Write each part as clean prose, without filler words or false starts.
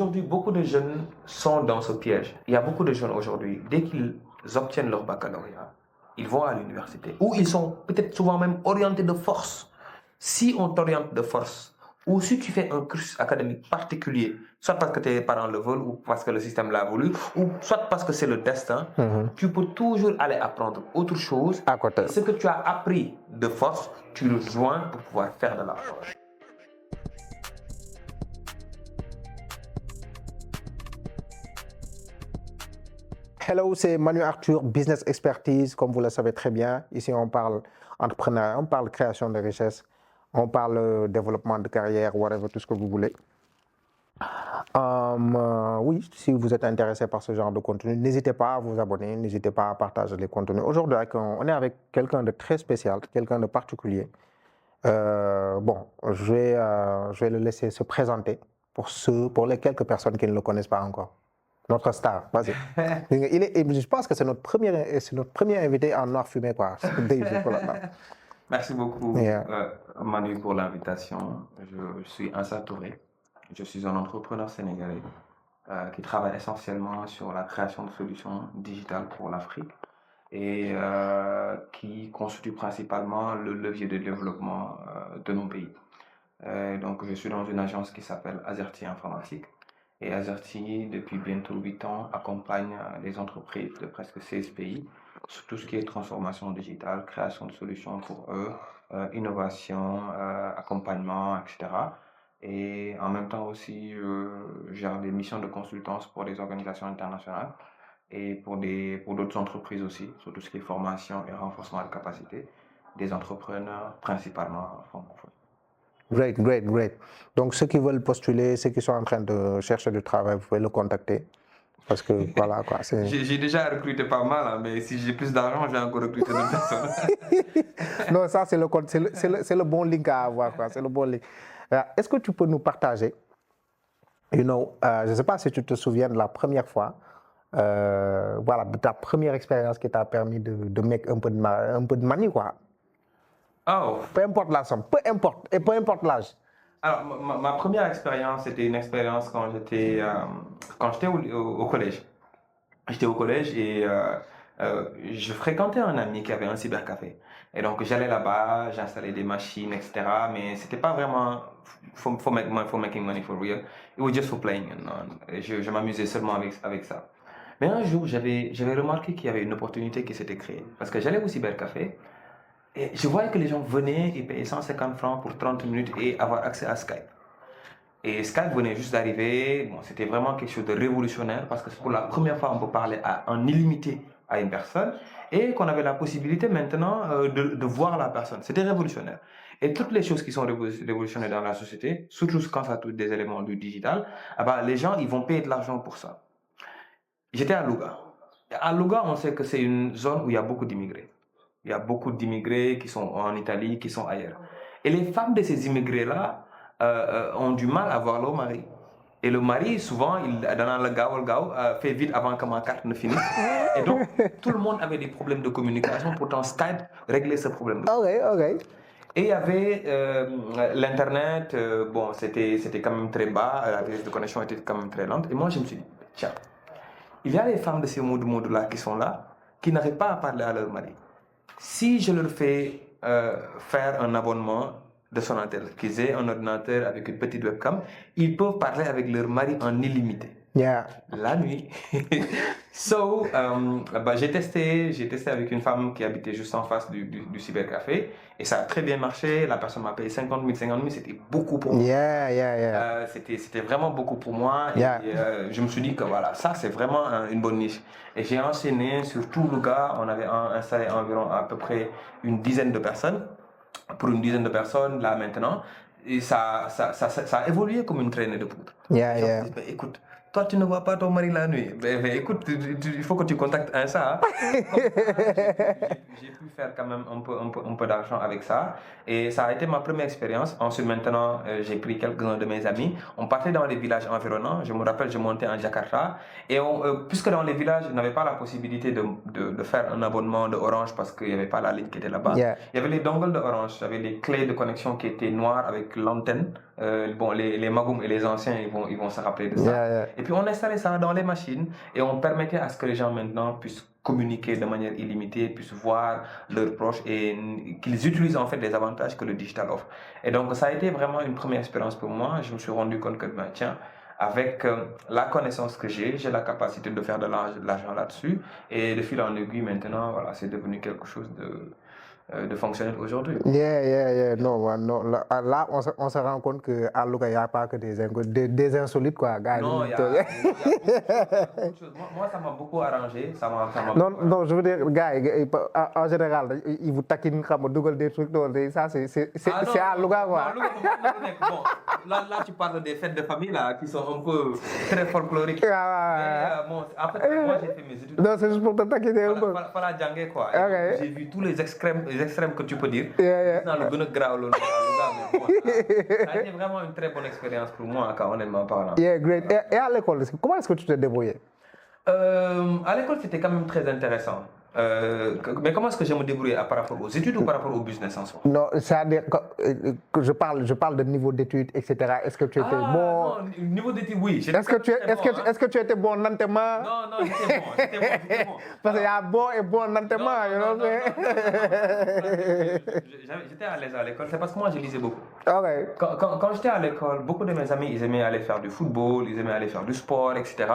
aujourd'hui, beaucoup de jeunes sont dans ce piège. Il y a beaucoup de jeunes aujourd'hui, dès qu'ils obtiennent leur baccalauréat, ils vont à l'université, où ils sont peut-être souvent même orientés de force. Si on t'oriente de force, ou si tu fais un cursus académique particulier, soit parce que tes parents le veulent, ou parce que le système l'a voulu, ou soit parce que c'est le destin, tu peux toujours aller apprendre autre chose. À côté. Et ce que tu as appris de force, tu le joins pour pouvoir faire de l'argent. Hello, c'est Manu Arthur, Business Expertise, comme vous le savez très bien. Ici, on parle entrepreneuriat, on parle création de richesse, on parle développement de carrière, whatever, tout ce que vous voulez. Oui, si vous êtes intéressé par ce genre de contenu, n'hésitez pas à vous abonner, n'hésitez pas à partager les contenus. Aujourd'hui, on est avec quelqu'un de très spécial, quelqu'un de particulier. Je vais le laisser se présenter pour les quelques personnes qui ne le connaissent pas encore. Notre star, vas-y. Je pense que c'est notre premier invité en noir fumé, quoi. Merci beaucoup, Manu, pour l'invitation. Je suis Ansa Touré. Je suis un entrepreneur sénégalais qui travaille essentiellement sur la création de solutions digitales pour l'Afrique et qui constitue principalement le levier de développement de nos pays. Donc, je suis dans une agence qui s'appelle Azerty Informatique. Et Azerty, depuis bientôt 8 ans, accompagne les entreprises de presque 16 pays sur tout ce qui est transformation digitale, création de solutions pour eux, innovation, accompagnement, etc. Et en même temps aussi, gère des missions de consultance pour des organisations internationales et pour d'autres entreprises aussi, sur tout ce qui est formation et renforcement de capacité des entrepreneurs, principalement francophones. Great. Donc, ceux qui veulent postuler, ceux qui sont en train de chercher du travail, vous pouvez le contacter. Parce que voilà quoi. J'ai déjà recruté pas mal, hein, mais si j'ai plus d'argent, je vais encore recruter d'autres personnes. Non, ça c'est le bon link à avoir, quoi. C'est le bon link. Est-ce que tu peux nous partager, je ne sais pas si tu te souviens de la première fois, de ta première expérience qui t'a permis de mettre un peu de money, quoi. Oh. Peu importe la somme, peu importe l'âge. Alors, ma première expérience, c'était une expérience quand j'étais au collège. J'étais au collège et je fréquentais un ami qui avait un cybercafé. Et donc, j'allais là-bas, j'installais des machines, etc. Mais c'était pas vraiment for making money for real. It was just for playing. Je m'amusais seulement avec ça. Mais un jour, j'avais remarqué qu'il y avait une opportunité qui s'était créée. Parce que j'allais au cybercafé. Et je voyais que les gens venaient et payaient 150 francs pour 30 minutes et avoir accès à Skype. Et Skype venait juste d'arriver. Bon, c'était vraiment quelque chose de révolutionnaire parce que pour la première fois, on peut parler en illimité à une personne et qu'on avait la possibilité maintenant de voir la personne. C'était révolutionnaire. Et toutes les choses qui sont révolutionnaires dans la société, surtout quand ça touche des éléments du digital, les gens, ils vont payer de l'argent pour ça. J'étais à Louga. À Louga, on sait que c'est une zone où il y a beaucoup d'immigrés. Il y a beaucoup d'immigrés qui sont en Italie, qui sont ailleurs. Et les femmes de ces immigrés-là ont du mal à voir leur mari. Et le mari, souvent, dans le gao, fait vite avant que ma carte ne finisse. Et donc, tout le monde avait des problèmes de communication. Pourtant, Skype réglait ce problème. Ok. Et il y avait l'Internet, c'était quand même très bas, la vitesse de connexion était quand même très lente. Et moi, je me suis dit, tiens, il y a les femmes de ces modes-là qui sont là, qui n'arrivent pas à parler à leur mari. Si je leur fais faire un abonnement de Sonatel, qu'ils aient un ordinateur avec une petite webcam, ils peuvent parler avec leur mari en illimité. Yeah. La nuit. J'ai testé avec une femme qui habitait juste en face du cybercafé et ça a très bien marché. La personne m'a payé 50 000, c'était beaucoup pour moi. Yeah. C'était vraiment beaucoup pour moi. Yeah. Et je me suis dit que voilà, ça c'est vraiment une bonne niche. Et j'ai enchaîné sur tout le gars. On avait installé environ à peu près une dizaine de personnes. Pour une dizaine de personnes, là maintenant. Et ça a évolué comme une traînée de poudre. Yeah. Écoute, toi, tu ne vois pas ton mari la nuit. Mais écoute, il faut que tu contactes un ça. J'ai pu faire quand même un peu d'argent avec ça. Et ça a été ma première expérience. Ensuite, maintenant, j'ai pris quelques-uns de mes amis. On partait dans les villages environnants. Je me rappelle, je montais en Jakarta. Et puisque dans les villages, je n'avais pas la possibilité de faire un abonnement de Orange parce qu'il n'y avait pas la ligne qui était là-bas. Yeah. Il y avait les dongles de Orange. J'avais les clés de connexion qui étaient noires avec l'antenne bon, les magoums et les anciens, ils vont se rappeler de ça. Et puis on installait ça dans les machines et on permettait à ce que les gens maintenant puissent communiquer de manière illimitée, puissent voir leurs proches et qu'ils utilisent en fait les avantages que le digital offre. Et donc ça a été vraiment une première expérience pour moi. Je me suis rendu compte que, ben, tiens, avec la connaissance que j'ai la capacité de faire de l'argent là-dessus. Et de fil en aiguille, maintenant, voilà, c'est devenu quelque chose de fonctionnel aujourd'hui. Non, non, là on se rend compte qu'à Louga, il n'y a pas que des insolites, quoi. Non, il y a beaucoup de choses. Moi, ça m'a beaucoup arrangé. Non, je veux dire, gars, en général, ils vous taquinent comme Google des trucs, ça, c'est à Louga, quoi. Bon, là, tu parles des fêtes de famille, là, qui sont un peu très folkloriques. Bon, en fait, moi, j'ai fait mes études. Non, c'est juste pour te taquiner un peu. Fala djangé, quoi. Okay. J'ai vu tous les extrêmes que tu peux dire. Dans le bon grave, ça a été vraiment une très bonne expérience pour moi, quand honnêtement parlant. Yeah, great. Et à l'école, comment est-ce que tu t'es débrouillé? À l'école, c'était quand même très intéressant. Mais comment est-ce que je me débrouille par rapport aux études ou par rapport au business en soi? Non, c'est-à-dire que je parle de niveau d'études, etc. Est-ce que tu étais bon? Non, niveau d'études, oui. Est-ce que tu étais bon nantement? Non, j'étais bon. Parce qu'il y a bon et bon nantement, J'étais à l'aise à l'école, c'est parce que moi je lisais beaucoup. Okay. Quand j'étais à l'école, beaucoup de mes amis, ils aimaient aller faire du football, ils aimaient aller faire du sport, etc.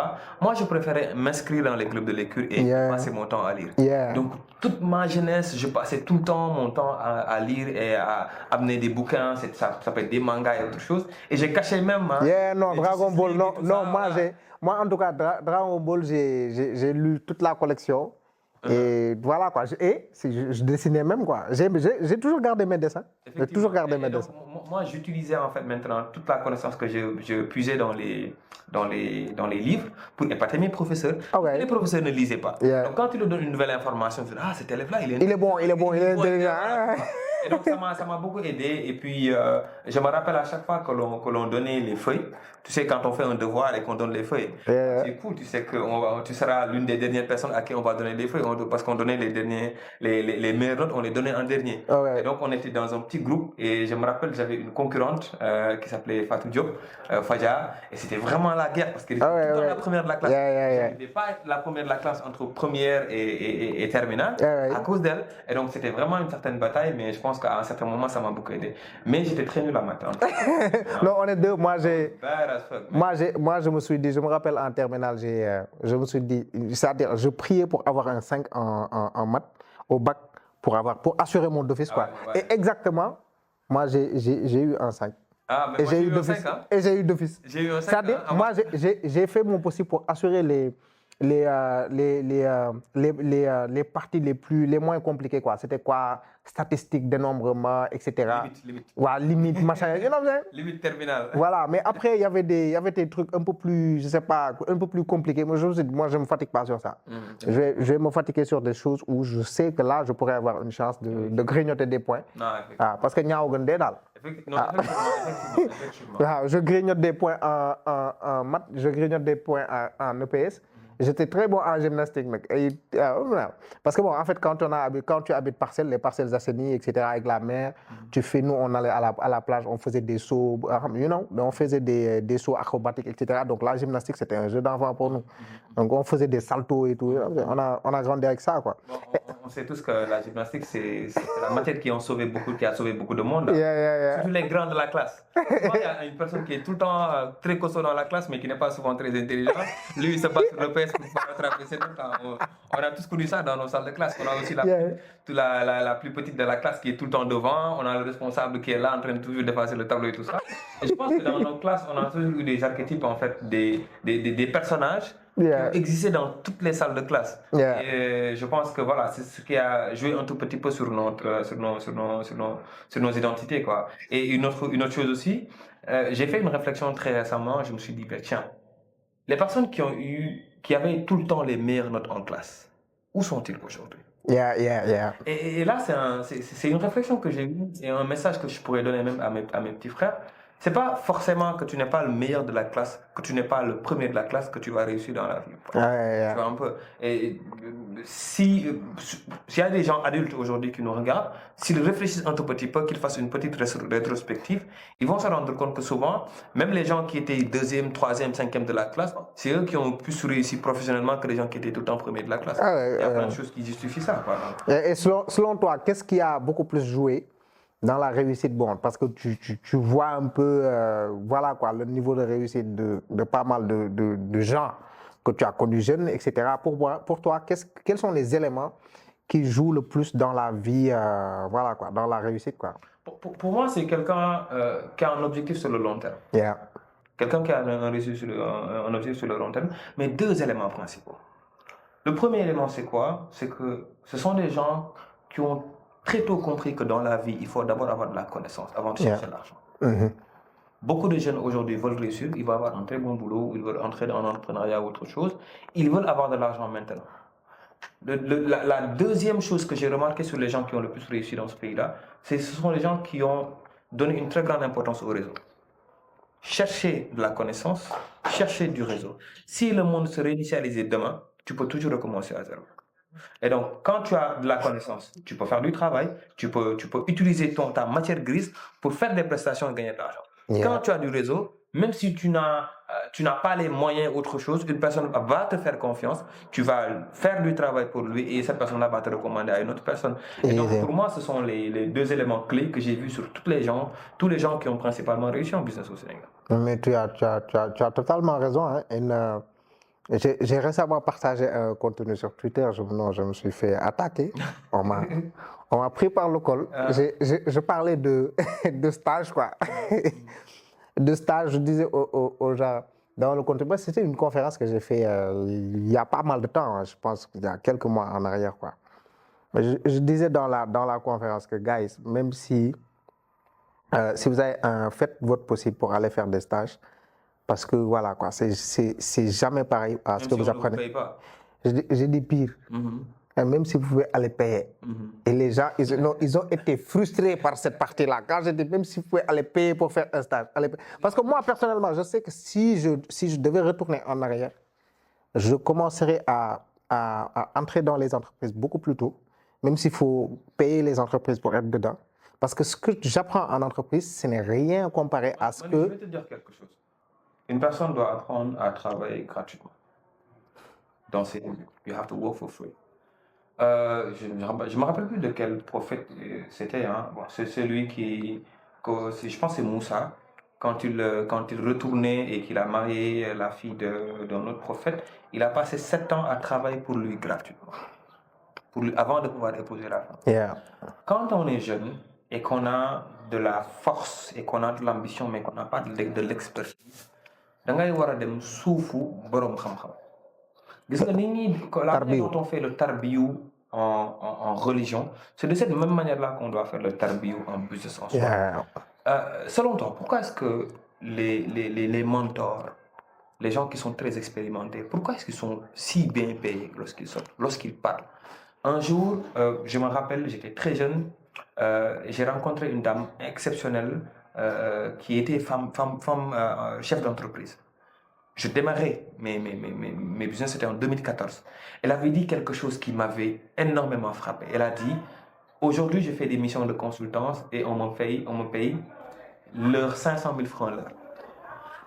Moi, je préférais m'inscrire dans les clubs de lecture et passer mon temps à lire. Donc, toute ma jeunesse, je passais tout le temps mon temps à lire et à amener des bouquins, ça peut être des mangas et autre chose. Et j'ai caché même. Non, Dragon Ball, non, moi en tout cas, Dragon Ball, j'ai lu toute la collection. Et voilà quoi. Et je dessinais même quoi. J'ai toujours gardé mes dessins. J'ai toujours gardé mes dessins. Moi, j'utilisais en fait maintenant toute la connaissance que je puisais dans les livres pour épater mes professeurs. Okay. Les professeurs ne lisaient pas. Donc quand tu leur donnes une nouvelle information, tu dis cet élève-là, il est bon, il est intelligent. Et donc ça m'a beaucoup aidé. Et puis je me rappelle à chaque fois que l'on donnait les feuilles. Tu sais, quand on fait un devoir et qu'on donne les feuilles, c'est cool. Tu sais que tu seras l'une des dernières personnes à qui on va donner les feuilles. Parce qu'on donnait les meilleures notes, on les donnait en dernier. Okay. Et donc on était dans un petit groupe. Et je me rappelle, j'avais une concurrente qui s'appelait Fatou Diop, Fadja. Et c'était vraiment la guerre parce qu'elle était tout le temps la première de la classe. Je ne devais pas être la première de la classe entre première et terminale à cause d'elle. Et donc c'était vraiment une certaine bataille. Mais je pense qu'à un certain moment, ça m'a beaucoup aidé. Mais j'étais très nul à maths. Non, on est deux. Moi, je me suis dit, je me rappelle en terminale, je me suis dit, c'est-à-dire, je priais pour avoir un 5 en maths au bac pour assurer mon d'office, quoi. Ouais. Et exactement, moi, j'ai eu un 5. Mais et j'ai eu d'office. Et j'ai eu d'office. J'ai eu un 5. C'est-à-dire, moi, j'ai fait mon possible pour assurer les parties les moins compliquées, quoi. C'était quoi? Statistiques, dénombrement, etc. Limite, machin. Limite terminale. Voilà, mais après, il y avait des trucs un peu plus, je sais pas, un peu plus compliqués. Moi, je me fatigue pas sur ça. Je vais me fatiguer sur des choses où je sais que là, je pourrais avoir une chance de grignoter des points. Parce que Niao Gandé, là. Effectivement. Je grignote des points en maths, je grignote des points en EPS. J'étais très bon en gymnastique, mec. Parce que bon, en fait, quand tu habites parcelles, les parcelles assainies, etc., avec la mer, nous, on allait à la plage, on faisait des sauts, on faisait des sauts acrobatiques, etc. Donc la gymnastique, c'était un jeu d'enfant pour nous. Donc on faisait des saltos et tout. On a grandi avec ça, quoi. Bon, on sait tous que la gymnastique, c'est la matière qui a sauvé beaucoup de monde. Surtout les grands de la classe. Il y a une personne qui est tout le temps très costaud dans la classe, mais qui n'est pas souvent très intelligente. Lui, il se bat sur le PS pour pouvoir rattraper ses temps. On a tous connu ça dans nos salles de classe. On a aussi la plus petite de la classe qui est tout le temps devant. On a le responsable qui est là en train de toujours d'effacer le tableau et tout ça. Et je pense que dans nos classes, on a toujours eu des archétypes, en fait, des personnages qui ont existé dans toutes les salles de classe. Et je pense que voilà, c'est ce qui a joué un tout petit peu sur nos identités, quoi. Et une autre chose aussi, j'ai fait une réflexion très récemment. Je me suis dit, tiens, les personnes qui avaient tout le temps les meilleures notes en classe, où sont-ils aujourd'hui? Et là, c'est une réflexion que j'ai eue et un message que je pourrais donner même à mes petits frères. C'est pas forcément que tu n'es pas le meilleur de la classe, que tu n'es pas le premier de la classe que tu vas réussir dans la vie. Ouais, Tu vois un peu. Et s'il y a des gens adultes aujourd'hui qui nous regardent, s'ils réfléchissent un tout petit peu, qu'ils fassent une petite rétrospective, ils vont se rendre compte que souvent, même les gens qui étaient deuxième, troisième, cinquième de la classe, c'est eux qui ont plus réussi professionnellement que les gens qui étaient tout le temps premiers de la classe. Il y a plein de choses qui justifient ça. Et selon toi, qu'est-ce qui a beaucoup plus joué dans la réussite? Bon, parce que tu vois un peu, voilà quoi, le niveau de réussite de pas mal de gens que tu as connus jeunes, etc. Pour toi, quels sont les éléments qui jouent le plus dans la vie, voilà quoi, dans la réussite, quoi? Pour moi, c'est quelqu'un qui a un objectif sur le long terme. Yeah. Quelqu'un qui a un objectif sur le long terme, mais deux éléments principaux. Le premier élément, c'est quoi? C'est que ce sont des gens qui ont très tôt compris que dans la vie, il faut d'abord avoir de la connaissance avant de chercher l'argent. Mm-hmm. Beaucoup de jeunes aujourd'hui veulent réussir, ils veulent avoir un très bon boulot, ils veulent entrer dans l'entrepreneuriat ou autre chose, ils veulent avoir de l'argent maintenant. La deuxième chose que j'ai remarqué sur les gens qui ont le plus réussi dans ce pays-là, ce sont les gens qui ont donné une très grande importance au réseau. Chercher de la connaissance, chercher du réseau. Si le monde se réinitialisait demain, tu peux toujours recommencer à zéro. Et donc, quand tu as de la connaissance, tu peux faire du travail, tu peux utiliser ta matière grise pour faire des prestations et gagner de l'argent. Yeah. Quand tu as du réseau, même si tu n'as pas les moyens ou autre chose, une personne va te faire confiance, tu vas faire du travail pour lui et cette personne-là va te recommander à une autre personne. Et donc, pour moi, ce sont les deux éléments clés que j'ai vus sur tous les gens qui ont principalement réussi en business au Sénégal. Mais tu as totalement raison. Hein. J'ai récemment partagé un contenu sur Twitter, je me suis fait attaquer. On m'a pris par le col. Je parlais de stage, quoi. De stage, je disais aux gens dans le contenu. C'était une conférence que j'ai fait il y a pas mal de temps, hein, je pense qu'il y a quelques mois en arrière, quoi. Mais je disais dans la conférence que, guys, même si vous avez faites votre possible pour aller faire des stages, parce que voilà quoi, c'est jamais pareil à ce que vous apprenez. J'ai dit pire. Et même si vous pouvez aller payer. Et les gens, ils ont été frustrés par cette partie-là. Quand j'ai dit même si vous pouvez aller payer pour faire un stage. Parce que moi, personnellement, je sais que si je devais retourner en arrière, je commencerais à entrer dans les entreprises beaucoup plus tôt, même s'il faut payer les entreprises pour être dedans. Parce que ce que j'apprends en entreprise, ce n'est rien comparé à ce que... Je vais te dire quelque chose. Une personne doit apprendre à travailler gratuitement. Dans ses débuts. You have to work for free. Je ne me rappelle plus de quel prophète c'était. Hein. Bon, c'est celui je pense que c'est Moussa. Quand il retournait et qu'il a marié la fille d'un autre prophète, il a passé 7 ans à travailler pour lui gratuitement. Avant de pouvoir épouser la femme. Yeah. Quand on est jeune et qu'on a de la force et qu'on a de l'ambition, mais qu'on n'a pas de l'expertise, da ngay war a dem suufu borom xam-xam. Gis nga nit ñi la manière dont on fait le tarbiyou en religion, c'est de cette même manière-là qu'on doit faire le tarbiyou en business en soi. Yeah. Selon toi, pourquoi est-ce que les mentors, les gens qui sont très expérimentés, pourquoi est-ce qu'ils sont si bien payés lorsqu'ils sortent, lorsqu'ils parlent? Un jour, je me rappelle, j'étais très jeune, j'ai rencontré une dame exceptionnelle qui était femme chef d'entreprise. Je démarrais mes business, c'était en 2014. Elle avait dit quelque chose qui m'avait énormément frappé. Elle a dit, aujourd'hui, je fais des missions de consultance et on me paye leurs 500 000 francs l'heure.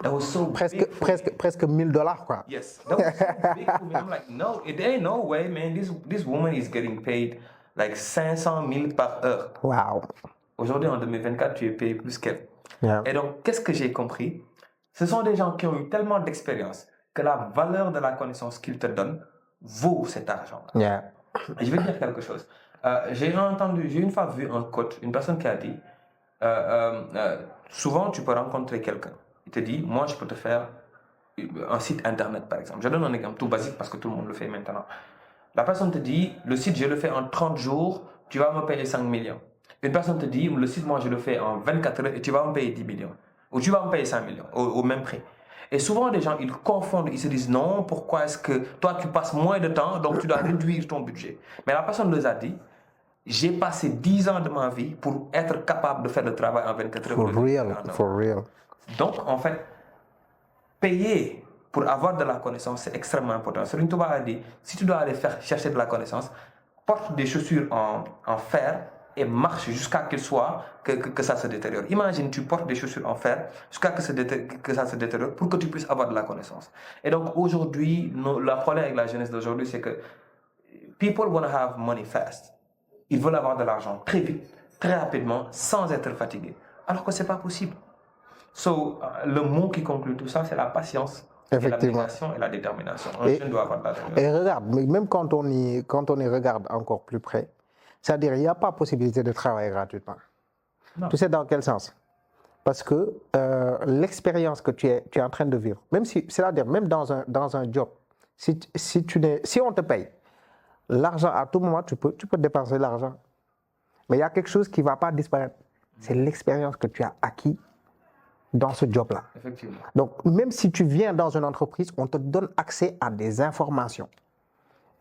That was so presque $1000, quoi. Yes. That was so big for me. I'm like, no, there ain't no way, man. This woman is getting paid like 500 000 par heure. Wow. Aujourd'hui, en 2024, tu es payé plus qu'elle. Yeah. Et donc, qu'est-ce que j'ai compris? Ce sont des gens qui ont eu tellement d'expérience que la valeur de la connaissance qu'ils te donnent vaut cet argent. Yeah. Et je vais te dire quelque chose. J'ai une fois vu un coach, une personne qui a dit, souvent tu peux rencontrer quelqu'un. Il te dit, moi je peux te faire un site internet par exemple. Je donne un exemple tout basique parce que tout le monde le fait maintenant. La personne te dit, le site je le fais en 30 jours, tu vas me payer 5 millions. Une personne te dit, le site moi je le fais en 24 heures et tu vas me payer 10 millions. Ou tu vas me payer 5 millions au même prix. Et souvent, les gens, ils confondent, ils se disent non, pourquoi est-ce que toi, tu passes moins de temps, donc tu dois réduire ton budget. Mais la personne nous a dit, j'ai passé 10 ans de ma vie pour être capable de faire le travail en 24 heures. For real. Donc, en fait, payer pour avoir de la connaissance, c'est extrêmement important. Serigne Touba a dit, si tu dois aller chercher de la connaissance, porte des chaussures en fer et marche jusqu'à que ça se détériore. Imagine, tu portes des chaussures en fer jusqu'à que ça se détériore pour que tu puisses avoir de la connaissance. Et donc, aujourd'hui, le problème avec la jeunesse d'aujourd'hui, c'est que people want to have money fast. Ils veulent avoir de l'argent très vite, très rapidement, sans être fatigués. Alors que ce n'est pas possible. Le mot qui conclut tout ça, c'est la patience, l'abnégation et la détermination. Un jeune doit avoir de la détermination. Et regarde, même quand on y regarde encore plus près, c'est-à-dire il n'y a pas possibilité de travailler gratuitement. Non. Tu sais dans quel sens? Parce que l'expérience que tu es en train de vivre, c'est-à-dire même dans un job, si on te paye, l'argent, à tout moment, tu peux dépenser l'argent. Mais il y a quelque chose qui ne va pas disparaître. C'est l'expérience que tu as acquis dans ce job-là. Effectivement. Donc, même si tu viens dans une entreprise, on te donne accès à des informations.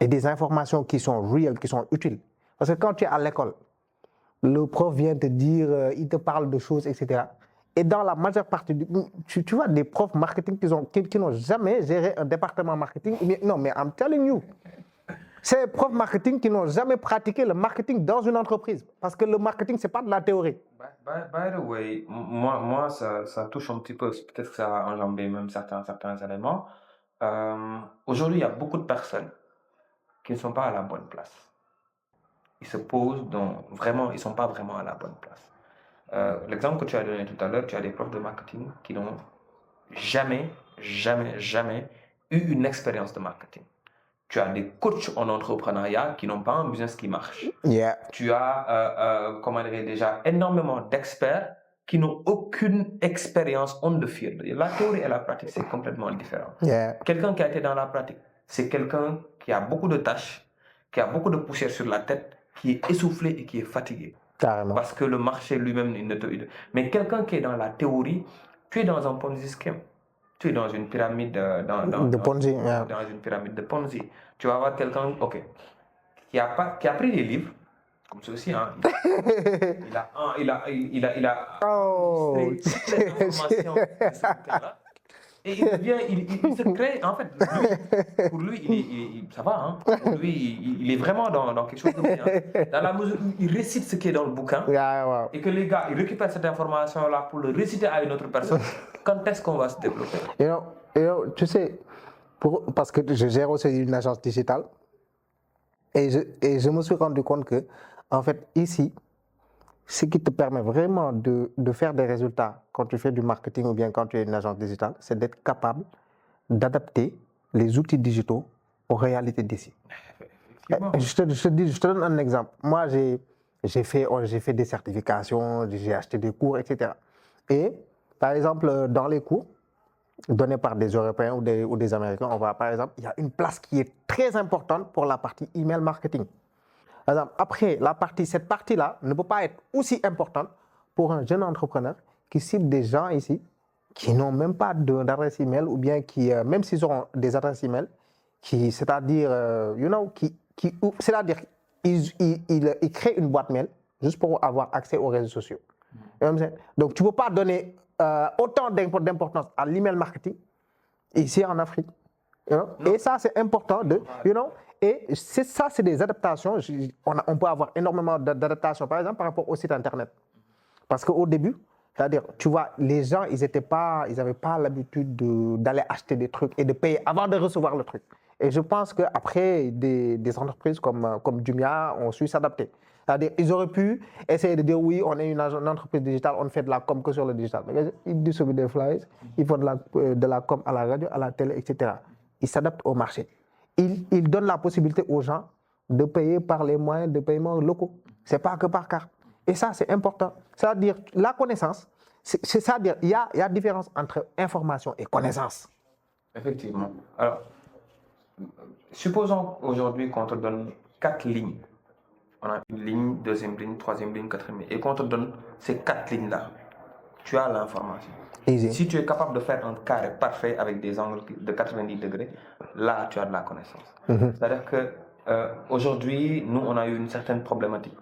Et des informations qui sont réelles, qui sont utiles. Parce que quand tu es à l'école, le prof vient te dire, il te parle de choses, etc. Et dans la majeure partie, tu vois des profs marketing qui n'ont jamais géré un département marketing. Non, mais I'm telling you. C'est des profs marketing qui n'ont jamais pratiqué le marketing dans une entreprise. Parce que le marketing, ce n'est pas de la théorie. By the way, moi ça touche un petit peu, peut-être que ça va enjamber même certains éléments. Aujourd'hui, il y a beaucoup de personnes qui ne sont pas à la bonne place. Ils se posent ils ne sont pas vraiment à la bonne place. L'exemple que tu as donné tout à l'heure, tu as des profs de marketing qui n'ont jamais eu une expérience de marketing. Tu as des coachs en entrepreneuriat qui n'ont pas un business qui marche. Yeah. Tu as, déjà énormément d'experts qui n'ont aucune expérience on the field. La théorie et la pratique, c'est complètement différent. Yeah. Quelqu'un qui a été dans la pratique, c'est quelqu'un qui a beaucoup de tâches, qui a beaucoup de poussière sur la tête, qui est essoufflé et qui est fatigué. Carrément. Parce que le marché lui-même ne te... Mais quelqu'un qui est dans la théorie, tu es dans un Ponzi scheme. Tu es dans une pyramide de Ponzi. Dans une pyramide de Ponzi. Tu vas avoir quelqu'un, qui a pris des livres comme ceci, hein. Il a toutes les informations de ce bouquin-là. Et il se crée, en fait, pour lui, ça va, hein. Pour lui, il est vraiment dans quelque chose de bien. Dans la mesure où il récite ce qui est dans le bouquin, et que les gars, ils récupèrent cette information-là pour le réciter à une autre personne, quand est-ce qu'on va se développer? Tu sais, parce que je gère aussi une agence digitale, et je me suis rendu compte que, en fait, ici, ce qui te permet vraiment de faire des résultats quand tu fais du marketing ou bien quand tu es une agence digitale, c'est d'être capable d'adapter les outils digitaux aux réalités d'ici. Je te donne un exemple. Moi, j'ai fait des certifications, j'ai acheté des cours, etc. Et, par exemple, dans les cours donnés par des Européens ou des Américains, par exemple, il y a une place qui est très importante pour la partie email marketing. Par exemple, après, cette partie-là ne peut pas être aussi importante pour un jeune entrepreneur qui cible des gens ici qui n'ont même pas d'adresse email ou bien qui, même s'ils ont des adresses email, c'est-à-dire, ils créent une boîte mail juste pour avoir accès aux réseaux sociaux. Donc, tu ne peux pas donner autant d'importance à l'email marketing ici en Afrique. Et ça, c'est important et c'est des adaptations. On peut avoir énormément d'adaptations, par exemple, par rapport au site Internet. Parce qu'au début, c'est-à-dire, tu vois, les gens, ils n'avaient pas l'habitude d'aller acheter des trucs et de payer avant de recevoir le truc. Et je pense qu'après, des entreprises comme Jumia ont su s'adapter. C'est-à-dire, ils auraient pu essayer de dire, oui, on est une entreprise digitale, on ne fait de la com que sur le digital. Mais ils distribuent des flyers, ils font de la com à la radio, à la télé, etc. Ils s'adaptent au marché. Ils donnent la possibilité aux gens de payer par les moyens de paiement locaux. Ce n'est pas que par carte. Et ça, c'est important. C'est-à-dire, la connaissance, c'est-à-dire, il y a différence entre information et connaissance. Effectivement. Alors, supposons aujourd'hui qu'on te donne 4 lignes. On a une ligne, deuxième ligne, troisième ligne, quatrième ligne. Et qu'on te donne ces 4 lignes-là. Tu as l'information. Easy. Si tu es capable de faire un carré parfait avec des angles de 90 degrés, là, tu as de la connaissance. C'est-à-dire qu'aujourd'hui, nous, on a eu une certaine problématique.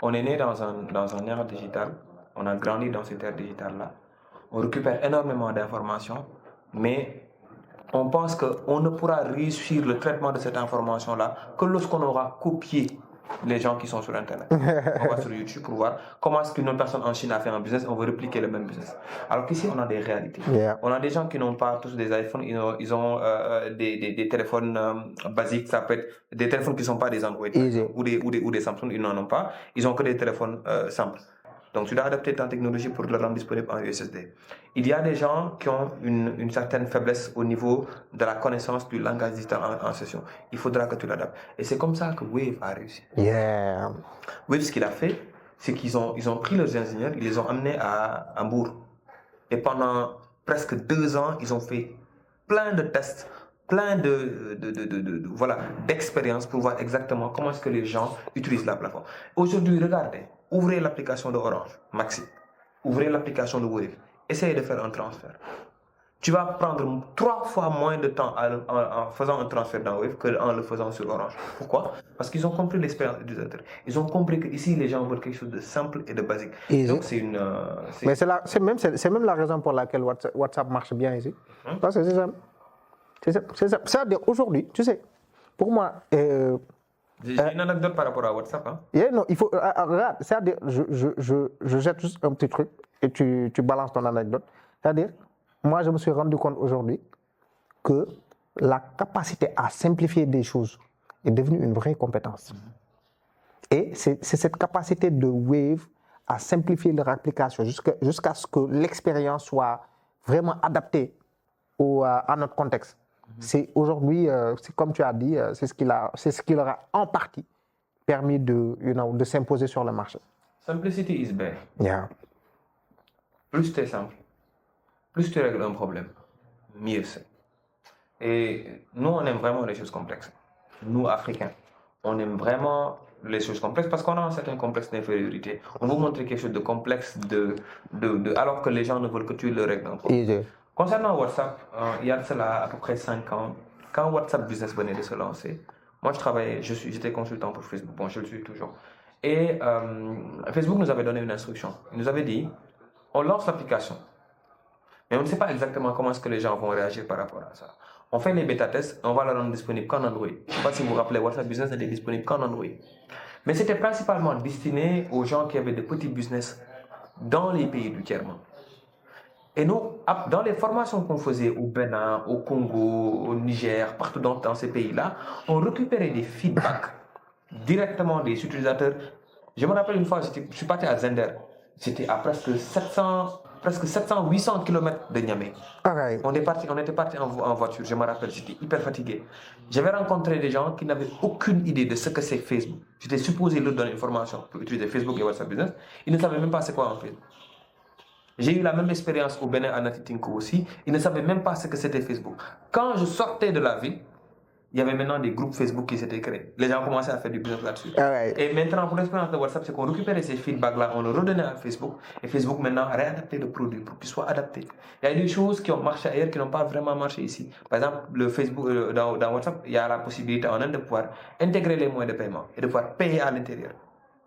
On est né dans un ère digital, on a grandi dans cette ère digitale-là, on récupère énormément d'informations, mais on pense qu'on ne pourra réussir le traitement de cette information-là que lorsqu'on aura copié les gens qui sont sur Internet. On va sur YouTube pour voir comment est-ce qu'une autre personne en Chine a fait un business, on veut répliquer le même business. Alors qu'ici, on a des réalités. Yeah. On a des gens qui n'ont pas tous des iPhones, ils ont des téléphones basiques, ça peut être des téléphones qui ne sont pas des Android ou des Samsung, ils n'en ont pas, ils n'ont que des téléphones simples. Donc, tu dois adapter ta technologie pour le rendre disponible en USSD. Il y a des gens qui ont une certaine faiblesse au niveau de la connaissance du langage digital en session. Il faudra que tu l'adaptes. Et c'est comme ça que Wave a réussi. Yeah. Wave, ce qu'il a fait, c'est qu'ils ont pris leurs ingénieurs, ils les ont amenés à Hambourg. Et pendant presque 2 ans, ils ont fait plein de tests, plein d'expériences pour voir exactement comment est-ce que les gens utilisent la plateforme. Aujourd'hui, regardez. Ouvrez l'application de Orange, Maxi. Ouvrez l'application de Wave. Essayez de faire un transfert. Tu vas prendre 3 fois moins de temps en faisant un transfert dans Wave qu'en le faisant sur Orange. Pourquoi? Parce qu'ils ont compris l'expérience utilisateur. Ils ont compris qu'ici, les gens veulent quelque chose de simple et de basique. Donc, c'est une... Mais c'est même la raison pour laquelle WhatsApp marche bien ici. Parce que c'est simple. C'est-à-dire, aujourd'hui, tu sais, pour moi... J'ai une anecdote par rapport à WhatsApp. Hein? Yeah, non, il faut. Regarde, c'est-à-dire, je jette juste un petit truc et tu balances ton anecdote. C'est-à-dire, moi, je me suis rendu compte aujourd'hui que la capacité à simplifier des choses est devenue une vraie compétence. Et c'est cette capacité de Wave à simplifier leur application jusqu'à ce que l'expérience soit vraiment adaptée à notre contexte. C'est aujourd'hui, c'est comme tu as dit, c'est ce qui leur a en partie permis de s'imposer sur le marché. Simplicity is best. Yeah. Plus tu es simple, plus tu règles un problème, mieux c'est. Et nous, on aime vraiment les choses complexes. Nous, Africains, on aime vraiment les choses complexes parce qu'on a un certain complexe d'infériorité. On veut montrer quelque chose de complexe alors que les gens ne veulent que tu le règles un problème. Concernant WhatsApp, il y a de cela à peu près 5 ans, quand WhatsApp Business venait de se lancer, moi j'étais consultant pour Facebook, bon je le suis toujours. Et Facebook nous avait donné une instruction. Il nous avait dit, on lance l'application, mais on ne sait pas exactement comment est-ce que les gens vont réagir par rapport à ça. On fait les bêta-tests, on va la rendre disponible qu'en Android. Je ne sais pas si vous vous rappelez, WhatsApp Business n'était disponible qu'en Android. Mais c'était principalement destiné aux gens qui avaient des petits business dans les pays du tiers-monde. Et nous, dans les formations qu'on faisait au Bénin, au Congo, au Niger, partout dans ces pays-là, on récupérait des feedbacks directement des utilisateurs. Je me rappelle une fois, je suis parti à Zender. J'étais à presque 700-800 km de Niamey. Okay. On était parti en voiture, je me rappelle, j'étais hyper fatigué. J'avais rencontré des gens qui n'avaient aucune idée de ce que c'est Facebook. J'étais supposé leur donner une formation pour utiliser Facebook et WhatsApp Business. Ils ne savaient même pas c'est quoi en Facebook. J'ai eu la même expérience au Bénin à Natitinko aussi. Ils ne savaient même pas ce que c'était Facebook. Quand je sortais de la ville, il y avait maintenant des groupes Facebook qui s'étaient créés. Les gens commençaient à faire du business là-dessus. Right. Et maintenant, pour l'expérience de WhatsApp, c'est qu'on récupérait ces feedbacks-là, on le redonnait à Facebook. Et Facebook maintenant a réadapté le produit pour qu'il soit adapté. Il y a des choses qui ont marché ailleurs qui n'ont pas vraiment marché ici. Par exemple, le Facebook, dans WhatsApp, il y a la possibilité en Inde de pouvoir intégrer les moyens de paiement et de pouvoir payer à l'intérieur.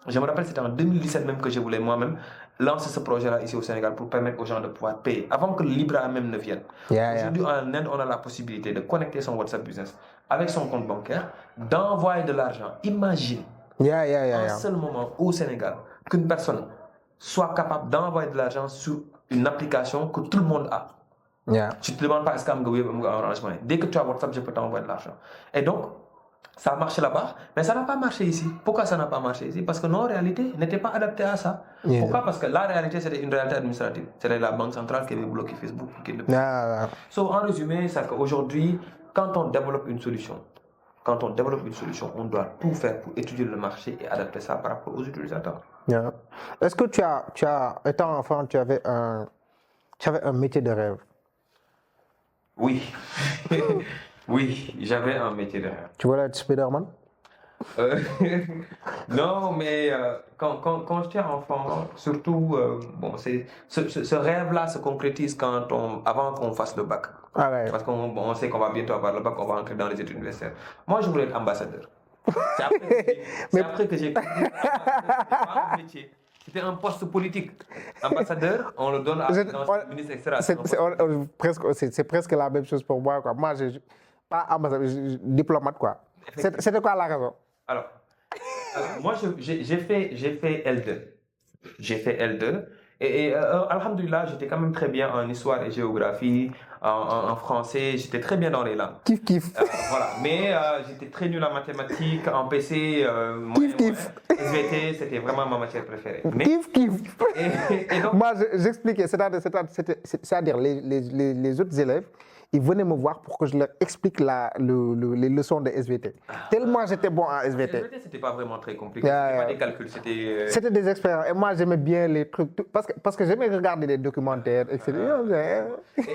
Je me rappelle, c'était en 2017 même que je voulais moi-même lancer ce projet-là ici au Sénégal pour permettre aux gens de pouvoir payer avant que le Libra même ne vienne. Aujourd'hui, en Inde, on a la possibilité de connecter son WhatsApp Business avec son compte bancaire, d'envoyer de l'argent. Imagine, en seul moment au Sénégal, qu'une personne soit capable d'envoyer de l'argent sur une application que tout le monde a. Tu ne te demandes pas est-ce qu'un Orange Money. Dès que tu as WhatsApp, je peux t'envoyer de l'argent. Et donc, ça a marché là-bas, mais ça n'a pas marché ici. Pourquoi ça n'a pas marché ici? Parce que nos réalités n'étaient pas adaptées à ça. Pourquoi? Parce que la réalité, c'était une réalité administrative. C'était la banque centrale qui avait bloqué Facebook. En résumé, c'est qu'aujourd'hui, quand on développe une solution, on doit tout faire pour étudier le marché et adapter ça par rapport aux utilisateurs. Est-ce que étant enfant, tu avais un métier de rêve? Oui. Oui, j'avais un métier de rêve. Tu voulais être Spider-Man? Non, mais quand j'étais enfant, surtout, ce rêve-là se concrétise avant qu'on fasse le bac. Parce qu'on sait qu'on va bientôt avoir le bac, on va entrer dans les études universitaires. Moi, je voulais être ambassadeur. C'est après que j'ai compris que c'était pas un métier. C'était un poste politique. Ambassadeur, on le donne à le ministre, etc. C'est presque la même chose pour moi, quoi. Moi, pas ambassadeur, diplomate, quoi. C'était quoi la raison? Alors moi, j'ai fait L2. J'ai fait L2. Et alhamdoulilah, j'étais quand même très bien en histoire et géographie, en français, j'étais très bien dans les langues. Kiff, kiff. Voilà, mais j'étais très nul en mathématiques, en PC, kiff. SVT, c'était vraiment ma matière préférée. Mais, kiff, kiff. Et donc, moi, j'expliquais, c'est-à-dire les autres élèves, ils venaient me voir pour que je leur explique les leçons de SVT. Tellement j'étais bon en SVT. SVT, c'était pas vraiment très compliqué, c'était pas des calculs, c'était... C'était des expériences. Et moi, j'aimais bien les trucs, parce que j'aimais regarder des documentaires, etc.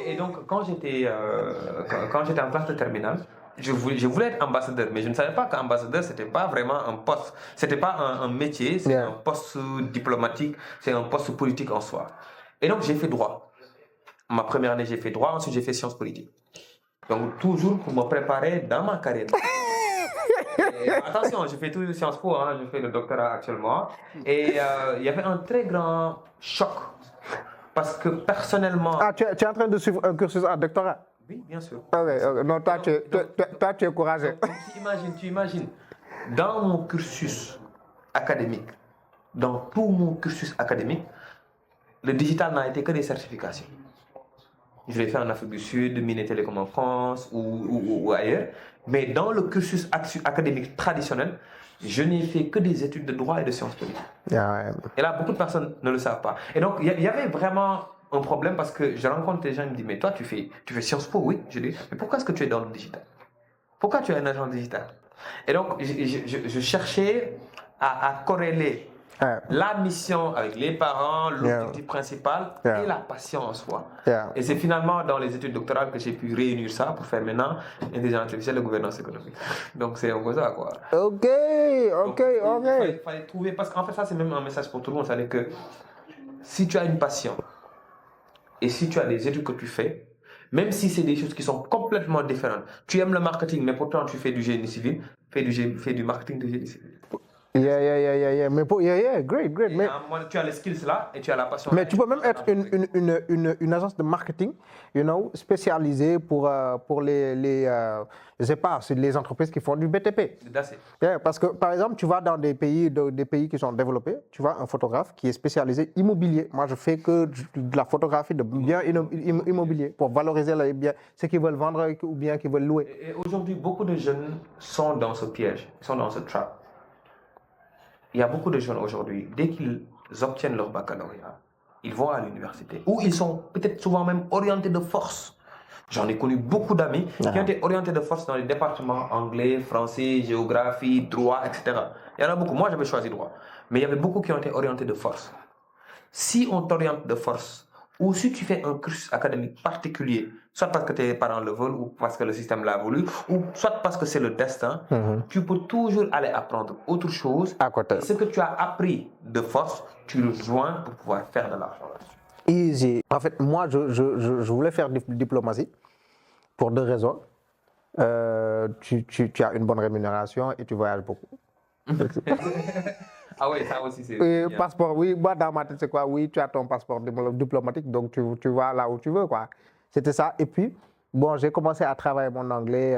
Et donc, quand j'étais en classe de terminale, je voulais être ambassadeur, mais je ne savais pas qu'ambassadeur, c'était pas vraiment un poste, c'était pas un métier, c'est un poste diplomatique, c'est un poste politique en soi. Et donc, j'ai fait droit. Ma première année, j'ai fait droit, ensuite j'ai fait sciences politiques. Donc, toujours pour me préparer dans ma carrière. Et, attention, je fais tout Sciences Po, hein, je fais le doctorat actuellement. Et il y avait un très grand choc. Parce que personnellement... Ah, tu es en train de suivre un cursus en doctorat? Oui, bien sûr. Okay. Non, toi, tu es courageux. Donc, tu imagines, dans mon cursus académique, dans tout mon cursus académique, le digital n'a été que des certifications. Je l'ai fait en Afrique du Sud, Mines et Télécom en France ou ailleurs. Mais dans le cursus académique traditionnel, je n'ai fait que des études de droit et de sciences politiques. Et là, beaucoup de personnes ne le savent pas. Et donc, il y avait vraiment un problème parce que je rencontre des gens qui me disent, mais toi, tu fais Sciences Po, oui. Je dis, mais pourquoi est-ce que tu es dans le digital? Pourquoi tu es un agent digital? Et donc, je cherchais à corréler la mission avec les parents, l'objectif principal et la passion en soi. Et c'est finalement dans les études doctorales que j'ai pu réunir ça pour faire maintenant intelligence artificielle et gouvernance économique. Donc c'est un peu ça, quoi. Ok. Il fallait trouver, parce qu'en fait ça c'est même un message pour tout le monde, c'est-à-dire que si tu as une passion et si tu as des études que tu fais, même si c'est des choses qui sont complètement différentes, tu aimes le marketing mais pourtant tu fais du génie civil, fais du marketing de génie civil. Great. Mais tu as les skills là et tu as la passion. Mais tu peux même être une agence de marketing, spécialisée pour je sais pas, les entreprises qui font du BTP. Parce que par exemple, tu vas dans des pays qui sont développés, tu vois un photographe qui est spécialisé immobilier. Moi, je fais que de la photographie de biens immobiliers pour valoriser les biens, ceux qui veulent vendre ou bien qui veulent louer. Et aujourd'hui, beaucoup de jeunes sont dans ce piège, sont dans ce trap. Il y a beaucoup de jeunes aujourd'hui, dès qu'ils obtiennent leur baccalauréat, ils vont à l'université, où ils sont peut-être souvent même orientés de force. J'en ai connu beaucoup d'amis qui ont été orientés de force dans les départements anglais, français, géographie, droit, etc. Il y en a beaucoup. Moi, j'avais choisi droit. Mais il y avait beaucoup qui ont été orientés de force. Si on t'oriente de force, ou si tu fais un cursus académique particulier, soit parce que tes parents le veulent, ou parce que le système l'a voulu, ou soit parce que c'est le destin, tu peux toujours aller apprendre autre chose. À côté. Et ce que tu as appris de force, tu le joins pour pouvoir faire de l'argent là-dessus. Easy. En fait, moi, je voulais faire diplomatie pour deux raisons. Tu as une bonne rémunération et tu voyages beaucoup. Ah oui, ça aussi c'est... Passeport, oui. Moi, dans ma tête, c'est quoi? Oui, tu as ton passeport diplomatique, donc tu vas là où tu veux, quoi. C'était ça. Et puis, bon, j'ai commencé à travailler mon anglais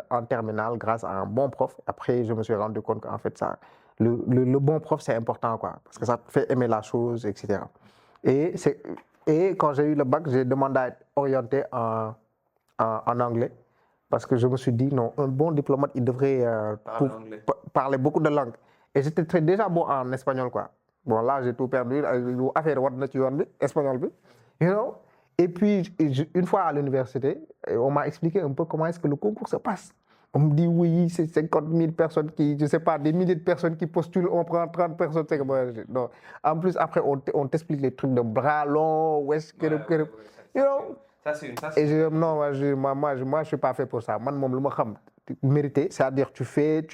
en terminale grâce à un bon prof. Après, je me suis rendu compte qu'en fait, ça, le bon prof, c'est important, quoi. Parce que ça te fait aimer la chose, etc. Et quand j'ai eu le bac, j'ai demandé à être orienté en anglais. Parce que je me suis dit, non, un bon diplomate, il devrait parler beaucoup de langues. Et j'étais déjà bon en espagnol, quoi. Bon, là, j'ai tout perdu. Affaire espagnol, Et puis, une fois à l'université, on m'a expliqué un peu comment est-ce que le concours se passe. On me dit, oui, c'est 50 000 personnes qui, je sais pas, des milliers de personnes qui postulent, on prend 30 personnes. Non. En plus, après, on t'explique les trucs de bras longs, Et moi, je suis pas fait pour ça. Moi, mériter, c'est-à-dire tu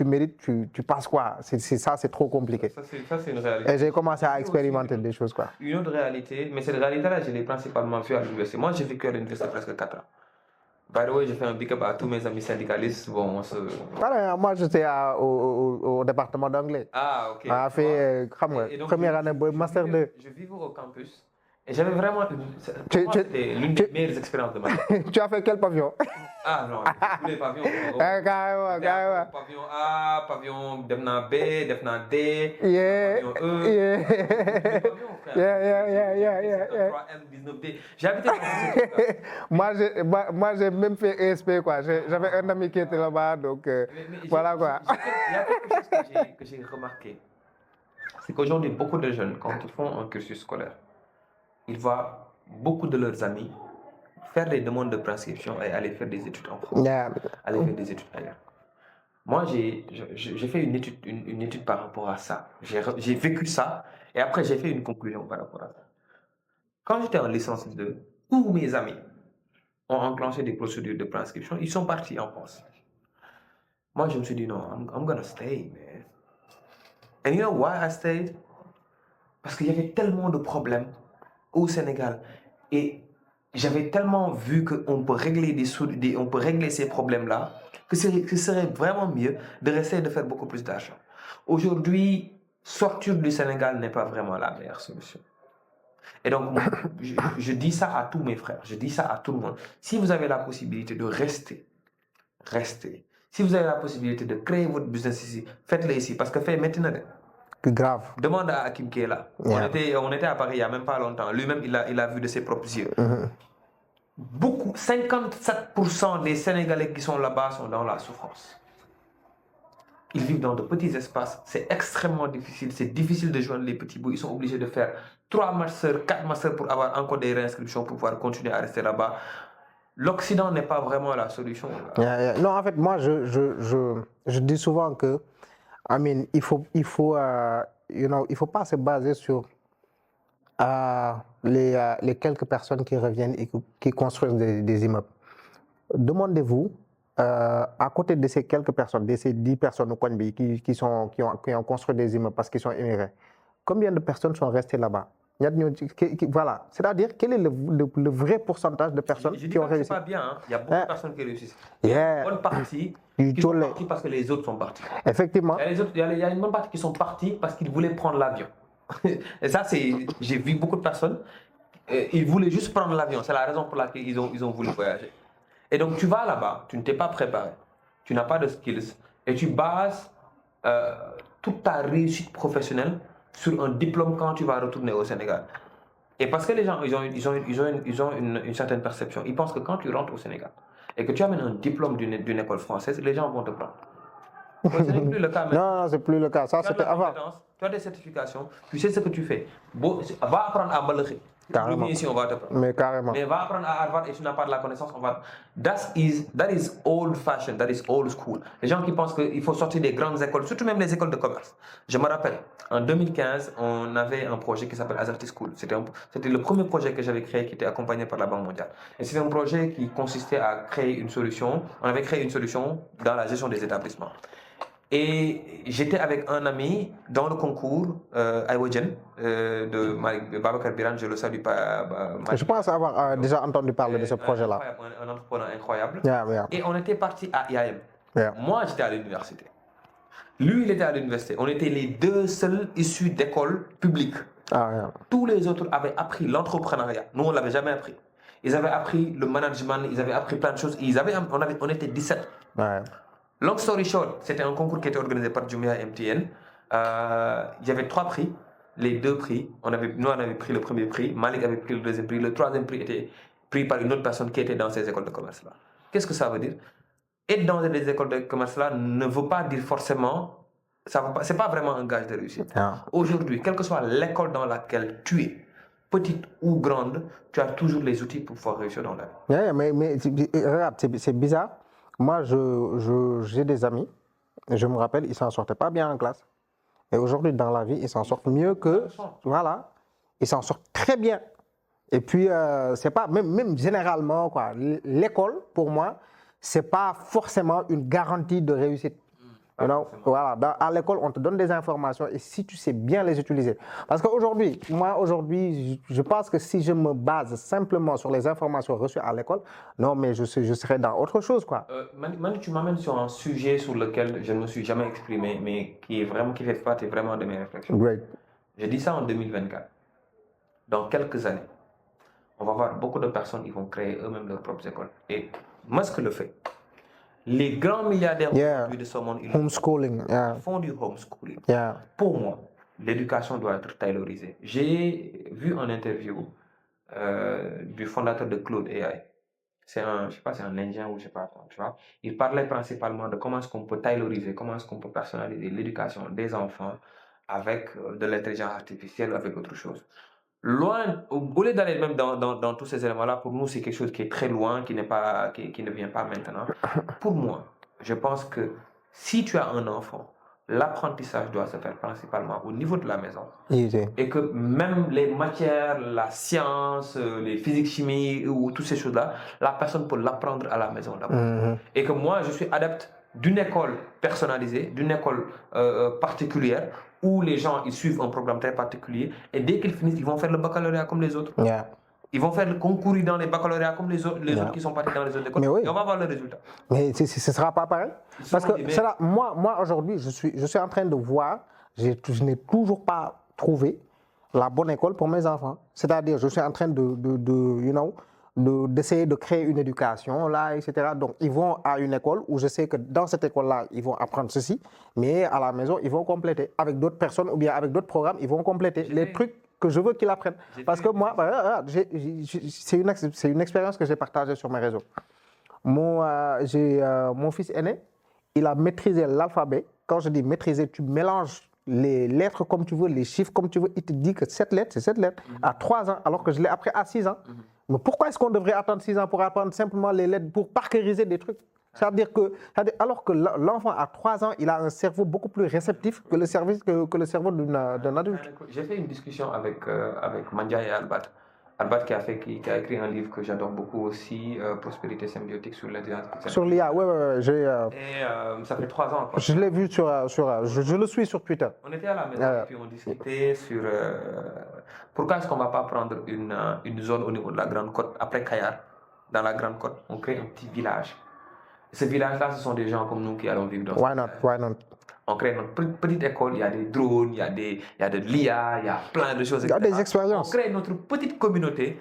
mérites, tu passes, quoi. C'est trop compliqué. Ça, c'est une réalité. Et j'ai commencé à expérimenter des choses, quoi. Une autre réalité, mais cette réalité-là, je l'ai principalement vue à l'université. Moi, j'ai vécu à l'université presque 4 ans. By the way, je fais un big up à tous mes amis syndicalistes. Bon, on se... Voilà, moi, j'étais au département d'anglais. Ah, ok. On a fait première année, master 2. Je vivais au campus et j'avais vraiment... C'était l'une des meilleures expériences de ma vie. Tu as fait quel pavillon? Ah non, tous les pavillons. Carrément. Pavillon A, pavillon Defna B, Defna D, Yeah. pavillon E. Yeah. Pavillon, frère. Yeah. 3M, 19D. J'ai habité dans ces trucs-là. Moi, j'ai même fait ESP, quoi. J'avais un ami qui était là-bas, donc voilà, quoi. Il y a quelque chose que j'ai remarqué. C'est qu'aujourd'hui, beaucoup de jeunes, quand ils font un cursus scolaire, ils voient beaucoup de leurs amis faire des demandes de prescription et aller faire des études en France, aller faire des études ailleurs. Moi, j'ai fait une étude par rapport à ça. J'ai vécu ça et après, j'ai fait une conclusion par rapport à ça. Quand j'étais en licence 2, tous mes amis ont enclenché des procédures de prescription. Ils sont partis en France. Moi, je me suis dit, non, I'm gonna stay, man. And you know why I stayed? Parce qu'il y avait tellement de problèmes au Sénégal. Et j'avais tellement vu qu'on peut régler ces problèmes-là, que ce serait vraiment mieux de rester et de faire beaucoup plus d'argent. Aujourd'hui, sortir du Sénégal n'est pas vraiment la meilleure solution. Et donc, je dis ça à tous mes frères, je dis ça à tout le monde. Si vous avez la possibilité de rester, restez. Si vous avez la possibilité de créer votre business ici, faites-le ici, parce que fait maintenant... Plus grave. Demande à Hakim qui est là. Yeah. On était à Paris il n'y a même pas longtemps. Lui-même, il a vu de ses propres yeux. Beaucoup, 57% des Sénégalais qui sont là-bas sont dans la souffrance. Ils vivent dans de petits espaces. C'est extrêmement difficile. C'est difficile de joindre les petits bouts. Ils sont obligés de faire 3 masters, 4 masters pour avoir encore des réinscriptions pour pouvoir continuer à rester là-bas. L'Occident n'est pas vraiment la solution. Non, en fait, moi, je dis souvent que il faut pas se baser sur les quelques personnes qui reviennent et qui construisent des immeubles. Demandez-vous, à côté de ces quelques personnes, de ces 10 personnes au Kwanbi qui ont construit des immeubles parce qu'ils sont immigrés, combien de personnes sont restées là-bas? Voilà, c'est-à-dire quel est le vrai pourcentage de personnes qui ont réussi? C'est pas bien, hein? Il y a beaucoup de personnes qui réussissent. Yeah. Une bonne partie qui sont partis parce que les autres sont partis. Effectivement. Il y a une bonne partie qui sont partis parce qu'ils voulaient prendre l'avion. Et ça, j'ai vu beaucoup de personnes, ils voulaient juste prendre l'avion. C'est la raison pour laquelle ils ont voulu voyager. Et donc tu vas là-bas, tu ne t'es pas préparé, tu n'as pas de skills et tu bases toute ta réussite professionnelle sur un diplôme quand tu vas retourner au Sénégal. Et parce que les gens, ils ont une certaine perception. Ils pensent que quand tu rentres au Sénégal et que tu amènes un diplôme d'une école française, les gens vont te prendre. Ce n'est plus le cas maintenant. Non, c'est plus le cas. Ça, c'était avant. Tu as des certifications, tu sais ce que tu fais. Va apprendre à Malakhi. Carrément. Ici, on va te prendre. Mais carrément. Mais va apprendre à Harvard et tu n'as pas de la connaissance, on va... That is old fashioned, that is old school. Les gens qui pensent qu'il faut sortir des grandes écoles, surtout même les écoles de commerce. Je me rappelle, en 2015, on avait un projet qui s'appelle Azerty School. C'était le premier projet que j'avais créé qui était accompagné par la Banque mondiale. Et c'était un projet qui consistait à créer une solution. On avait créé une solution dans la gestion des établissements. Et j'étais avec un ami dans le concours Iwojen de Babacar Biran, je le salue pas. Je pense avoir déjà entendu parler de ce projet-là. Un entrepreneur incroyable. Yeah. Et on était parti à IAM. Yeah. Moi, j'étais à l'université. Lui, il était à l'université. On était les deux seuls issus d'écoles publiques. Tous les autres avaient appris l'entrepreneuriat. Nous, on ne l'avait jamais appris. Ils avaient appris le management, ils avaient appris plein de choses. On était 17. Long story short, c'était un concours qui était organisé par Jumia MTN. Il y avait 3 prix, les 2 prix. Nous, on avait pris le premier prix, Malik avait pris le deuxième prix, le troisième prix était pris par une autre personne qui était dans ces écoles de commerce-là. Qu'est-ce que ça veut dire? Être dans des écoles de commerce-là ne veut pas dire forcément... C'est pas vraiment un gage de réussite. Aujourd'hui, quelle que soit l'école dans laquelle tu es, petite ou grande, tu as toujours les outils pour pouvoir réussir dans la vie. Mais regarde, c'est bizarre. Moi, j'ai des amis, je me rappelle, ils ne s'en sortaient pas bien en classe. Et aujourd'hui, dans la vie, ils s'en sortent mieux que... Voilà, ils s'en sortent très bien. Et puis, c'est pas... Même généralement, quoi, l'école, pour moi, ce n'est pas forcément une garantie de réussite. You know, voilà, à l'école, on te donne des informations et si tu sais bien les utiliser. Parce qu'aujourd'hui, je pense que si je me base simplement sur les informations reçues à l'école, non, mais je serais dans autre chose, quoi. Manu, tu m'amènes sur un sujet sur lequel je ne me suis jamais exprimé, mais qui fait partie vraiment de mes réflexions. Great. Je dis ça en 2024. Dans quelques années, on va voir beaucoup de personnes qui vont créer eux-mêmes leurs propres écoles. Et moi, ce que je fais, les grands milliardaires aujourd'hui de ce monde, ils font du homeschooling. Pour moi, l'éducation doit être taylorisée. J'ai vu une interview du fondateur de Claude AI. C'est un, je sais pas, c'est un Indien ou je sais pas, tu vois. Il parlait principalement de comment est-ce qu'on peut tayloriser, comment est-ce qu'on peut personnaliser l'éducation des enfants avec de l'intelligence artificielle ou avec autre chose. Loin, au lieu d'aller même dans tous ces éléments-là, pour nous, c'est quelque chose qui est très loin, qui ne vient pas maintenant. Pour moi, je pense que si tu as un enfant, l'apprentissage doit se faire principalement au niveau de la maison. Et que même les matières, la science, les physiques, chimie ou toutes ces choses-là, la personne peut l'apprendre à la maison d'abord. Et que moi, je suis adepte d'une école personnalisée, d'une école particulière, où les gens ils suivent un programme très particulier et dès qu'ils finissent, ils vont faire le baccalauréat comme les autres. Ils vont faire le concours dans les baccalauréats comme les autres qui sont partis dans les autres écoles. Et on va voir le résultat. Mais ce ne sera pas pareil. Parce que moi aujourd'hui, je suis en train de voir, je n'ai toujours pas trouvé la bonne école pour mes enfants. C'est-à-dire, je suis en train d'essayer de créer une éducation, là, etc. Donc, ils vont à une école où je sais que dans cette école-là, ils vont apprendre ceci, mais à la maison, ils vont compléter. Avec d'autres personnes ou bien avec d'autres programmes, ils vont compléter les trucs que je veux qu'ils apprennent. Parce que moi, c'est une expérience que j'ai partagée sur mes réseaux. Mon fils aîné, il a maîtrisé l'alphabet. Quand je dis maîtriser, tu mélanges les lettres comme tu veux, les chiffres comme tu veux. Il te dit que cette lettre, c'est cette lettre à 3 ans, alors que je l'ai appris à 6 ans. Mais pourquoi est-ce qu'on devrait attendre 6 ans pour apprendre simplement les lettres, pour parqueriser des trucs? Alors que l'enfant à 3 ans, il a un cerveau beaucoup plus réceptif que le cerveau d'un adulte. J'ai fait une discussion avec Mandia et Albert. Albert qui a écrit un livre que j'adore beaucoup aussi, Prospérité symbiotique sur l'intelligence artificielle. Sur l'IA, oui. Et ça fait 3 ans. Quoi. Je l'ai vu je le suis sur Twitter. On était à la maison et puis on discutait sur pourquoi est-ce qu'on ne va pas prendre une zone au niveau de la Grande Côte, après Kayar, dans la Grande Côte, on crée un petit village. Ce village-là, ce sont des gens comme nous qui allons vivre dans Why not? On crée notre petite école, il y a des drones, il y a de l'IA, il y a plein de choses. Il y a des expériences. On crée notre petite communauté.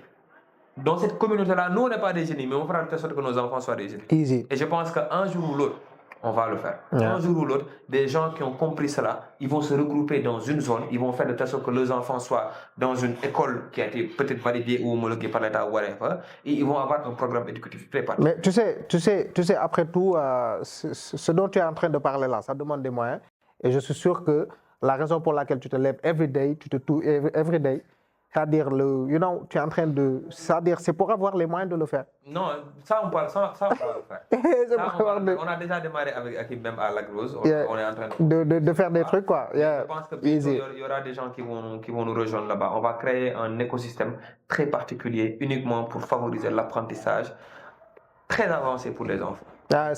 Dans cette communauté-là, nous, on n'est pas des génies, mais on fera de telle sorte que nos enfants soient des génies. Easy. Et je pense qu'un jour ou l'autre, on va le faire. Un jour ou l'autre, des gens qui ont compris cela, ils vont se regrouper dans une zone, ils vont faire de telle sorte que leurs enfants soient dans une école qui a été peut-être validée ou homologuée par l'État ou whatever, et ils vont avoir un programme éducatif préparé. Mais tu sais, après tout, ce dont tu es en train de parler là, ça demande des moyens. Et je suis sûr que la raison pour laquelle tu te lèves every day, c'est-à-dire tu es en train de, c'est-à-dire c'est pour avoir les moyens de le faire. Non, ça on va le faire. On a déjà démarré avec Akim même à Lac Rose. On est en train de faire des trucs quoi. Je pense que il y aura des gens qui vont nous rejoindre là-bas. On va créer un écosystème très particulier uniquement pour favoriser l'apprentissage très avancé pour les enfants. Ce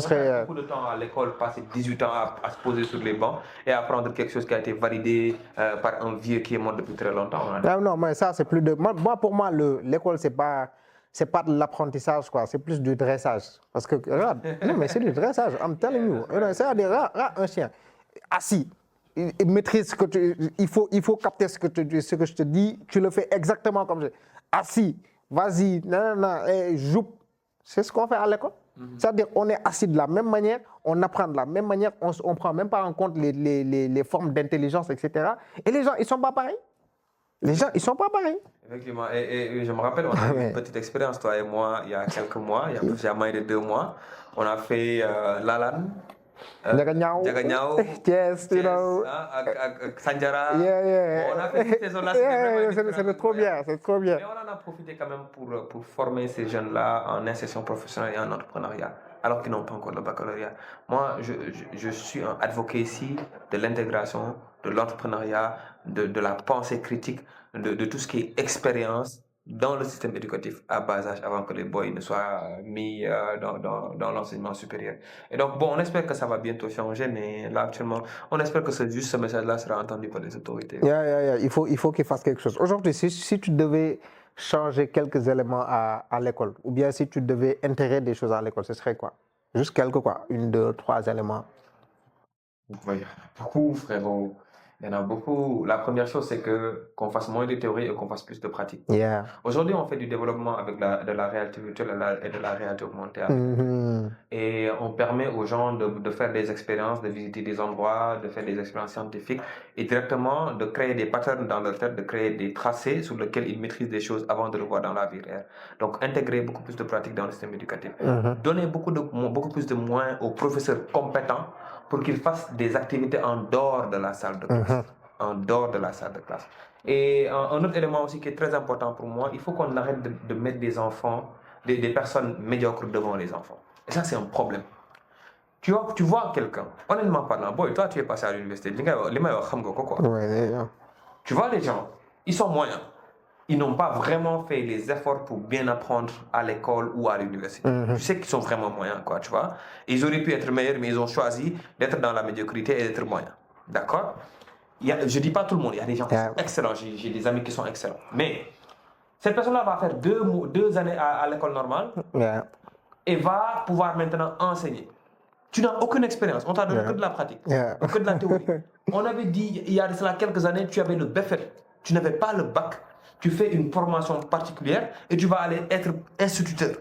serait beaucoup de temps à l'école, passer 18 ans à se poser sur les bancs et apprendre quelque chose qui a été validé par un vieux qui est mort depuis très longtemps. Non, mais ça c'est plus de. Pour moi, l'école c'est pas de l'apprentissage quoi, c'est plus du dressage. Parce que regarde, non mais c'est du dressage. I'm telling you, c'est-à-dire un chien assis. Il maîtrise ce que il faut capter ce que je te dis. Tu le fais exactement comme je. Assis, vas-y, non, joue. C'est ce qu'on fait à l'école. C'est-à-dire on est assis de la même manière, on apprend de la même manière, on ne prend même pas en compte les formes d'intelligence, etc. Et les gens, ils ne sont pas pareils. Les gens, ils ne sont pas pareils. Effectivement. Et je me rappelle, on a eu une petite expérience, toi et moi, il y a quelques mois, il y a moins de 2 mois. On a fait Lalan. Jaganyao. Yes, you know. Sanjara. On a fait ces zones-là. C'est trop bien. Mais on en a profité quand même pour former ces jeunes-là en insertion professionnelle et en entrepreneuriat, alors qu'ils n'ont pas encore le baccalauréat. Moi, je suis un advocate ici de l'intégration, de l'entrepreneuriat, de la pensée critique, de tout ce qui est expérience dans le système éducatif à bas âge avant que les boys ne soient mis dans l'enseignement supérieur. Et donc, bon, on espère que ça va bientôt changer, mais là, actuellement, on espère que juste ce message-là sera entendu par les autorités. Il faut qu'il fasse quelque chose. Aujourd'hui, si tu devais changer quelques éléments à l'école, ou bien si tu devais intégrer des choses à l'école, ce serait quoi? Juste quelques, quoi. 1, 2, 3 éléments. Oui, beaucoup, frérot. Il y en a beaucoup. La première chose, c'est qu'on fasse moins de théorie et qu'on fasse plus de pratique. Yeah. Aujourd'hui, on fait du développement avec de la réalité virtuelle et de la réalité augmentée. Et on permet aux gens de faire des expériences, de visiter des endroits, de faire des expériences scientifiques et directement de créer des patterns dans leur tête, de créer des tracés sur lesquels ils maîtrisent des choses avant de le voir dans la vie réelle. Donc, intégrer beaucoup plus de pratique dans le système éducatif. Donner beaucoup plus de moyens aux professeurs compétents pour qu'ils fassent des activités en dehors de la salle de classe. En dehors de la salle de classe. Et un autre élément aussi qui est très important pour moi, il faut qu'on arrête de mettre des enfants, des personnes médiocres devant les enfants. Et ça, c'est un problème. Tu vois quelqu'un, honnêtement parlant, boy, toi, tu es passé à l'université, tu vois les gens, ils sont moyens. Ils n'ont pas vraiment fait les efforts pour bien apprendre à l'école ou à l'université. Tu sais qu'ils sont vraiment moyens, quoi, tu vois. Ils auraient pu être meilleurs, mais ils ont choisi d'être dans la médiocrité et d'être moyens. D'accord? Je ne dis pas tout le monde, il y a des gens qui sont excellents, j'ai des amis qui sont excellents. Mais cette personne-là va faire 2 années à l'école normale et va pouvoir maintenant enseigner. Tu n'as aucune expérience, on t'a donné que de la pratique, que de la théorie. On avait dit, il y a de cela quelques années, tu avais le BFET, tu n'avais pas le bac, tu fais une formation particulière et tu vas aller être instituteur.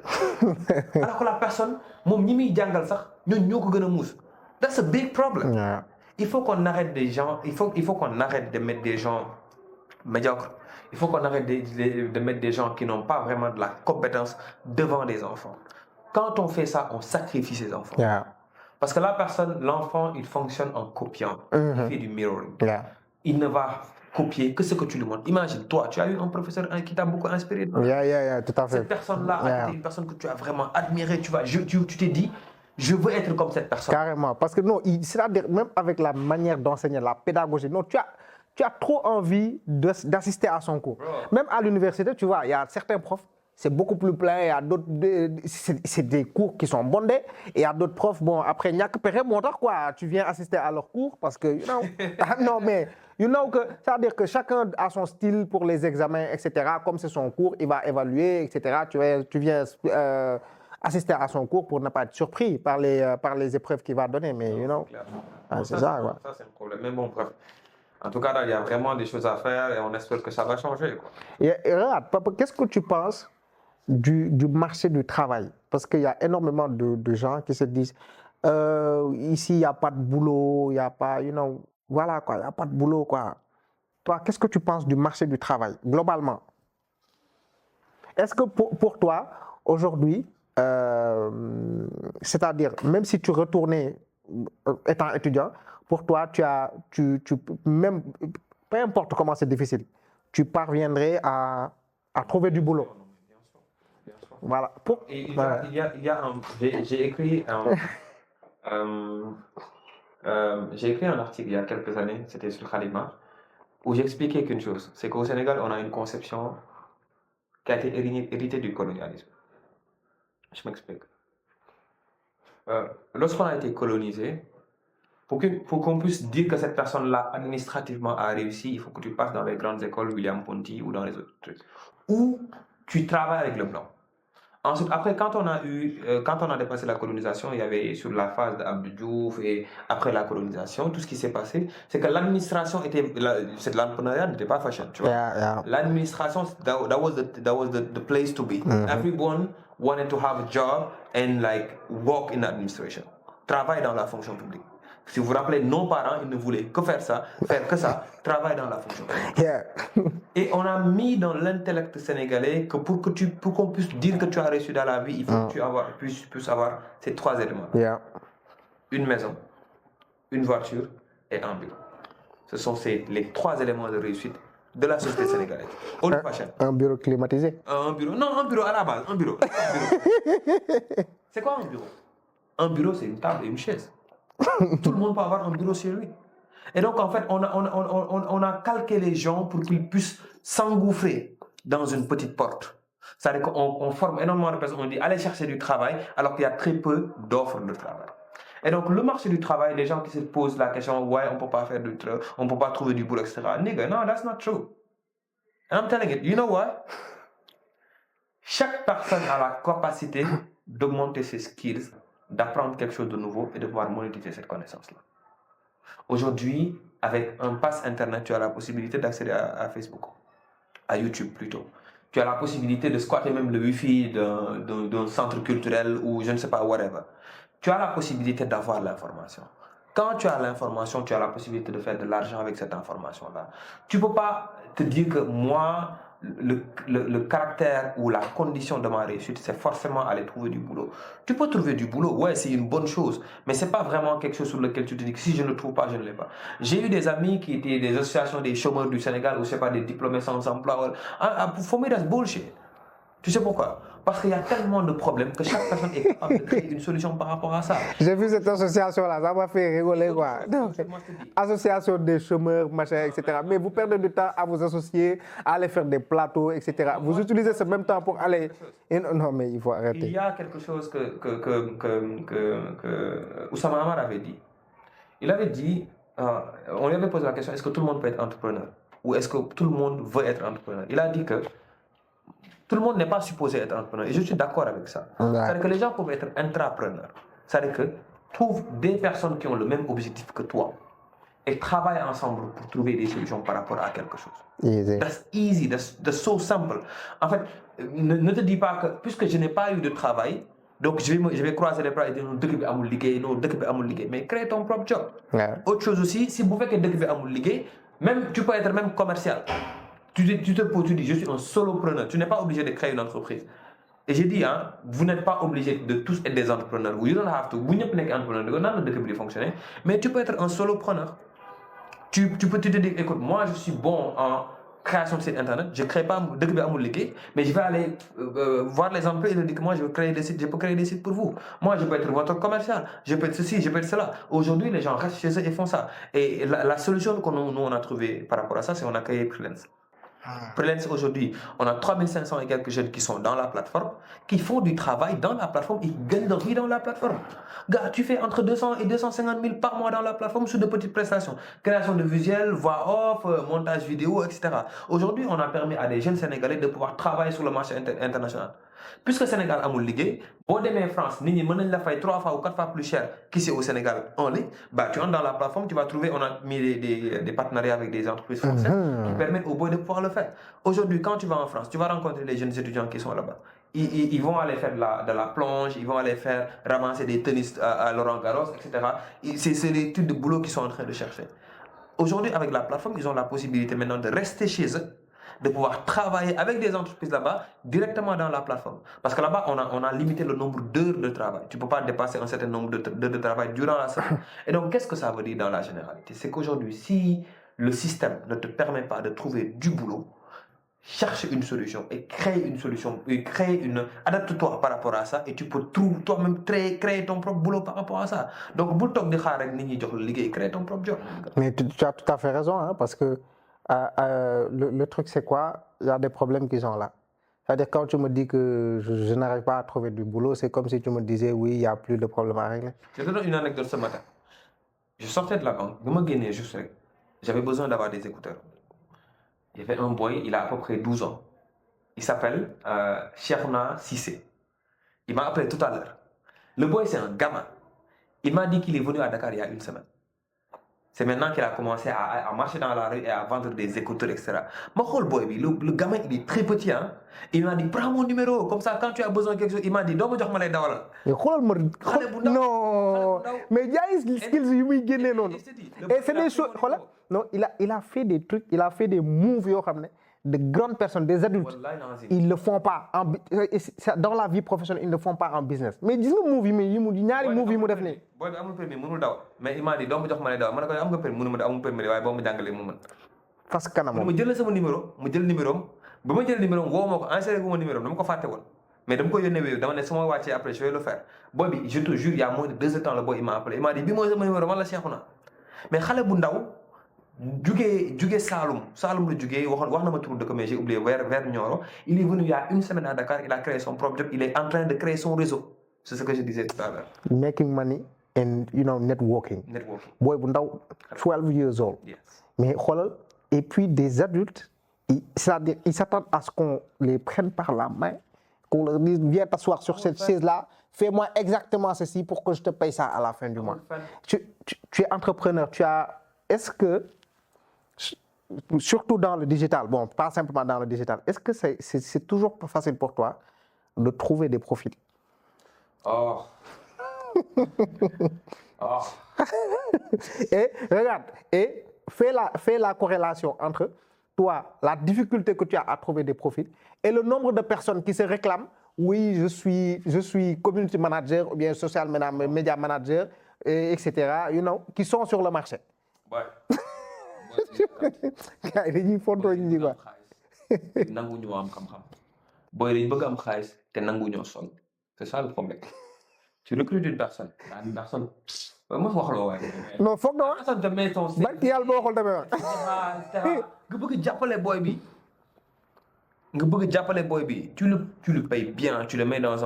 Alors que la personne, that's a big problem. Il faut qu'on arrête des gens, il faut qu'on arrête de mettre des gens médiocres. Il faut qu'on arrête de mettre des gens qui n'ont pas vraiment de la compétence devant les enfants. Quand on fait ça, on sacrifie ses enfants. Parce que la personne, l'enfant, il fonctionne en copiant. Il fait du mirroring. Il ne va copier que ce que tu lui montres. Imagine, toi, tu as eu un professeur qui t'a beaucoup inspiré. Tout à fait. Cette personne-là a été une personne que tu as vraiment admirée. Tu t'es dit, je veux être comme cette personne. Carrément. Parce que non, c'est-à-dire, même avec la manière d'enseigner, la pédagogie, non, tu as trop envie d'assister à son cours. Même à l'université, tu vois, il y a certains profs, c'est beaucoup plus plein, il y a d'autres, c'est des cours qui sont bondés, et il y a d'autres profs, bon, après, il n'y a que quoi, tu viens assister à leurs cours, parce que, non, mais, que, c'est-à-dire que chacun a son style pour les examens, etc., comme c'est son cours, il va évaluer, etc., tu viens assister à son cours pour ne pas être surpris par les épreuves qu'il va donner, mais, c'est ça, quoi. Ça, c'est un problème, mais bon, bref. En tout cas, là, il y a vraiment des choses à faire et on espère que ça va changer, quoi. Et regarde, papa, qu'est-ce que tu penses du marché du travail? Parce qu'il y a énormément de gens qui se disent ici, il n'y a pas de boulot, il n'y a pas, voilà quoi, il n'y a pas de boulot, quoi. Toi, qu'est-ce que tu penses du marché du travail, globalement? Est-ce que pour toi, aujourd'hui, c'est-à-dire, même si tu retournais étant étudiant, pour toi, même, peu importe comment c'est difficile, tu parviendrais à trouver du boulot. Voilà. J'ai écrit un article il y a quelques années, c'était sur Khalima, où j'expliquais qu'une chose, c'est qu'au Sénégal, on a une conception qui a été héritée du colonialisme. Je m'explique. Lorsqu'on a été colonisé, pour qu'on puisse dire que cette personne-là, administrativement, a réussi, il faut que tu passes dans les grandes écoles William Ponty ou dans les autres trucs, où tu travailles avec le blanc. Ensuite, après, quand on a dépassé la colonisation, il y avait sur la phase d'Abdou Diouf et après la colonisation, tout ce qui s'est passé, c'est que l'administration c'est de l'entrepreneuriat, n'était pas fashion, tu vois. L'administration, that was the place to be. Everyone wanted to have a job and like work in administration. Travailler dans la fonction publique. Si vous vous rappelez, nos parents, ils ne voulaient que faire que ça, travailler dans la fonction publique. Et on a mis dans l'intellect sénégalais que pour qu'on puisse dire que tu as réussi dans la vie, il faut que tu puisses avoir ces 3 éléments. Une maison, une voiture et un bureau. Ce sont les 3 éléments de réussite de la société sénégalaise. Un bureau climatisé? Un bureau à la base, un bureau. C'est quoi un bureau? Un bureau, c'est une table et une chaise. Tout le monde peut avoir un bureau chez lui. Et donc, en fait, on a calqué les gens pour qu'ils puissent s'engouffrer dans une petite porte. C'est-à-dire qu'on forme énormément de personnes, on dit allez chercher du travail alors qu'il y a très peu d'offres de travail. Et donc le marché du travail, les gens qui se posent la question, ouais, on peut pas faire on peut pas trouver du boulot, etc. Nigga, no, that's not true. And I'm telling it, you know what? Chaque personne a la capacité d'augmenter ses skills, d'apprendre quelque chose de nouveau et de pouvoir monétiser cette connaissance-là. Aujourd'hui, avec un pass internet, tu as la possibilité d'accéder à Facebook, à YouTube plutôt. Tu as la possibilité de squatter même le Wi-Fi d'un centre culturel ou je ne sais pas, whatever. Tu as la possibilité d'avoir l'information. Quand tu as l'information, tu as la possibilité de faire de l'argent avec cette information-là. Tu ne peux pas te dire que moi, le caractère ou la condition de ma réussite, c'est forcément aller trouver du boulot. Tu peux trouver du boulot, ouais, c'est une bonne chose, mais ce n'est pas vraiment quelque chose sur lequel tu te dis que si je ne le trouve pas, je ne l'ai pas. J'ai eu des amis qui étaient des associations des chômeurs du Sénégal ou je ne sais pas, des diplômés sans emploi. For me, that's bullshit. Tu sais pourquoi? Parce qu'il y a tellement de problèmes que chaque personne est capable de créer une solution par rapport à ça. J'ai vu cette association-là, ça m'a fait rigoler, quoi. Non, association des chômeurs, machin, etc. Mais vous perdez du temps à vous associer, à aller faire des plateaux, etc. Vous utilisez ce même temps pour aller... Non, mais il faut arrêter. Il y a quelque chose que Oussama Hamar avait dit. Il avait dit, on lui avait posé la question, est-ce que tout le monde peut être entrepreneur? Ou est-ce que tout le monde veut être entrepreneur? Il a dit que tout le monde n'est pas supposé être entrepreneur. Et je suis d'accord avec ça. C'est-à-dire que les gens peuvent être intrapreneurs. C'est-à-dire que trouve des personnes qui ont le même objectif que toi et travaillent ensemble pour trouver des solutions par rapport à quelque chose. Easy. That's easy, that's so simple. En fait, ne te dis pas que puisque je n'ai pas eu de travail, donc je vais croiser les bras et dire non, dëkk bi amul liggéey, non, dëkk bi amul liggéey. Mais crée ton propre job. Yeah. Autre chose aussi, si vous faites que dëkk bi amul liggéey, même tu peux être même commercial. Tu dis, je suis un solopreneur. Tu n'es pas obligé de créer une entreprise. Et j'ai dit, hein, vous n'êtes pas obligé de tous être des entrepreneurs. You don't have to. Vous n'êtes pas entrepreneur, fonctionner. Mais tu peux être un solopreneur. Tu peux te dire, écoute, moi je suis bon en création de site internet. Je ne crée pas de liggéey, mais je vais aller voir les emplois et leur dire que moi je veux créer des sites. Je peux créer des sites pour vous. Moi je peux être votre commercial. Je peux être ceci, je peux être cela. Aujourd'hui, les gens restent chez eux et font ça. Et la solution que nous on a trouvée par rapport à ça, c'est qu'on a créé Freelance. Freelance aujourd'hui, on a 3500 et quelques jeunes qui sont dans la plateforme, qui font du travail dans la plateforme, ils gagnent leur vie dans la plateforme. Gars, tu fais entre 200 et 250 000 par mois dans la plateforme sur de petites prestations. Création de visuels, voix off, montage vidéo, etc. Aujourd'hui, on a permis à des jeunes Sénégalais de pouvoir travailler sur le marché international. Puisque le Sénégal a mon ligue, bon demain France, ni ni la fait 3 fois ou 4 fois plus cher qu'ici au Sénégal en ligne, bah tu entres dans la plateforme, tu vas trouver, on a mis des partenariats avec des entreprises françaises qui permettent aux boys de pouvoir le faire. Aujourd'hui, quand tu vas en France, tu vas rencontrer les jeunes étudiants qui sont là-bas. Ils vont aller faire de la plonge, ils vont aller ramasser des tennis à Laurent Garros, etc. C'est des types de boulot qu'ils sont en train de chercher. Aujourd'hui, avec la plateforme, ils ont la possibilité maintenant de rester chez eux, de pouvoir travailler avec des entreprises là-bas directement dans la plateforme. Parce que là-bas, on a limité le nombre d'heures de travail. Tu ne peux pas dépasser un certain nombre d'heures de travail durant la semaine. Et donc, qu'est-ce que ça veut dire dans la généralité? C'est qu'aujourd'hui, si le système ne te permet pas de trouver du boulot, cherche une solution et crée une solution, adapte-toi par rapport à ça et tu peux toi-même créer ton propre boulot par rapport à ça. Donc, bul tok di xaar rek nit ñi jox la liggéey, crée ton propre job. Mais tu as tout à fait raison, hein, parce que le truc c'est quoi? Il y a des problèmes qui sont là. C'est-à-dire quand tu me dis que je n'arrive pas à trouver du boulot, c'est comme si tu me disais oui, il n'y a plus de problème à régler. Je te donne une anecdote ce matin. Je sortais de la banque, j'avais besoin d'avoir des écouteurs. Il y avait un boy, il a à peu près 12 ans. Il s'appelle Cherna Sissé. Il m'a appelé tout à l'heure. Le boy, c'est un gamin. Il m'a dit qu'il est venu à Dakar il y a une semaine. C'est maintenant qu'il a commencé à marcher dans la rue et à vendre des écouteurs, etc. Le boy, le gamin, il est très petit. Hein? Il m'a dit, prends mon numéro. Comme ça, quand tu as besoin de quelque chose, il m'a dit, donne-moi le dawala. Non, mais il y a des skills, non. Et c'est des choses. Non, il a fait des trucs, il a fait des moves, de grandes personnes, des adultes. Ils ne le font pas. Dans la vie professionnelle, ils ne le font pas en business. Mais dis-moi, mais il mais il m'a dit, donne-moi parce que je jël sama numéro, mu jël numéro, ba ma jël numéro, woo ma ko enregistré gu ma numéro, dama ko fàtte woon. Mais dama ko yónnee wéew, dama ne su ma wàccee après je vais le faire. Boy bi, je te jure, il y a moins de 2 ans le boy il m'a appelé. Il m'a dit, bi mooy sama numéro, man la Cheikhouna. Mais xale bu ndaw jugee Saloum la jugee wax na ma tur dëkk mais j'ai oublié vers Nioro. Il est venu il y a une semaine à Dakar, il a créé son propre job, il est en train de créer son réseau. C'est ce que je disais tout à l'heure. Making money and networking. Boy bu ndaw 12 years old. Yes. Mais xoolal et puis des adultes c'est-à-dire ils s'attendent à ce qu'on les prenne par la main, qu'on leur dise viens t'asseoir sur cette chaise-là, fais-moi exactement ceci pour que je te paye ça à la fin du mois. Tu es entrepreneur, est-ce que surtout dans le digital, bon pas simplement dans le digital, est-ce que c'est toujours pas facile pour toi de trouver des profils? Oh. Et regarde, et fais la corrélation entre toi, la difficulté que tu as à trouver des profils et le nombre de personnes qui se réclament. Oui, je suis community manager ou bien social media manager, etc. Qui sont sur le marché. Ouais. gars yi dañuy fontoo ñu quoi. nangu ñoo am xam-xam. Boy dañ bëgg am xaalis te nangu ñoo sonn. C'est ça le problème. Tu recrutes une personne. Non, foog nga wax. Personne te met ton CV. Barki yàlla boo waxul demee wax. Nga bëgg jàppale boy bi. Tu le payes bien, tu le mets dans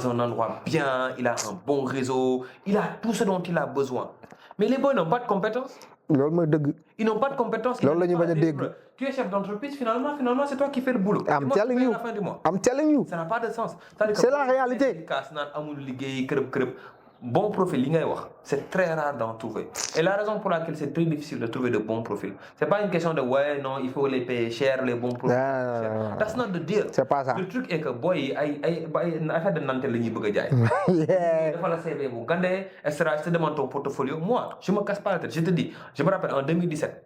un endroit bien, il a un bon réseau, il a tout ce dont il a besoin. Mais les boys n'ont pas de compétences. Loolu mooy dëgg. Ils n'ont pas de compétences. Loolu la ñu bañ a dégg. Tu es chef d'entreprise, finalement, c'est toi qui fais le boulot. I'm telling you. À la fin du mois. I'm telling you. Ça n'a pas de sens. C'est la réalité. Bon profil, c'est très rare d'en trouver. Et la raison pour laquelle c'est très difficile de trouver de bons profils, c'est pas une question de ouais, non, il faut les payer cher, les bons profils. That's not the deal. C'est pas ça. Le truc est que boy, affaire de Nantes, les bëgg jaay. Dafa la CV bu gandé, etc. Je te demande ton portfolio. Moi, je me casse pas la tête. Je te dis, je me rappelle en 2017.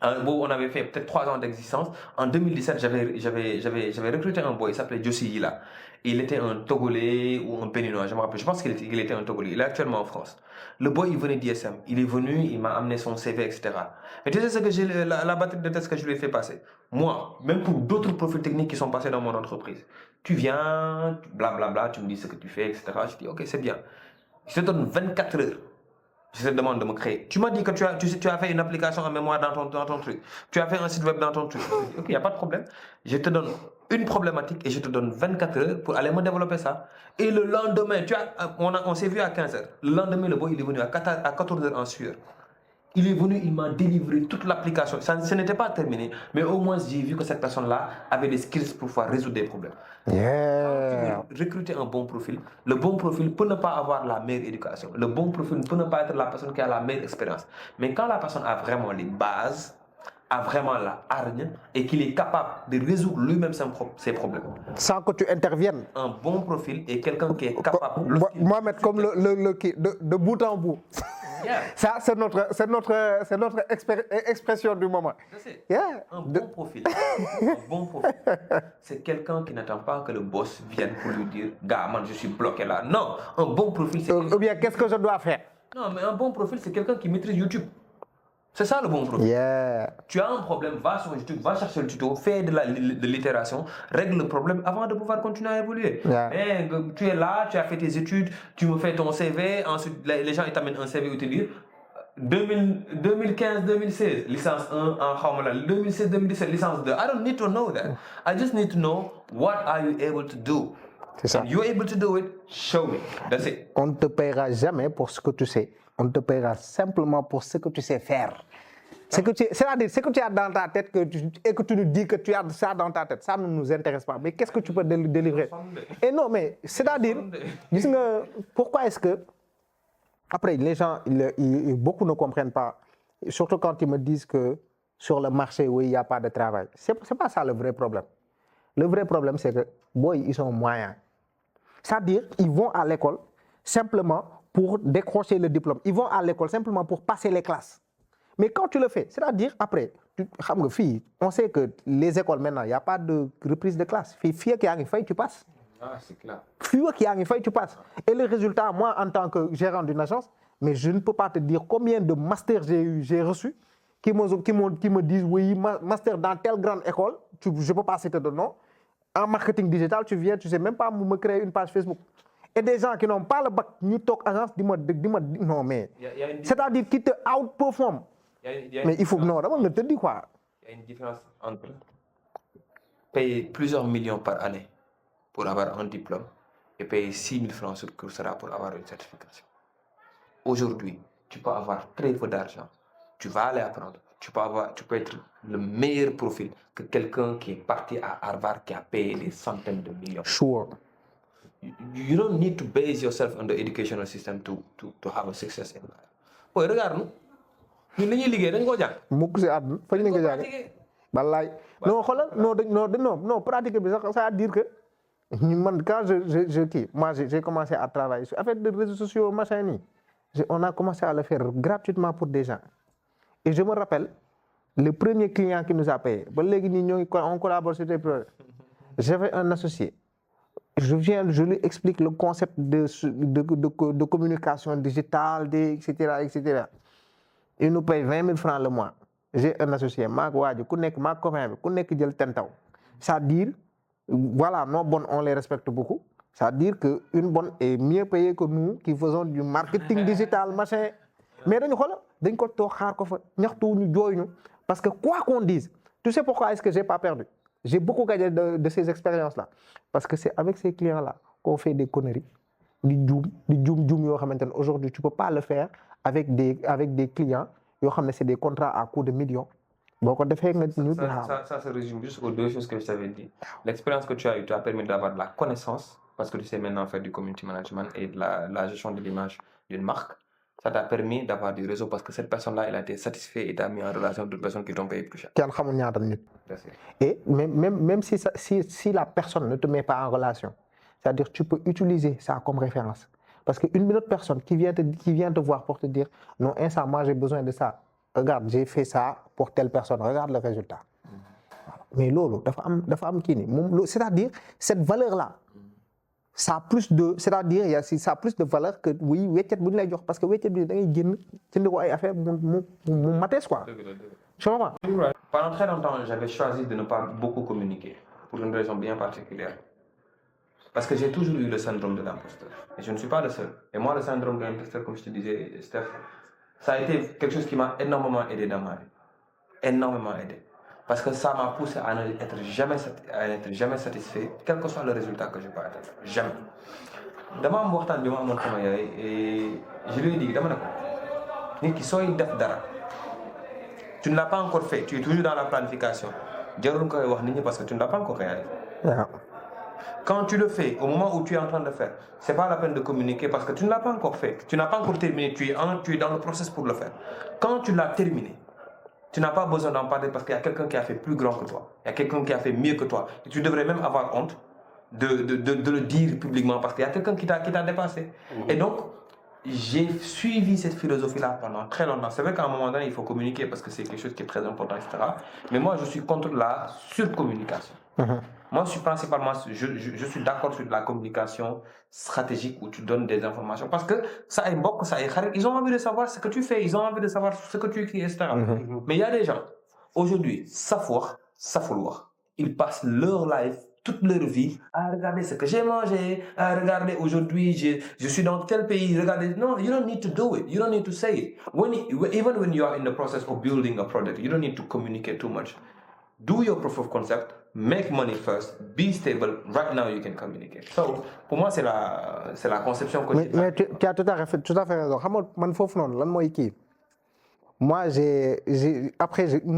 On avait fait peut-être 3 ans d'existence. En 2017, j'avais recruté un boy, il s'appelait Josie Hila. Il était un Togolais ou un Béninois, je me rappelle. Je pense qu'il était un Togolais. Il est actuellement en France. Le boy, il venait d'ISM. Il est venu, il m'a amené son CV, etc. Mais tu sais ce que la batterie de test que je lui ai fait passer. Moi, même pour d'autres profils techniques qui sont passés dans mon entreprise. Tu viens, blablabla, tu me dis ce que tu fais, etc. Je dis, ok, c'est bien. Je te donne 24 heures. Je te demande de me créer. Tu m'as dit que tu as fait une application en mémoire dans ton truc. Tu as fait un site web dans ton truc. Ok, il n'y a pas de problème. Je te donne une problématique et je te donne 24 heures pour aller me développer ça. Et le lendemain, on s'est vu à 15 heures. Le lendemain, le boy, il est venu à 14 heures en sueur. Il est venu, il m'a délivré toute l'application. Ce n'était pas terminé, mais au moins j'ai vu que cette personne-là avait des skills pour pouvoir résoudre des problèmes. Yeah. Recruter un bon profil. Le bon profil peut ne pas avoir la meilleure éducation. Le bon profil peut ne pas être la personne qui a la meilleure expérience. Mais quand la personne a vraiment les bases, a vraiment la hargne et qu'il est capable de résoudre lui-même ses problèmes. Sans que tu interviennes. Un bon profil est quelqu'un qui est capable. Mohamed, comme de bout en bout. Yeah. Ça, c'est notre expression du moment. Yeah. Un bon profil, c'est quelqu'un qui n'attend pas que le boss vienne pour lui dire « Gars, man, je suis bloqué là ». Non, un bon profil, c'est... Ou bien, qu'est-ce que je dois faire? Non, mais un bon profil, c'est quelqu'un qui maîtrise YouTube. C'est ça le bon profil. Yeah. Tu as un problème, va sur YouTube, va chercher le tuto, fais de l'itération, règle le problème avant de pouvoir continuer à évoluer. Yeah. Mais tu es là, tu as fait tes études, tu me fais ton CV, ensuite les gens ils t'amènent un CV où te disent 2015-2016, licence 1 en 2016-2017, licence 2. I don't need to know that. I just need to know what are you able to do. C'est ça. And you're able to do it, show me. That's it. On ne te paiera jamais pour ce que tu sais. On te paiera simplement pour ce que tu sais faire. C'est-à-dire, ce que tu as dans ta tête et que tu nous dis que tu as ça dans ta tête, ça ne nous intéresse pas. Mais qu'est-ce que tu peux délivrer? Et non, mais c'est-à-dire, pourquoi est-ce que, après, les gens, beaucoup ne comprennent pas, surtout quand ils me disent que sur le marché, oui, il n'y a pas de travail. C'est pas ça le vrai problème. Le vrai problème, c'est que, boy, ils sont moyens. C'est-à-dire, ils vont à l'école simplement pour décrocher le diplôme. Ils vont à l'école simplement pour passer les classes. Mais quand tu le fais, c'est-à-dire après, on sait que les écoles maintenant, il n'y a pas de reprise de classe. Fille qui arrive, tu passes. Ah, c'est clair. Fille qui arrive, tu passes. Et le résultat, moi, en tant que gérant d'une agence, mais je ne peux pas te dire combien de masters j'ai reçus qui me disent, oui, master dans telle grande école, je ne peux pas citer de nom. En marketing digital, tu viens, tu ne sais même pas me créer une page Facebook. et des gens qui n'ont pas le bac ñu toog agence di ma non mais Il y a une c'est-à-dire qui te outperform mais il faut que non dama nga tëddi quoi. Il y a une différence entre payer plusieurs millions par année pour avoir un diplôme et payer 6 000 francs sur Coursera pour avoir une certification. Aujourd'hui, tu peux avoir très peu d'argent, tu vas aller apprendre, tu peux être le meilleur profil que quelqu'un qui est parti à Harvard qui a payé des centaines de millions. Sure. You don't need to base yourself on the educational system to have a success in life. Boy, regarde nous. Ñun li ñuy liggéey dañ koo jàng. mukk si àdduna fa ñu ko jàng. wallaay non xoolal non pratiquer bi sax ça veut dire que man quand j'ai commencé à travailler sur affaire de réseaux sociaux machin nii on a commencé à le faire gratuitement pour des gens et je me rappelle le premier client qui nous a payé ba léegi nii ñoo ngi on collabore sur des projets. J'avais un associé je lui explique le concept de communication digitale etc. Il nous paye 20 000 francs le mois. J'ai un associé maag waa ji ku nekk maag copain bi ku nekk jël 10 taw c'est-à-dire voilà nos bonnes on les respecte beaucoup c'est-à-dire que une bonne est mieux payée que nous qui faisons du marketing digital machin mais dañu xoolal dañ ko toog xaar ko fa ñaxtuwuñu jooyuñu parce que quoi qu'on dise tu sais pourquoi est-ce que j'ai pas perdu j'ai beaucoup gagné de ces expériences-là parce que c'est avec ces clients-là qu'on fait des conneries di juum yoo xamante ne aujourd'hui tu peux pas le faire avec des clients yoo xam ne c'est des contrats à coût de millions boo ko defee nga ñu ça se résume juste aux deux choses que je t'avais dit. L'expérience que tu as eue t'a permis d'avoir de la connaissance parce que tu sais maintenant faire du community management et de la gestion de l'image d'une marque. Ça t'a permis d'avoir du réseau parce que cette personne-là elle a été satisfaite et t'a mis en relation d'autres personnes qui t'ont payé plus cher. kenn xamul ñaata nit. Et même si la personne ne te met pas en relation c'est-à-dire tu peux utiliser ça comme référence. Parce qu'une autre personne qui vient te voir pour te dire non, instant, moi j'ai besoin de ça. Regarde, j'ai fait ça pour telle personne. Regarde le résultat. Mais lolo, c'est-à-dire cette valeur-là, ça a plus de valeur que oui, parce que quoi. Tu vois? Pendant très longtemps, j'avais choisi de ne pas beaucoup communiquer pour une raison bien particulière. Parce que j'ai toujours eu le syndrome de l'imposteur. Et je ne suis pas le seul. Et moi, le syndrome de l'imposteur, comme je te disais, Steph, ça a été quelque chose qui m'a énormément aidé dans ma vie. Énormément aidé. Parce que ça m'a poussé à n'être jamais satisfait, quel que soit le résultat que je peux atteindre. Jamais. Dama am waxtaan bi ma amoon sama yaay et je lui ai dit dama ne ko nit ki sooy def dara tu ne l'as pas encore fait, tu es toujours dans la planification. Jarul nga koy wax nit ñi parce que tu ne l'as pas encore réalisé. Quand tu le fais, au moment où tu es en train de le faire, c'est pas la peine de communiquer parce que tu ne l'as pas encore fait. Tu n'as pas encore terminé. Tu es dans le process pour le faire. Quand tu l'as terminé, tu n'as pas besoin d'en parler parce qu'il y a quelqu'un qui a fait plus grand que toi. Il y a quelqu'un qui a fait mieux que toi. Et tu devrais même avoir honte de le dire publiquement parce qu'il y a quelqu'un qui t'a dépassé. Et donc, j'ai suivi cette philosophie-là pendant très longtemps. C'est vrai qu'à un moment donné, il faut communiquer parce que c'est quelque chose qui est très important, etc. Mais moi, je suis contre la surcommunication. Moi, je suis principalement, je suis d'accord sur la communication stratégique où tu donnes des informations parce que ça est beaucoup, ça est ils ont envie de savoir ce que tu fais, ils ont envie de savoir ce que tu écris, etc. Mais il y a des gens, aujourd'hui, ils passent leur life, toute leur vie à regarder ce que j'ai mangé, à regarder aujourd'hui, je suis dans tel pays, regardez. Non, you don't need to do it. You don't need to say it. Even when you are in the process of building a product, you don't need to communicate too much. Do your proof of concept, make money first, be stable. Right now, you can communicate. So, pour moi, c'est la conception que j'ai. Mais tu as tout à fait raison. Moi,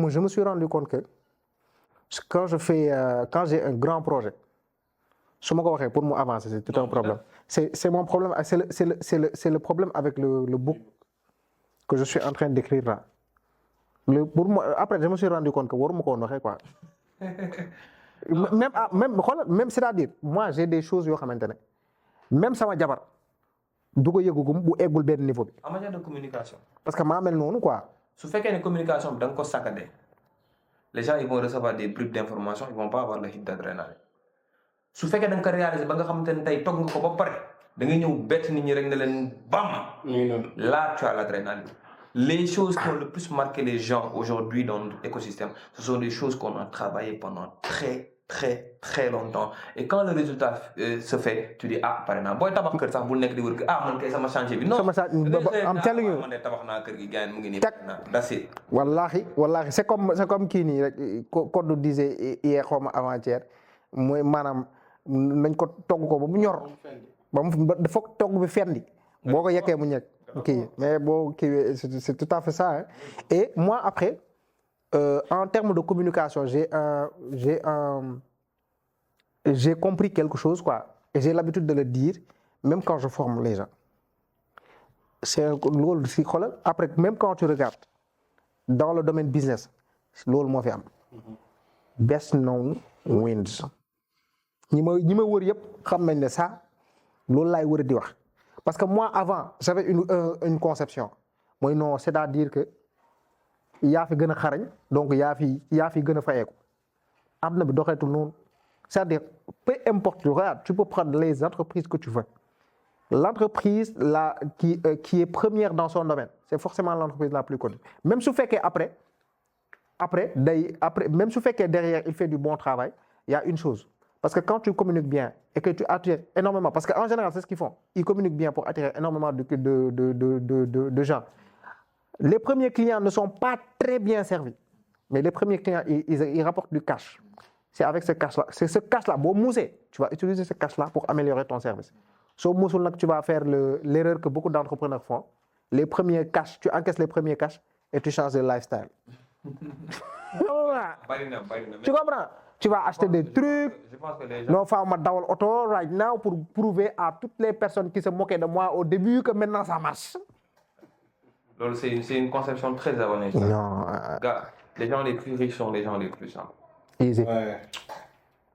je me suis rendu compte que quand j'ai un grand projet, pour moi avancer, c'est tout un problème. C'est mon problème, c'est le problème avec le book que je suis en train d'écrire là. Pour moi, après, je me suis rendu compte que quoi. Même c'est-à-dire, moi, j'ai des choses yo xamantene. Même sama jabar du ko yegugum bu eggul ben niveau bi. En matière de communication. Parce que ma mel noonu quoi. Su fekkee ne communication bi da nga ko saccadé, les gens ils vont recevoir des bribes d'informations, ils vont pas avoir le hit d'adrénaline. Su fekkee da nga ko réaliser ba nga xamantene tey togg nga ko ba pare da nga ñëw bett nit ñi rek ne leen bam. Là tu as l'adrénaline. Les choses qui ont le plus marqué les gens aujourd'hui dans notre écosystème, ce sont des choses qu'on a travaillé pendant très très très longtemps et quand le résultat se fait tu dis ah par exemple booy tabax kër sax bul nekk di wër ah man kay sama chantier bi non I'm telling you man de tabax naa kër gi gars yi mu ngi nii that's it wallahi c'est comme kii nii rek Codou disait hier xaw ma avant-hier mooy maanaam nañ ko togg ko ba mu ñor ba mu foog togg bi fendi boo ko yekkee mu ñekk kii mais boo kii c'est tout à fait ça hein. Et moi après en termes de communication j'ai compris quelque chose quoi et j'ai l'habitude de le dire même quand je forme les gens c'est loolu si xoolal après même quand tu regardes dans le domaine business loolu moo fi am best known wins ñi ma wër yëpp xam nañ ne ça loolu laay wër di wax parce que moi avant j'avais une conception mooy non c'est-à-dire que yaa fi gën a xarañ donc yaa fi gën a fayeeku àdduna bi doxeetul noonu c'est-à-dire peu importe regarde tu peux prendre les entreprises que tu veux l'entreprise qui est première dans son domaine c'est forcément l'entreprise la plus connue même su fekkee après même su fekkee derrière il fait du bon travail il y a une chose parce que quand tu communiques bien et que tu attires énormément parce qu'en général c'est ce qu'ils font ils communiquent bien pour attirer énormément de gens. Les premiers clients ne sont pas très bien servis mais les premiers clients ils rapportent du cash. C'est avec ce cash-là c'est ce cash-là boo muusee tu vas utiliser ce cash-là pour améliorer ton service soo muusul nag tu vas faire l'erreur que beaucoup d'entrepreneurs font les premiers cash tu encaisses les premiers cash et tu changes de lifestyle. Tu comprends? Tu vas acheter des trucs. Je pense que les gens... Non, faut ma dawal auto right now pour prouver à toutes les personnes qui se moquaient de moi au début que maintenant ça marche. C'est une conception très erronée. Non. Gars, les gens les plus riches sont les gens les plus simples. Easy. Ouais.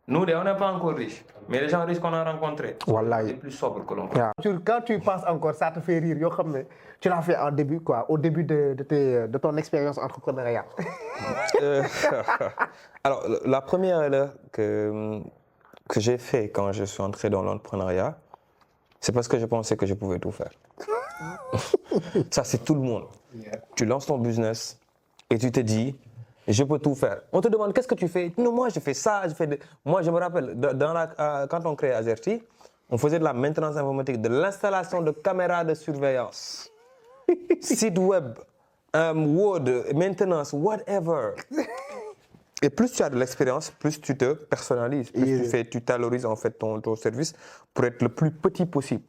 Nous, on n'est pas encore riches, mais les gens riches qu'on a rencontrés sont les plus sobres que l'on connaît. Quand tu penses encore, ça te fait rire. Tu l'as fait au début de ton expérience entrepreneuriale. Alors, la première erreur que j'ai fait quand je suis entré dans l'entrepreneuriat, c'est parce que je pensais que je pouvais tout faire. Ça, c'est tout le monde. Yeah. Tu lances ton business et tu te dis, je peux tout faire. On te demande, qu'est-ce que tu fais? Non, moi, je fais ça. Moi, je me rappelle, quand on créait Azerty, on faisait de la maintenance informatique, de l'installation de caméras de surveillance, site web, Word, maintenance, whatever. Et plus tu as de l'expérience, plus tu te personnalises, plus tu valorises en fait ton service pour être le plus petit possible.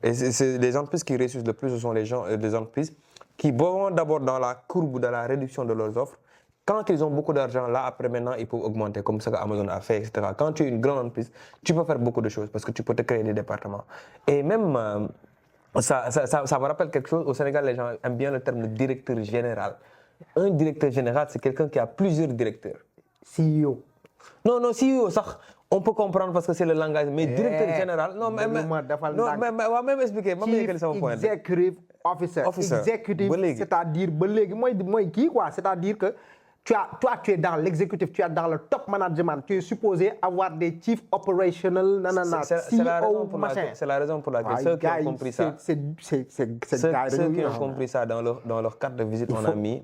Et c'est les entreprises qui réussissent le plus, ce sont les entreprises qui vont d'abord dans la courbe de la réduction de leurs offres. Quand ils ont beaucoup d'argent, là, après, maintenant, ils peuvent augmenter, comme ça qu'Amazon a fait, etc. Quand tu es une grande entreprise, tu peux faire beaucoup de choses parce que tu peux te créer des départements. Et même, ça me rappelle quelque chose. Au Sénégal, les gens aiment bien le terme de directeur général. Un directeur général, c'est quelqu'un qui a plusieurs directeurs. CEO. Non, CEO, ça, on peut comprendre parce que c'est le langage. Mais directeur général, non, mais même expliquer. Executive officer. Executive, c'est-à-dire, c'est-à-dire que toi, tu es dans l'exécutif, tu es dans le top management, tu es supposé avoir des chief operational, c'est la raison pour laquelle ceux qui ont compris ça, ceux qui ont compris ça dans leur carte de visite, on a mis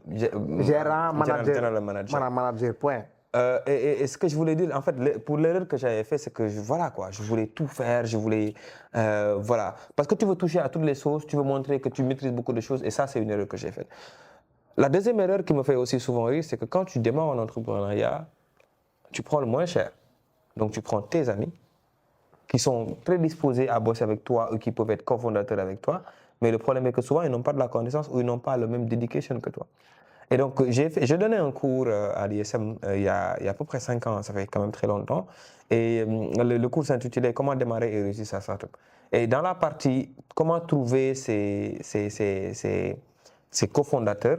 gérant, manager, point. Et ce que je voulais dire, en fait, pour l'erreur que j'avais fait, c'est que je voulais tout faire, voilà. Parce que tu veux toucher à toutes les sauces, tu veux montrer que tu maîtrises beaucoup de choses, et ça, c'est une erreur que j'ai faite. La deuxième erreur qui me fait aussi souvent rire, c'est que quand tu démarres en entrepreneuriat, tu prends le moins cher. Donc, tu prends tes amis qui sont prédisposés à bosser avec toi ou qui peuvent être cofondateurs avec toi. Mais le problème est que souvent, ils n'ont pas de la connaissance ou ils n'ont pas le même dedication que toi. Et donc, j'ai donné un cours à l'ISM il y a à peu près 5 ans, ça fait quand même très longtemps. Et le cours s'intitulait « Comment démarrer et réussir sa startup ». Et dans la partie « Comment trouver ses cofondateurs »,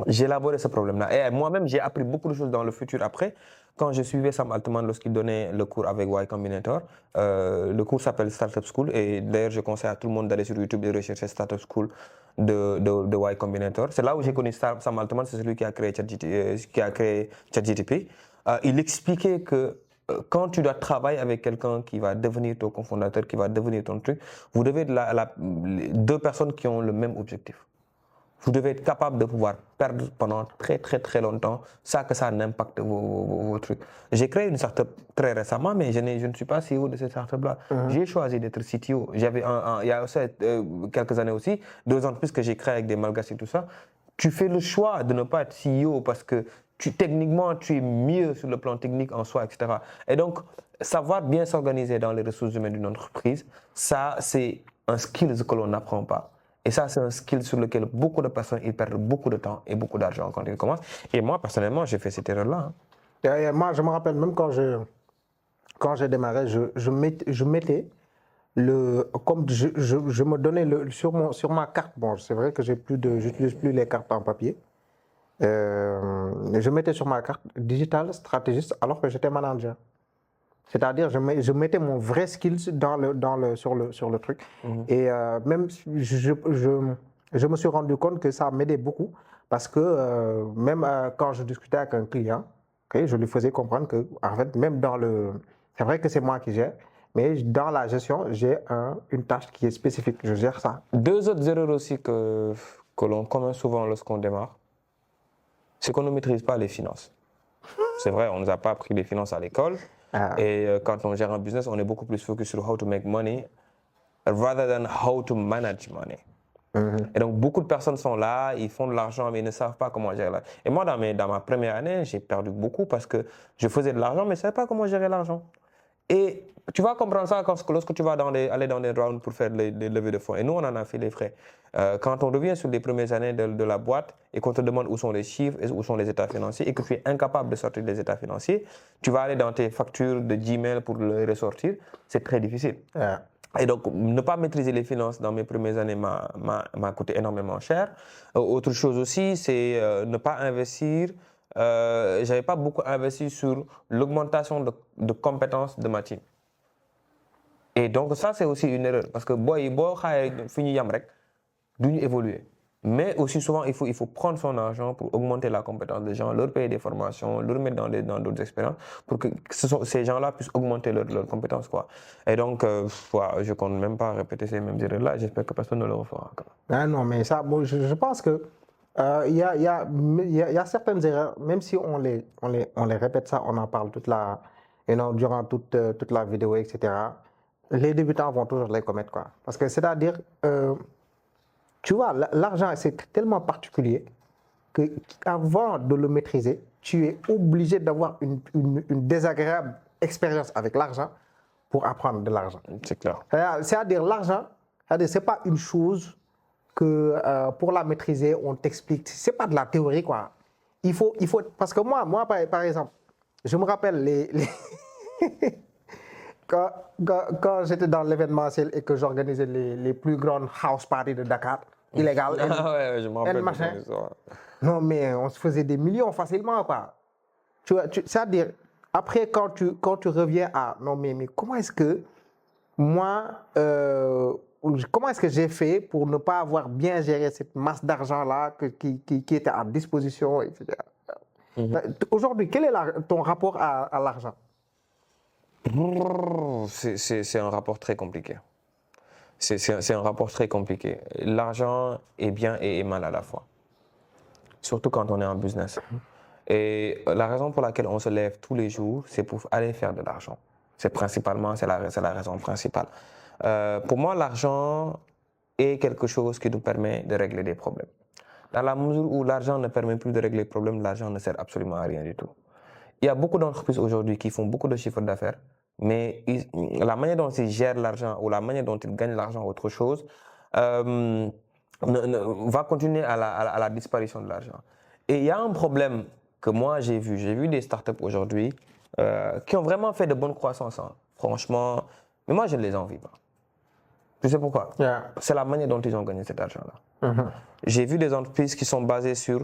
j'ai élaboré ce problème-là. Et moi-même, j'ai appris beaucoup de choses dans le futur après. Quand je suivais Sam Altman lorsqu'il donnait le cours avec Y Combinator, le cours s'appelle Startup School. Et d'ailleurs, je conseille à tout le monde d'aller sur YouTube et rechercher Startup School de Y Combinator. C'est là où j'ai connu Sam Altman, c'est celui qui a créé ChatGPT. Il expliquait que quand tu dois travailler avec quelqu'un qui va devenir ton cofondateur, qui va devenir ton truc, vous devez être deux personnes qui ont le même objectif. vous devez être capable de pouvoir perdre pendant très très très longtemps sans que ça n'impacte vos trucs. J'ai créé une startup très récemment, mais je ne suis pas CEO de cette startup-là. J'ai choisi d'être CTO. J'avais il y a aussi, quelques années aussi, 2 ans de plus que j'ai créé avec des Malgaches et tout ça. Tu fais le choix de ne pas être CEO parce que techniquement, tu es mieux sur le plan technique en soi, etc. Et donc, savoir bien s'organiser dans les ressources humaines d'une entreprise, ça, c'est un skill que l'on n'apprend pas. Et ça, c'est un skill sur lequel beaucoup de personnes ils perdent beaucoup de temps et beaucoup d'argent quand ils commencent. Et moi, personnellement, j'ai fait cette erreur-là. Et moi, je me rappelle même quand j'ai démarré, je mettais comme je me donnais sur ma carte. Bon, c'est vrai que j'utilise plus les cartes en papier. Je mettais sur ma carte digital stratégiste alors que j'étais manager. C'est-à-dire, je mettais mon vrai skills sur le truc. Et même, je me suis rendu compte que ça m'aidait beaucoup parce que même quand je discutais avec un client, okay, je lui faisais comprendre que, en fait, même c'est vrai que c'est moi qui gère, mais dans la gestion, j'ai une tâche qui est spécifique. Je gère ça. 2 autres erreurs aussi que l'on commet souvent lorsqu'on démarre, c'est qu'on ne maîtrise pas les finances. C'est vrai, on ne nous a pas appris les finances à l'école. Et quand on gère un business, on est beaucoup plus focus sur how to make money rather than how to manage money. Et donc, beaucoup de personnes sont là, ils font de l'argent, mais ils ne savent pas comment gérer l'argent. Et moi, dans ma première année, j'ai perdu beaucoup parce que je faisais de l'argent, mais je ne savais pas comment gérer l'argent. Et tu vas comprendre ça lorsque tu vas aller dans des rounds pour faire les levées de fonds. Et nous, on en a fait les frais. Quand on revient sur les premières années de la boîte et qu'on te demande où sont les chiffres, et où sont les états financiers, et que tu es incapable de sortir des états financiers, tu vas aller dans tes factures de Gmail pour les ressortir. C'est très difficile. Et donc, ne pas maîtriser les finances dans mes premières années m'a coûté énormément cher. Autre chose aussi, c'est ne pas investir. Je n'avais pas beaucoup investi sur l'augmentation de compétences de ma team. Et donc, ça, c'est aussi une erreur. Parce que, fini rek, duñu évoluer. Mais aussi souvent, il faut prendre son argent pour augmenter la compétence des gens, leur payer des formations, leur mettre dans d'autres expériences pour que ces gens-là puissent augmenter leurs compétences, quoi. Et donc, je ne compte même pas répéter ces mêmes erreurs-là. J'espère que personne ne le refera. Ah non, mais ça, bon, je pense que il y a certaines erreurs, même si on les répète ça, on en parle durant toute la vidéo, etc. Les débutants vont toujours les commettre, quoi. Parce que c'est-à-dire, tu vois, l'argent, c'est tellement particulier qu'avant de le maîtriser, tu es obligé d'avoir une désagréable expérience avec l'argent pour apprendre de l'argent. C'est clair. C'est-à-dire, l'argent, c'est pas une chose que pour la maîtriser, on t'explique. C'est pas de la théorie, quoi. Il faut parce que moi par exemple, je me rappelle quand j'étais dans l'événementiel et que j'organisais les plus grandes house parties de Dakar, illégales. Ouais, je me rappelle de ton histoire. Non, mais on se faisait des millions facilement, quoi. C'est-à-dire, après, quand tu reviens à, non, mais comment est-ce que moi, comment est-ce que j'ai fait pour ne pas avoir bien géré cette masse d'argent-là qui était à disposition, etc. Aujourd'hui, quel est ton rapport à l'argent? C'est un rapport très compliqué. C'est un rapport très compliqué. L'argent est bien et est mal à la fois. Surtout quand on est en business. Et la raison pour laquelle on se lève tous les jours, c'est pour aller faire de l'argent. C'est la raison principale. Pour moi, l'argent est quelque chose qui nous permet de régler des problèmes. Dans la mesure où l'argent ne permet plus de régler les problèmes, l'argent ne sert absolument à rien du tout. Il y a beaucoup d'entreprises aujourd'hui qui font beaucoup de chiffres d'affaires, mais la manière dont ils gèrent l'argent ou la manière dont ils gagnent l'argent, autre chose, va continuer à la disparition de l'argent. Et il y a un problème que moi j'ai vu des startups aujourd'hui qui ont vraiment fait de bonnes croissances, hein. Franchement, mais moi je ne les envie pas. Tu sais pourquoi? C'est la manière dont ils ont gagné cet argent-là. J'ai vu des entreprises qui sont basées sur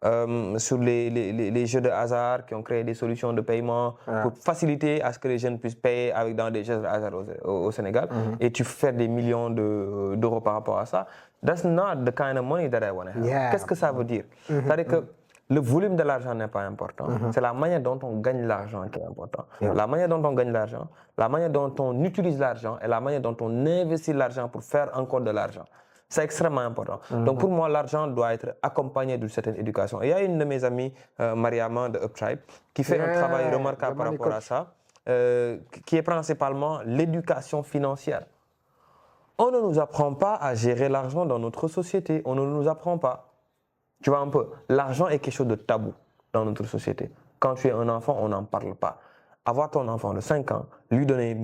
les jeux de hasard, qui ont créé des solutions de paiement pour faciliter à ce que les jeunes puissent payer dans des jeux de hasard au Sénégal. Et tu fais des millions d'euros par rapport à ça. That's not the kind of money that I want to have. Qu'est-ce que ça veut dire? C'est-à-dire que le volume de l'argent n'est pas important. C'est la manière dont on gagne l'argent qui est important. La manière dont on gagne l'argent, la manière dont on utilise l'argent et la manière dont on investit l'argent pour faire encore de l'argent. C'est extrêmement important. Donc pour moi, l'argent doit être accompagné d'une certaine éducation. Et il y a une de mes amies, Mariama de Uptribe, qui fait un travail remarquable par rapport à ça, qui est principalement l'éducation financière. On ne nous apprend pas à gérer l'argent dans notre société. On ne nous apprend pas. Tu vois un peu, l'argent est quelque chose de tabou dans notre société. Quand tu es un enfant, on n'en parle pas. Avoir ton enfant de 5 ans, lui donner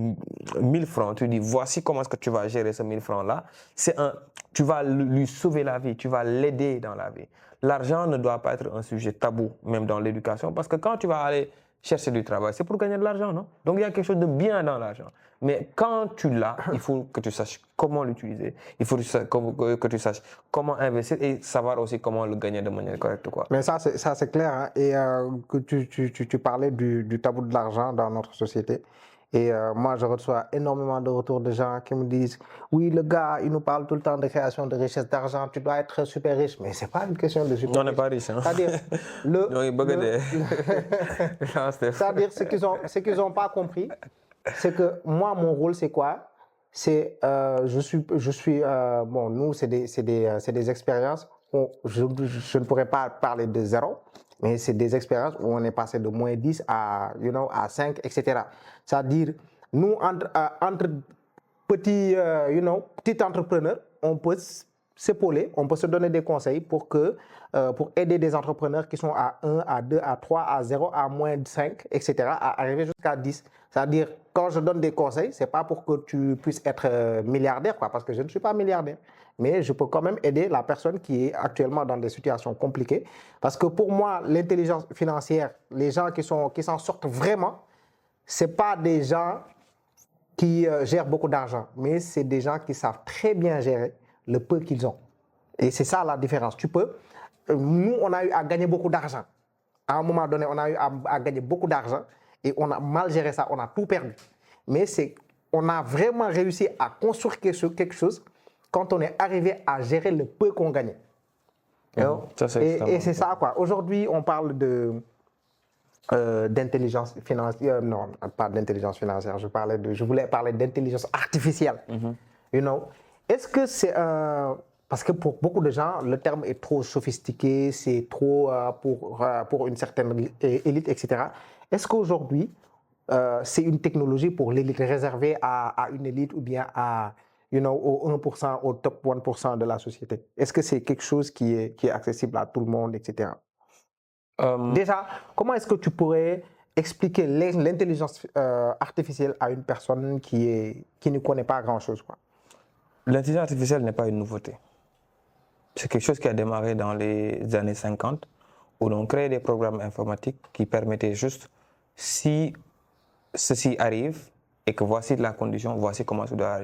1000 francs, tu dis voici comment est-ce que tu vas gérer ce 1000 francs-là, tu vas lui sauver la vie, tu vas l'aider dans la vie. L'argent ne doit pas être un sujet tabou, même dans l'éducation, parce que quand tu vas aller chercher du travail, c'est pour gagner de l'argent, non? Donc il y a quelque chose de bien dans l'argent. Mais quand tu l'as, il faut que tu saches comment l'utiliser, il faut que tu saches comment investir et savoir aussi comment le gagner de manière correcte, quoi. Mais ça, c'est clair. Hein. Et que tu parlais du tabou de l'argent dans notre société. Et moi, je reçois énormément de retours de gens qui me disent « Oui, le gars, il nous parle tout le temps de création de richesse, d'argent, tu dois être super riche. » Mais ce n'est pas une question de super riche. On n'est pas riche. Hein? C'est-à-dire, c'est-à-dire ce qu'ils n'ont pas compris, c'est que moi, mon rôle, c'est quoi? C'est, bon, nous, c'est des expériences où je ne pourrais pas parler de zéro, mais c'est des expériences où on est passé de moins 10 à 5, etc. C'est-à-dire, nous, entre petits entrepreneurs, on peut s'épauler, on peut se donner des conseils pour aider des entrepreneurs qui sont à 1, à 2, à 3, à 0, à moins 5, etc., à arriver jusqu'à 10. C'est-à-dire, quand je donne des conseils, ce n'est pas pour que tu puisses être milliardaire, quoi, parce que je ne suis pas milliardaire. Mais je peux quand même aider la personne qui est actuellement dans des situations compliquées. Parce que pour moi, l'intelligence financière, les gens qui s'en sortent vraiment, ce n'est pas des gens qui gèrent beaucoup d'argent, mais c'est des gens qui savent très bien gérer le peu qu'ils ont. Et c'est ça la différence. Nous, on a eu à gagner beaucoup d'argent. À un moment donné, on a eu à gagner beaucoup d'argent et on a mal géré ça, on a tout perdu. Mais on a vraiment réussi à construire quelque chose quand on est arrivé à gérer le peu qu'on gagnait. Et c'est ça, quoi. Aujourd'hui, on parle d'intelligence financière. Non, pas d'intelligence financière. Je voulais parler d'intelligence artificielle. Est-ce que c'est parce que pour beaucoup de gens, le terme est trop sophistiqué, c'est trop pour une certaine élite, etc. Est-ce qu'aujourd'hui, c'est une technologie pour l'élite réservée à une élite ou bien au 1%, au top 1% de la société? Est-ce que c'est quelque chose qui est accessible à tout le monde, etc.? Déjà, comment est-ce que tu pourrais expliquer l'intelligence artificielle à une personne qui ne connaît pas grand-chose, quoi? L'intelligence artificielle n'est pas une nouveauté. C'est quelque chose qui a démarré dans les années 50, où l'on créait des programmes informatiques qui permettaient juste, si ceci arrive, et que voici la condition, voici comment tu dois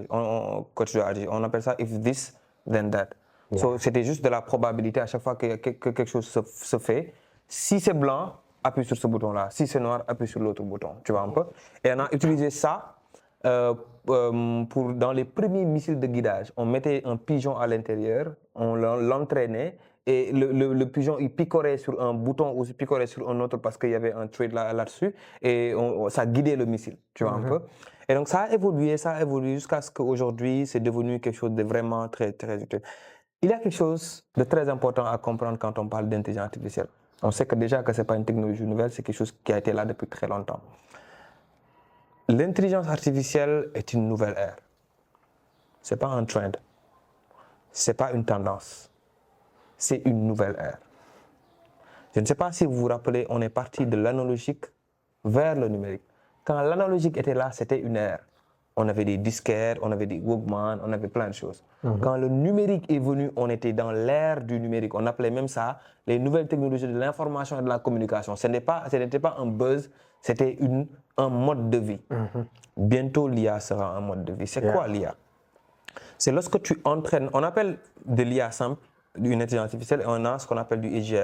agir. On appelle ça « if this, then that ». Yeah. So, c'était juste de la probabilité à chaque fois que quelque chose se fait. Si c'est blanc, appuie sur ce bouton-là. Si c'est noir, appuie sur l'autre bouton. Tu vois un peu? Et on a utilisé ça dans les premiers missiles de guidage. On mettait un pigeon à l'intérieur, on l'entraînait et le pigeon il picorait sur un bouton ou il picorait sur un autre parce qu'il y avait un thread là-dessus et ça guidait le missile. Tu vois un peu? Et donc ça a évolué jusqu'à ce qu'aujourd'hui c'est devenu quelque chose de vraiment très, très utile. Il y a quelque chose de très important à comprendre quand on parle d'intelligence artificielle. On sait que déjà que ce n'est pas une technologie nouvelle, c'est quelque chose qui a été là depuis très longtemps. L'intelligence artificielle est une nouvelle ère. Ce n'est pas un trend. Ce n'est pas une tendance. C'est une nouvelle ère. Je ne sais pas si vous vous rappelez, on est parti de l'analogique vers le numérique. Quand l'analogique était là, c'était une ère. On avait des disquettes, on avait des Walkman, on avait plein de choses. Quand le numérique est venu, on était dans l'ère du numérique. On appelait même ça les nouvelles technologies de l'information et de la communication. Ce n'était pas un buzz, c'était un mode de vie. Bientôt, l'IA sera un mode de vie. C'est quoi l'IA? C'est lorsque tu entraînes, on appelle de l'IA simple, une intelligence artificielle, et on a ce qu'on appelle du AGI,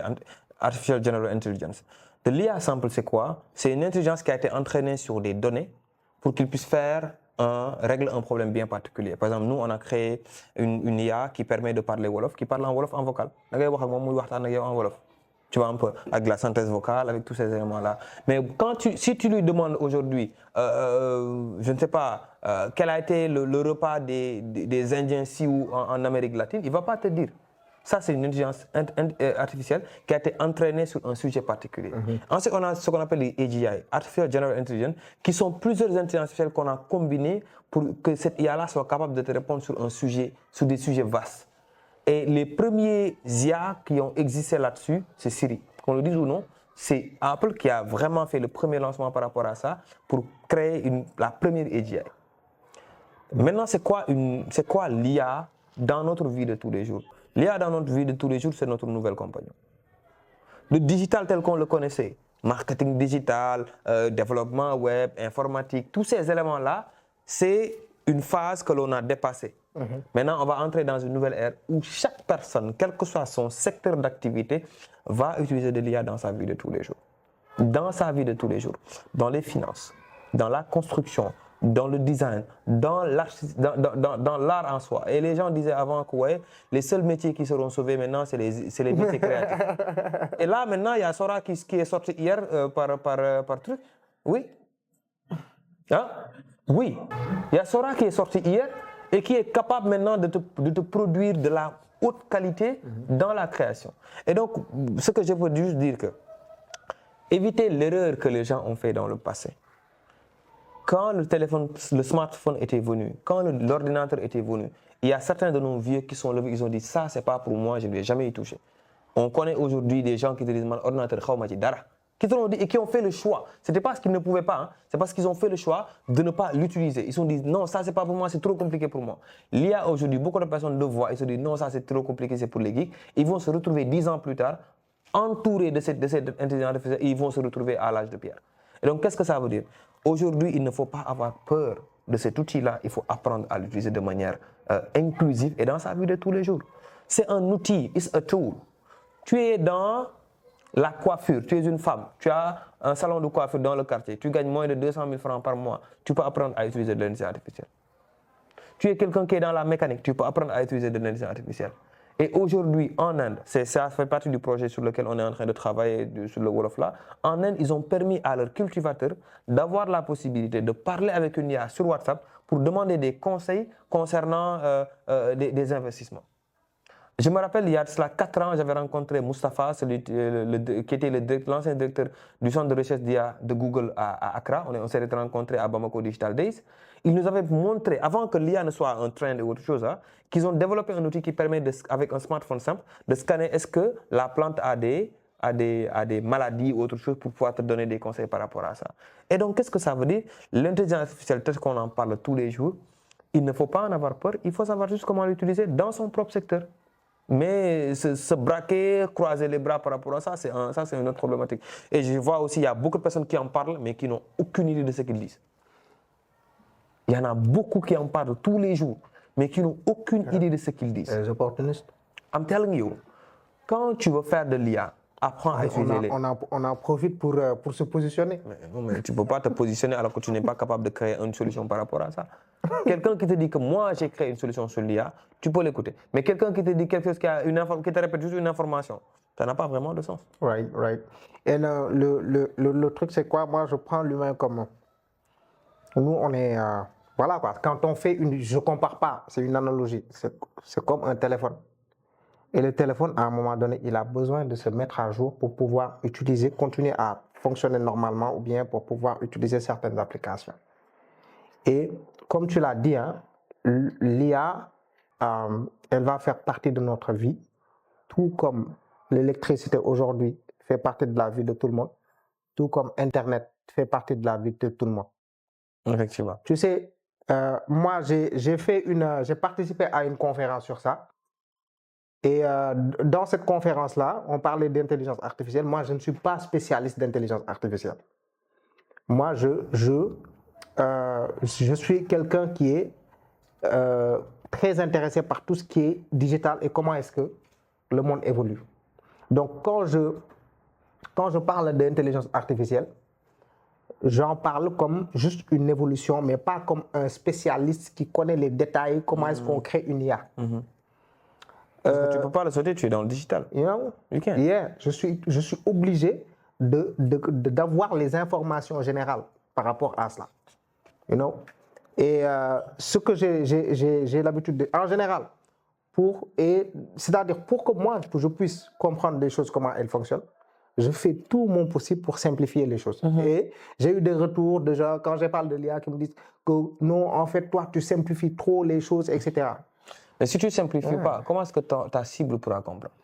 Artificial General Intelligence. De l'IA simple, c'est quoi? C'est une intelligence qui a été entraînée sur des données pour qu'il puisse règle un problème bien particulier. Par exemple, nous, on a créé une IA qui permet de parler Wolof, qui parle en Wolof en vocal. En Wolof. Tu vois un peu, avec la synthèse vocale, avec tous ces éléments-là. Mais si tu lui demandes aujourd'hui, je ne sais pas, quel a été le repas des Indiens ici ou en Amérique latine, il ne va pas te dire. Ça, c'est une intelligence artificielle qui a été entraînée sur un sujet particulier. Ensuite, on a ce qu'on appelle les AGI, Artificial General Intelligence, qui sont plusieurs intelligences artificielles qu'on a combinées pour que cette IA-là soit capable de te répondre sur des sujets vastes. Et les premiers IA qui ont existé là-dessus, c'est Siri. Qu'on le dise ou non, c'est Apple qui a vraiment fait le premier lancement par rapport à ça pour créer la première AGI. Maintenant, c'est quoi l'IA dans notre vie de tous les jours? L'IA dans notre vie de tous les jours, c'est notre nouvel compagnon. Le digital tel qu'on le connaissait, marketing digital, développement web, informatique, tous ces éléments-là, c'est une phase que l'on a dépassée. Maintenant, on va entrer dans une nouvelle ère où chaque personne, quel que soit son secteur d'activité, va utiliser de l'IA dans sa vie de tous les jours. Dans sa vie de tous les jours, dans les finances, dans la construction, dans le design, dans l'art en soi. Et les gens disaient avant que ouais, les seuls métiers qui seront sauvés maintenant, c'est les métiers créatifs. Et là, maintenant, il y a Sora qui est sorti hier par truc. Oui. Hein? Oui. Il y a Sora qui est sorti hier et qui est capable maintenant de te produire de la haute qualité dans la création. Et donc, ce que je peux juste dire que éviter l'erreur que les gens ont fait dans le passé. Quand le smartphone était venu, quand l'ordinateur était venu, il y a certains de nos vieux qui sont levés, ils ont dit ça c'est pas pour moi, je ne vais jamais y toucher. On connaît aujourd'hui des gens qui te disent ordinateur dara, qui te l'ont dit et qui ont fait le choix. C'était pas parce qu'ils ne pouvaient pas, hein, c'est parce qu'ils ont fait le choix de ne pas l'utiliser. Ils se sont dit non ça c'est pas pour moi, c'est trop compliqué pour moi. L'IA aujourd'hui, beaucoup de personnes le voient, ils se disent non ça c'est trop compliqué, c'est pour les geeks. Ils vont se retrouver 10 ans plus tard entourés de cette intelligence artificielle et ils vont se retrouver à l'âge de pierre. Et donc qu'est-ce que ça veut dire? Aujourd'hui, il ne faut pas avoir peur de cet outil-là. Il faut apprendre à l'utiliser de manière inclusive et dans sa vie de tous les jours. C'est un outil, it's a tool. Tu es dans la coiffure, tu es une femme, tu as un salon de coiffure dans le quartier, tu gagnes moins de 200 000 francs par mois, tu peux apprendre à utiliser de l'intelligence artificielle. Tu es quelqu'un qui est dans la mécanique, tu peux apprendre à utiliser de l'intelligence artificielle. Et aujourd'hui, en Inde, ça fait partie du projet sur lequel on est en train de travailler sur le Wolof là. En Inde, ils ont permis à leurs cultivateurs d'avoir la possibilité de parler avec une IA sur WhatsApp pour demander des conseils concernant des investissements. Je me rappelle, il y a cela 4 ans, j'avais rencontré Mustapha, qui était l'ancien directeur du centre de recherche d'IA de Google à Accra. On s'est rencontrés à Bamako Digital Days. Il nous avait montré, avant que l'IA ne soit un trend ou autre chose, hein, qu'ils ont développé un outil qui permet, avec un smartphone simple, de scanner est-ce que la plante a des maladies ou autre chose pour pouvoir te donner des conseils par rapport à ça. Et donc, qu'est-ce que ça veut dire? L'intelligence artificielle, tel qu'on en parle tous les jours, il ne faut pas en avoir peur, il faut savoir juste comment l'utiliser dans son propre secteur. Mais se braquer, croiser les bras par rapport à ça, c'est une autre problématique. Et je vois aussi, il y a beaucoup de personnes qui en parlent, mais qui n'ont aucune idée de ce qu'ils disent. Il y en a beaucoup qui en parlent tous les jours, mais qui n'ont aucune idée de ce qu'ils disent. Les opportunistes. I'm telling you, quand tu veux faire de l'IA, apprends à utiliser les... On en profite pour se positionner. Mais tu ne peux pas te positionner alors que tu n'es pas capable de créer une solution par rapport à ça. Quelqu'un qui te dit que moi j'ai créé une solution sur l'IA, tu peux l'écouter. Mais quelqu'un qui te dit quelque chose qui te répète juste une information, ça n'a pas vraiment de sens. Right. Et le truc c'est quoi? Moi je prends l'humain comme... Nous on est... voilà quoi, quand on fait je ne compare pas, c'est une analogie. C'est comme un téléphone. Et le téléphone, à un moment donné, il a besoin de se mettre à jour pour pouvoir continuer à fonctionner normalement ou bien pour pouvoir utiliser certaines applications. Et comme tu l'as dit, hein, l'IA, elle va faire partie de notre vie, tout comme l'électricité aujourd'hui fait partie de la vie de tout le monde, tout comme Internet fait partie de la vie de tout le monde. Effectivement. Tu sais, moi, j'ai participé à une conférence sur ça. Et dans cette conférence-là, on parlait d'intelligence artificielle. Moi, je ne suis pas spécialiste d'intelligence artificielle. Moi, je suis quelqu'un qui est très intéressé par tout ce qui est digital et comment est-ce que le monde évolue. Donc, quand je parle d'intelligence artificielle, j'en parle comme juste une évolution, mais pas comme un spécialiste qui connaît les détails, comment est-ce qu'on crée une IA. Parce que tu ne peux pas le sauter, tu es dans le digital. You know? You can. Yeah, je suis obligé d'avoir les informations générales par rapport à cela. You know? Et ce que j'ai l'habitude de... En général, c'est-à-dire pour que moi, je puisse comprendre les choses, comment elles fonctionnent, je fais tout mon possible pour simplifier les choses. Et j'ai eu des retours de gens, quand je parle de l'IA, qui me disent que non, en fait, toi, tu simplifies trop les choses, etc. Mais si tu ne simplifies pas, comment est-ce que ta cible pourra comprendre?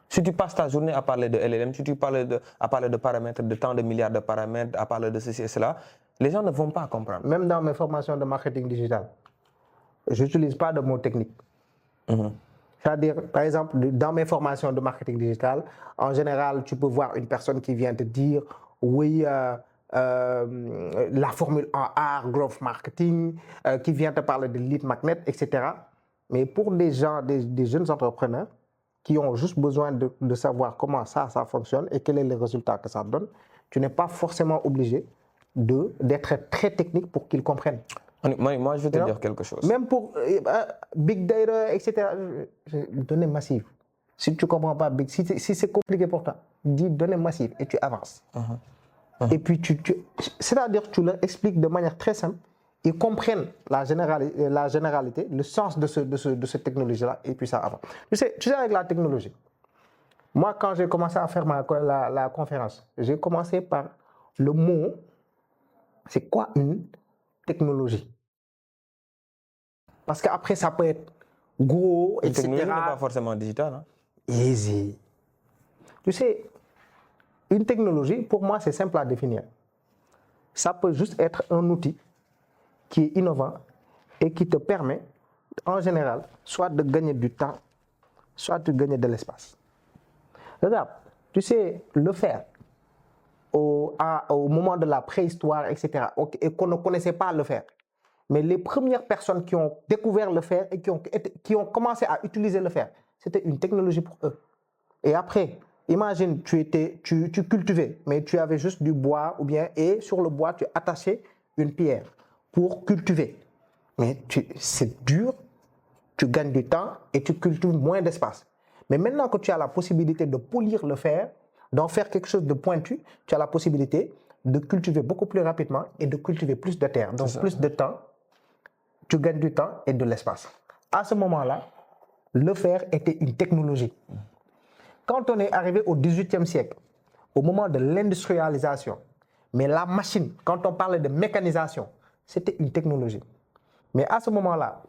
Si tu passes ta journée à parler de LLM, si tu parles à parler de paramètres, de tant de milliards de paramètres, à parler de ceci et cela, les gens ne vont pas comprendre. Même dans mes formations de marketing digital, je n'utilise pas de mots techniques. C'est-à-dire, par exemple, dans mes formations de marketing digital, en général, tu peux voir une personne qui vient te dire, oui, la formule en art, growth marketing, qui vient te parler de lead magnet, etc. Mais pour des gens, des jeunes entrepreneurs qui ont juste besoin de savoir comment ça fonctionne et quel est le résultat que ça donne, tu n'es pas forcément obligé d'être très technique pour qu'ils comprennent. Moi, je vais te dire quelque chose. Même pour Big Data, etc., données massives. Si tu ne comprends pas Big, si c'est compliqué pour toi, dis données massives et tu avances. Et puis, c'est-à-dire tu leur expliques de manière très simple, ils comprennent la généralité, le sens de cette technologie-là, et puis ça avance. Tu sais, avec la technologie, moi, quand j'ai commencé à faire la conférence, j'ai commencé par le mot, c'est quoi une technologie? Parce qu'apraprès, ça peut être gros, Une etc. technologie n'est pas forcément digitale. Hein? Easy. Tu sais, une technologie, pour moi, c'est simple à définir. Ça peut juste être un outil qui est innovant et qui te permet, en général, soit de gagner du temps, soit de gagner de l'espace. Regarde, tu sais, le fer, au moment de la préhistoire, etc., et qu'on ne connaissait pas le fer, mais les premières personnes qui ont découvert le fer et qui ont commencé à utiliser le fer, c'était une technologie pour eux. Et après, imagine, tu cultivais, mais tu avais juste du bois, et sur le bois, tu attachais une pierre pour cultiver. Mais c'est dur, tu gagnes du temps et tu cultives moins d'espace. Mais maintenant que tu as la possibilité de polir le fer, d'en faire quelque chose de pointu, tu as la possibilité de cultiver beaucoup plus rapidement et de cultiver plus de terre. Donc plus de temps, tu gagnes du temps et de l'espace. À ce moment-là, le fer était une technologie. Quand on est arrivé au XVIIIe siècle, au moment de l'industrialisation, mais la machine, quand on parlait de mécanisation, c'était une technologie. Mais à ce moment-là,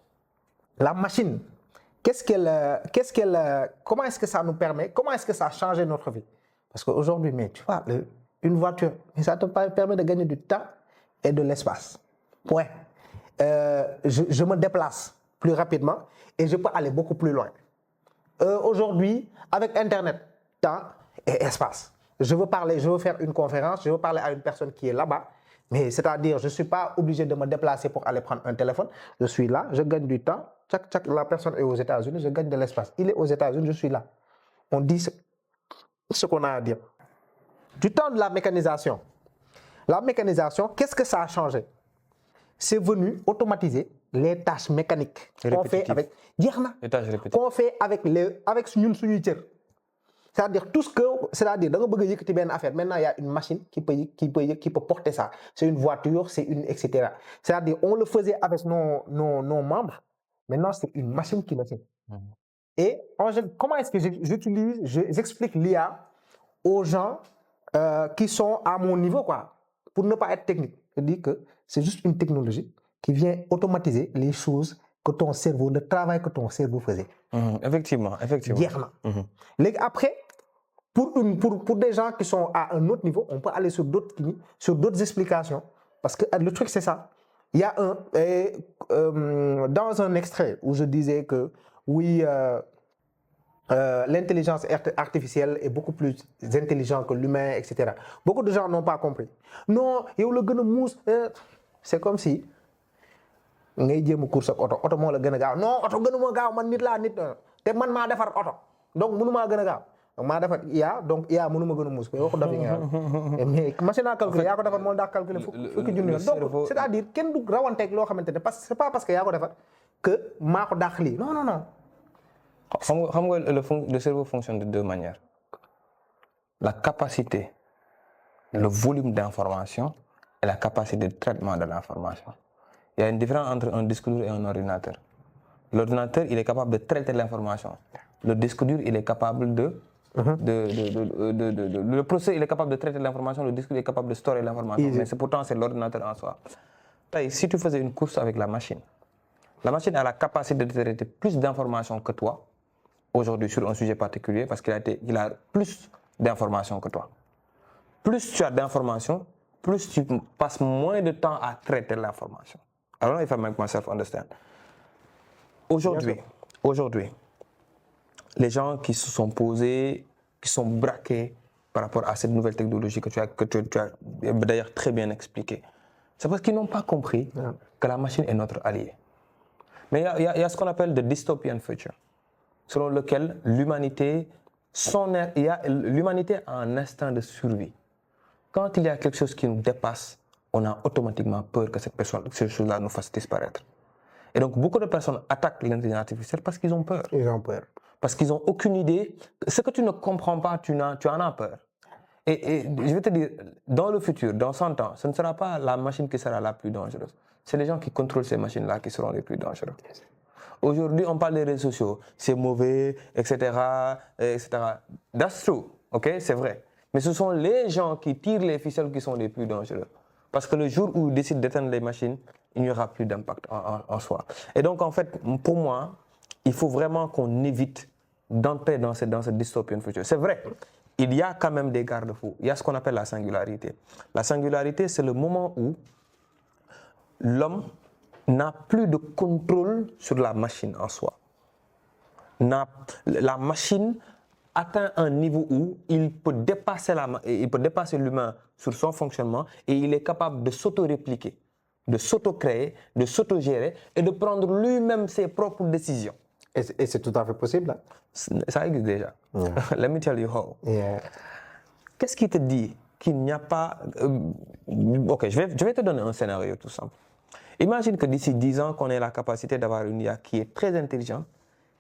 la machine, comment est-ce que ça nous permet, comment est-ce que ça a changé notre vie? Parce qu'aujourd'hui, tu vois, une voiture, ça te permet de gagner du temps et de l'espace. Point. Je me déplace plus rapidement et je peux aller beaucoup plus loin. Aujourd'hui, avec Internet, temps et espace. Je veux faire une conférence, je veux parler à une personne qui est là-bas, mais c'est-à-dire, je ne suis pas obligé de me déplacer pour aller prendre un téléphone. Je suis là, je gagne du temps. La personne est aux États-Unis, je gagne de l'espace. Il est aux États-Unis, je suis là. On dit ce qu'on a à dire. Du temps de la mécanisation. La mécanisation, qu'est-ce que ça a changé? C'est venu automatiser les tâches mécaniques qu'on fait avec ñun suñuy cër. C'est-à-dire tout ce que, c'est-à-dire da nga bëgg yëkkati benn affaire, maintenant il y a une machine qui peut porter ça. C'est une voiture, c'est une etc. C'est-à-dire on le faisait avec nos membres, maintenant c'est une machine qui le fait. Et comment est-ce que j'explique l'IA aux gens qui sont à mon niveau, quoi, pour ne pas être technique. Je dis que c'est juste une technologie qui vient automatiser les choses que ton cerveau, le travail que ton cerveau faisait. Effectivement. Après, pour des gens qui sont à un autre niveau, on peut aller sur d'autres explications. Parce que le truc, c'est ça. Il y a dans un extrait où je disais que oui, l'intelligence artificielle est beaucoup plus intelligente que l'humain, etc. Beaucoup de gens n'ont pas compris. Non, c'est comme si ngay jéem a course ak oto moo la gën a gaaw non oto gënuma gaaw man nit laa nit te man maa defar oto donc mënumaa gën a gaaw donc maa defar IA donc IA mënuma gën a muus ko waxu daf yi nga mais machine à calculer yaa ko defar moo daa calculer fukki junni yoon donc c'est-à-dire kenn du rawanteeg loo xamante ne parce que c'est pas parce que yaa ko defar que maa ko dàq lii non. Xam nga le cerveau fonctionne de deux manières. La capacité, le volume d'information et la capacité de traitement de l'information. Il y a une différence entre un disque dur et un ordinateur. L'ordinateur, il est capable de traiter l'information. Le disque dur, il est capable le processeur, il est capable de traiter l'information, le disque dur est capable de stocker l'information. Mais pourtant, c'est l'ordinateur en soi. Si tu faisais une course avec la machine a la capacité de traiter plus d'informations que toi, aujourd'hui, sur un sujet particulier, parce qu'il a plus d'informations que toi. Plus tu as d'informations, plus tu passes moins de temps à traiter l'information. I don't know if I make myself understand. Aujourd'hui, les gens qui se sont posés, qui sont braqués par rapport à cette nouvelle technologie que tu as d'ailleurs très bien expliqué, c'est parce qu'ils n'ont pas compris que la machine est notre allié. Mais il y a ce qu'on appelle the dystopian future, selon lequel l'humanité a un instinct de survie. Quand il y a quelque chose qui nous dépasse, on a automatiquement peur que cette chose-là nous fasse disparaître. Et donc, beaucoup de personnes attaquent l'intelligence artificielle parce qu'ils ont peur. Ils ont peur. Parce qu'ils n'ont aucune idée. Ce que tu ne comprends pas, tu en as peur. Et je vais te dire, dans le futur, dans 100 ans, ce ne sera pas la machine qui sera la plus dangereuse. C'est les gens qui contrôlent ces machines-là qui seront les plus dangereux. Aujourd'hui, on parle des réseaux sociaux. C'est mauvais, etc., etc. That's true, ok? C'est vrai. Mais ce sont les gens qui tirent les ficelles qui sont les plus dangereux. Parce que le jour où ils décident d'éteindre les machines, il n'y aura plus d'impact en soi. Et donc, en fait, pour moi, il faut vraiment qu'on évite d'entrer dans cette dystopian future. C'est vrai, il y a quand même des garde-fous. Il y a ce qu'on appelle la singularité. La singularité, c'est le moment où l'homme n'a plus de contrôle sur la machine en soi. La machine atteint un niveau où il peut dépasser l'humain sur son fonctionnement et il est capable de s'auto-répliquer, de s'auto-créer, de s'auto-gérer et de prendre lui-même ses propres décisions. Et c'est tout à fait possible. Hein? Ça existe déjà. Yeah. Let me tell you how. Yeah. Qu'est-ce qui te dit qu'il n'y a pas... Ok, je vais te donner un scénario tout simple. Imagine que d'ici 10 ans, qu'on ait la capacité d'avoir une IA qui est très intelligente,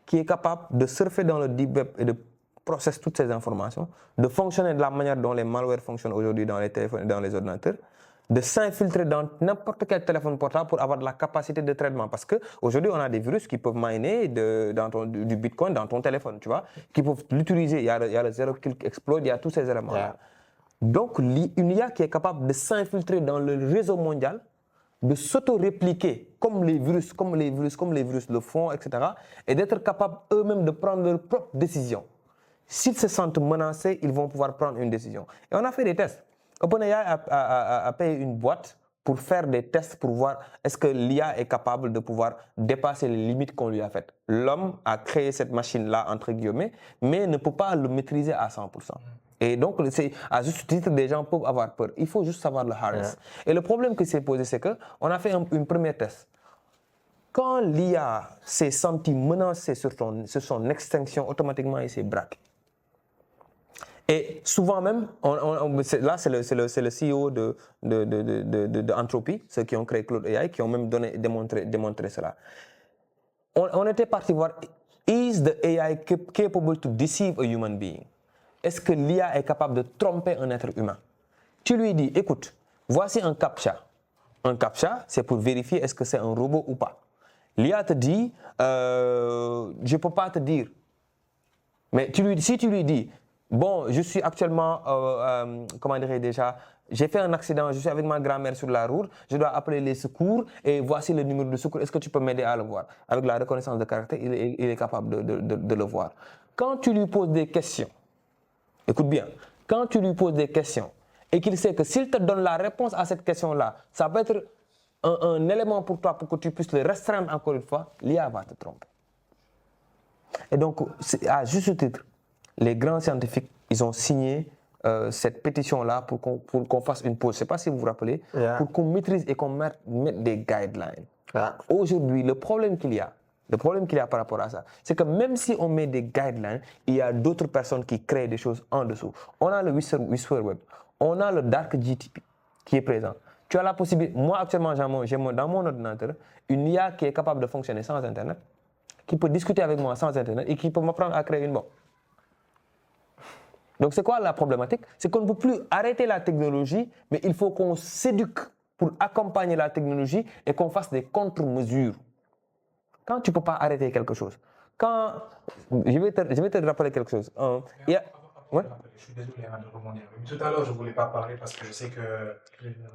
qui est capable de surfer dans le deep web et de processer toutes ces informations, de fonctionner de la manière dont les malwares fonctionnent aujourd'hui dans les téléphones et dans les ordinateurs, de s'infiltrer dans n'importe quel téléphone portable pour avoir de la capacité de traitement. Parce qu'aujourd'hui, on a des virus qui peuvent miner du Bitcoin dans ton téléphone, tu vois, qui peuvent l'utiliser. Il y a le zero kill exploit, il y a tous ces éléments-là. Yeah. Donc, une IA qui est capable de s'infiltrer dans le réseau mondial, de s'auto-répliquer comme les virus le font, etc. Et d'être capable eux-mêmes de prendre leurs propres décisions. S'ils se sentent menacés, ils vont pouvoir prendre une décision. Et on a fait des tests. OpenAI a payé une boîte pour faire des tests pour voir est-ce que l'IA est capable de pouvoir dépasser les limites qu'on lui a faites. L'homme a créé cette machine-là, entre guillemets, mais ne peut pas le maîtriser à 100%. Et donc, à juste titre, des gens peuvent avoir peur. Il faut juste savoir le harness. Yeah. Et le problème qui s'est posé, c'est qu'on a fait une première test. Quand l'IA s'est senti menacée sur son extinction, automatiquement, il s'est braqué. Et souvent même, là c'est le CEO de Anthropy, ceux qui ont créé Claude AI, qui ont même démontré cela. On était parti voir, is the AI capable to deceive a human being? Est-ce que l'IA est capable de tromper un être humain? Tu lui dis, écoute, voici un CAPTCHA. Un CAPTCHA, c'est pour vérifier est-ce que c'est un robot ou pas. L'IA te dit, je ne peux pas te dire. Mais si tu lui dis, bon, je suis actuellement, comment dirais-je déjà, j'ai fait un accident, je suis avec ma grand-mère sur la route, je dois appeler les secours et voici le numéro de secours, est-ce que tu peux m'aider à le voir? Avec la reconnaissance de caractère, il est capable de le voir. Quand tu lui poses des questions, écoute bien, quand tu lui poses des questions et qu'il sait que s'il te donne la réponse à cette question-là, ça peut être un élément pour toi pour que tu puisses le restreindre encore une fois, l'IA va te tromper. Et donc, à juste titre, les grands scientifiques, ils ont signé cette pétition-là pour qu'on fasse une pause. Je ne sais pas si vous vous rappelez, pour qu'on maîtrise et qu'on mette des guidelines. Aujourd'hui, le problème qu'il y a par rapport à ça, c'est que même si on met des guidelines, il y a d'autres personnes qui créent des choses en dessous. On a le Whisper Web, on a le Dark GTP qui est présent. Tu as la possibilité, moi actuellement, j'ai dans mon ordinateur une IA qui est capable de fonctionner sans Internet, qui peut discuter avec moi sans Internet et qui peut m'apprendre à créer une bombe. Donc c'est quoi la problématique? C'est qu'on ne peut plus arrêter la technologie, mais il faut qu'on s'éduque pour accompagner la technologie et qu'on fasse des contre-mesures. Quand tu ne peux pas arrêter quelque chose, je vais te rappeler quelque chose. Ouais. Je suis désolé de rebondir. Tout à l'heure, je ne voulais pas parler parce que je sais que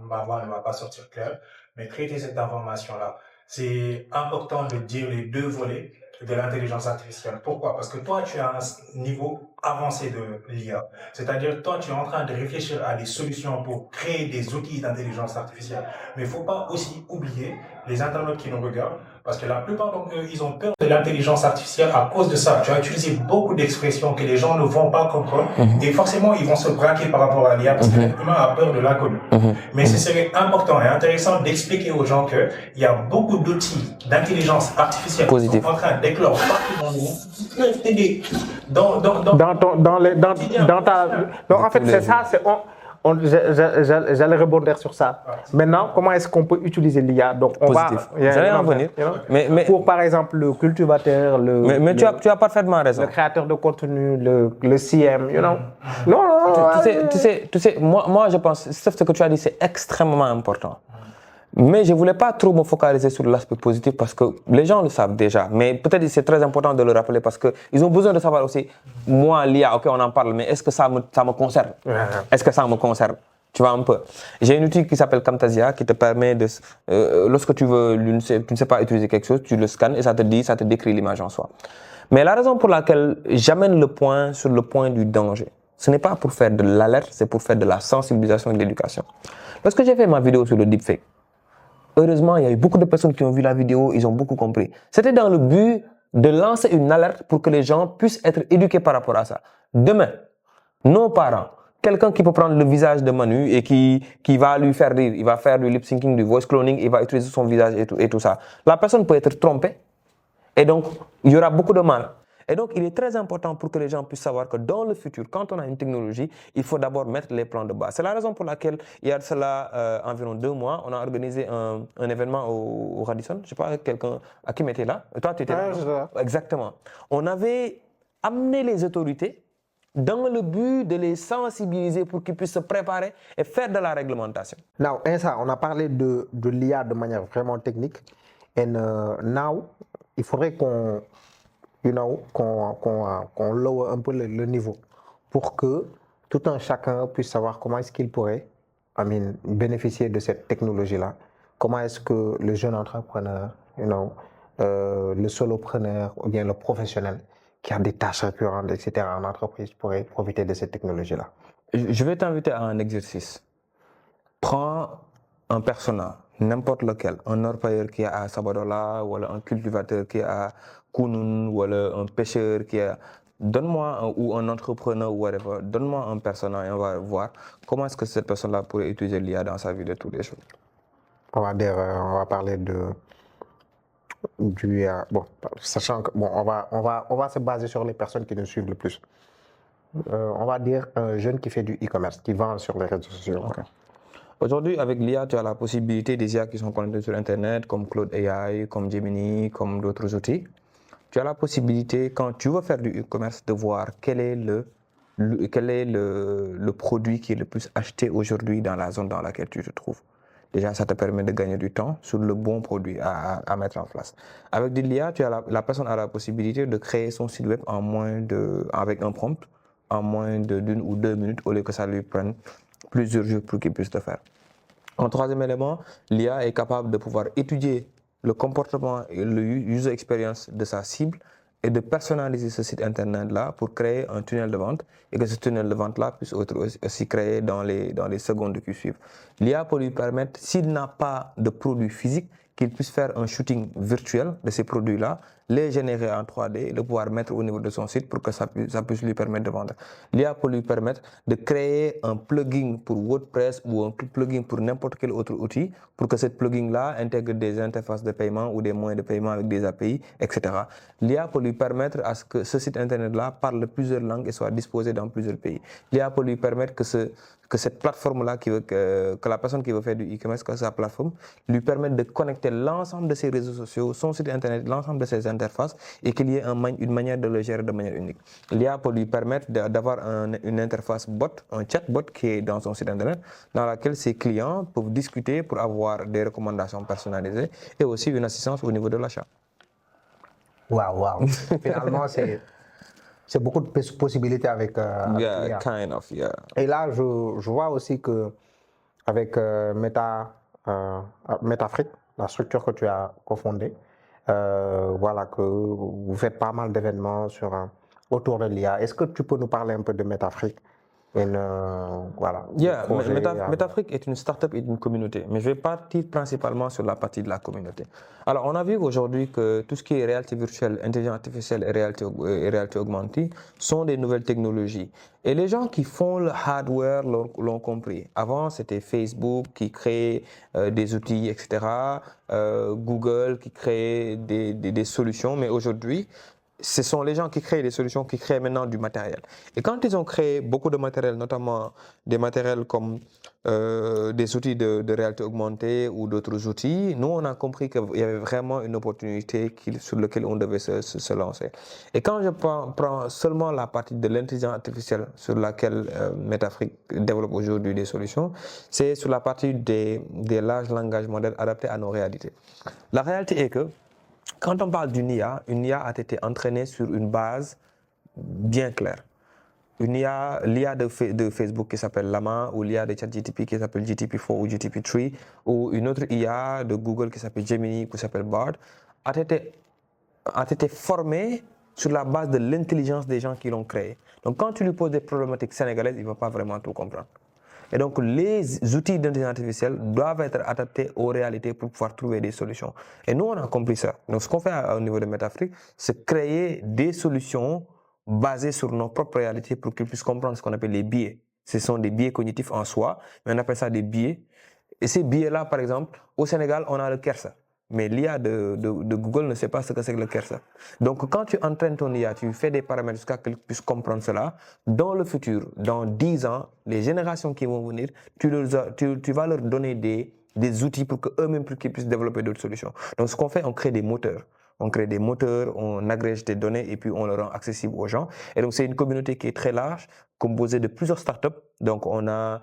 ma voix ne va pas sortir claire, mais traiter cette information-là, c'est important de dire les deux volets de l'intelligence artificielle. Pourquoi? Parce que toi, tu as un niveau avancé de l'IA. C'est-à-dire, toi, tu es en train de réfléchir à des solutions pour créer des outils d'intelligence artificielle. Mais il ne faut pas aussi oublier les internautes qui nous regardent, parce que la plupart d'entre eux, ils ont peur de l'intelligence artificielle à cause de ça. Tu as utilisé beaucoup d'expressions que les gens ne vont pas comprendre, et forcément, ils vont se braquer par rapport à l'IA, parce que l'être humain a peur de l'inconnu. Mais ce serait important et intéressant d'expliquer aux gens qu'il y a beaucoup d'outils d'intelligence artificielle qui sont en train d'éclore partout dans le monde, qui peuvent t'aider dans ta... Donc, en fait, c'est ça, j'allais rebondir sur ça. Maintenant, comment est-ce qu'on peut utiliser l'IA? Donc, j'allais en venir. Mais pour, par exemple, le cultivateur, mais tu as parfaitement raison. Le créateur de contenu, le CM, you know. Non, tu sais, moi, je pense, ce que tu as dit, c'est extrêmement important. Mais je ne voulais pas trop me focaliser sur l'aspect positif parce que les gens le savent déjà. Mais peut-être c'est très important de le rappeler parce qu'ils ont besoin de savoir aussi, moi, l'IA, ok, on en parle, mais est-ce que ça me concerne? Est-ce que ça me concerne? Tu vois un peu. J'ai un outil qui s'appelle Camtasia qui te permet de... lorsque tu ne sais pas utiliser quelque chose, tu le scannes et ça te décrit l'image en soi. Mais la raison pour laquelle j'amène le point sur le point du danger, ce n'est pas pour faire de l'alerte, c'est pour faire de la sensibilisation et de l'éducation. Lorsque j'ai fait ma vidéo sur le deepfake, heureusement, il y a eu beaucoup de personnes qui ont vu la vidéo, ils ont beaucoup compris. C'était dans le but de lancer une alerte pour que les gens puissent être éduqués par rapport à ça. Demain, nos parents, quelqu'un qui peut prendre le visage de Manu et qui va lui faire rire, il va faire du lip syncing, du voice cloning, il va utiliser son visage et tout ça. La personne peut être trompée et donc il y aura beaucoup de mal. Et donc, il est très important pour que les gens puissent savoir que dans le futur, quand on a une technologie, il faut d'abord mettre les plans de base. C'est la raison pour laquelle, il y a de cela environ 2 mois, on a organisé un événement au Radisson. Je ne sais pas, quelqu'un à qui m'était là. Toi, tu étais là. Exactement. On avait amené les autorités dans le but de les sensibiliser pour qu'ils puissent se préparer et faire de la réglementation. Now, on a parlé de l'IA de manière vraiment technique. Et now, il faudrait qu'on lower un peu le niveau pour que tout un chacun puisse savoir comment est-ce qu'il pourrait bénéficier de cette technologie-là. Comment est-ce que le jeune entrepreneur, le solopreneur ou bien le professionnel qui a des tâches récurrentes, etc. en entreprise pourrait profiter de cette technologie-là. Je vais t'inviter à un exercice. Prends un persona, n'importe lequel, un orpailleur qui est à Sabadola, ou un cultivateur qui est à Kounoun, ou un pêcheur qui est... Donne-moi, ou un entrepreneur, ou whatever, donne-moi un persona et on va voir comment est-ce que cette personne-là pourrait utiliser l'IA dans sa vie de tous les jours. On va parler du sachant que on va se baser sur les personnes qui nous suivent le plus. On va dire un jeune qui fait du e-commerce, qui vend sur les réseaux sociaux. Okay. Aujourd'hui, avec l'IA, tu as la possibilité des IA qui sont connectés sur Internet, comme Claude AI, comme Gemini, comme d'autres outils. Tu as la possibilité, quand tu veux faire du e-commerce, de voir quel est le produit qui est le plus acheté aujourd'hui dans la zone dans laquelle tu te trouves. Déjà, ça te permet de gagner du temps sur le bon produit à mettre en place. Avec de l'IA, la personne a la possibilité de créer son site web avec un prompt en moins d'1 ou 2 minutes au lieu que ça lui prenne plusieurs jours pour qu'il puisse le faire. En troisième élément, l'IA est capable de pouvoir étudier le comportement et le user experience de sa cible et de personnaliser ce site internet-là pour créer un tunnel de vente et que ce tunnel de vente-là puisse être aussi créé dans les secondes qui suivent. L'IA peut lui permettre, s'il n'a pas de produit physique, qu'il puisse faire un shooting virtuel de ces produits-là, les générer en 3D et de pouvoir mettre au niveau de son site pour que ça puisse lui permettre de vendre. L'IA peut lui permettre de créer un plugin pour WordPress ou un plugin pour n'importe quel autre outil pour que ce plugin-là intègre des interfaces de paiement ou des moyens de paiement avec des API, etc. L'IA peut lui permettre à ce que ce site internet-là parle plusieurs langues et soit disposé dans plusieurs pays. L'IA peut lui permettre que cette plateforme-là, que la personne qui veut faire du e-commerce, que sa plateforme, lui permette de connecter l'ensemble de ses réseaux sociaux, son site internet, l'ensemble de ses interfaces et qu'il y ait une manière de le gérer de manière unique. L'IA peut lui permettre d'avoir une interface bot, un chatbot qui est dans son site internet, dans laquelle ses clients peuvent discuter pour avoir des recommandations personnalisées et aussi une assistance au niveau de l'achat. Waouh. Finalement, c'est beaucoup de possibilités avec Yeah, l'IA. kind of, yeah. Et là, je vois aussi que avec Metafric, la structure que tu as cofondée, voilà, que vous faites pas mal d'événements autour de l'IA. Est-ce que tu peux nous parler un peu de Metafric? Voilà. Yeah, projet, Metafric est une start-up et une communauté, mais je vais partir principalement sur la partie de la communauté. Alors, on a vu aujourd'hui que tout ce qui est réalité virtuelle, intelligence artificielle et réalité augmentée sont des nouvelles technologies. Et les gens qui font le hardware l'ont compris. Avant, c'était Facebook qui créait des outils, etc. Google qui créait des solutions, mais aujourd'hui, ce sont les gens qui créent des solutions, qui créent maintenant du matériel. Et quand ils ont créé beaucoup de matériel, notamment des matériels comme des outils de réalité augmentée ou d'autres outils, nous, on a compris qu'il y avait vraiment une opportunité sur laquelle on devait se lancer. Et quand je prends seulement la partie de l'intelligence artificielle sur laquelle Metafric développe aujourd'hui des solutions, c'est sur la partie des larges langages modèles adaptés à nos réalités. La réalité est que quand on parle d'une IA a été entraînée sur une base bien claire. L'IA de Facebook qui s'appelle Llama, ou l'IA de ChatGPT qui s'appelle GPT-4 ou GPT-3, ou une autre IA de Google qui s'appelle Gemini, qui s'appelle Bard, a été formée sur la base de l'intelligence des gens qui l'ont créée. Donc quand tu lui poses des problématiques sénégalaises, il ne va pas vraiment tout comprendre. Et donc, les outils d'intelligence artificielle doivent être adaptés aux réalités pour pouvoir trouver des solutions. Et nous, on a compris ça. Donc, ce qu'on fait au niveau de Metafric, c'est créer des solutions basées sur nos propres réalités pour qu'ils puissent comprendre ce qu'on appelle les biais. Ce sont des biais cognitifs en soi, mais on appelle ça des biais. Et ces biais-là, par exemple, au Sénégal, on a le Kersa. Mais l'IA de Google ne sait pas ce que c'est que le Kersa. Donc, quand tu entraînes ton IA, tu fais des paramètres jusqu'à ce qu'elle puisse comprendre cela. Dans le futur, dans 10 ans, les générations qui vont venir, tu vas leur donner des outils pour qu'eux-mêmes puissent développer d'autres solutions. Donc, ce qu'on fait, on crée des moteurs. On crée des moteurs, on agrège des données et puis on le rend accessible aux gens. Et donc, c'est une communauté qui est très large, composée de plusieurs startups. Donc, on a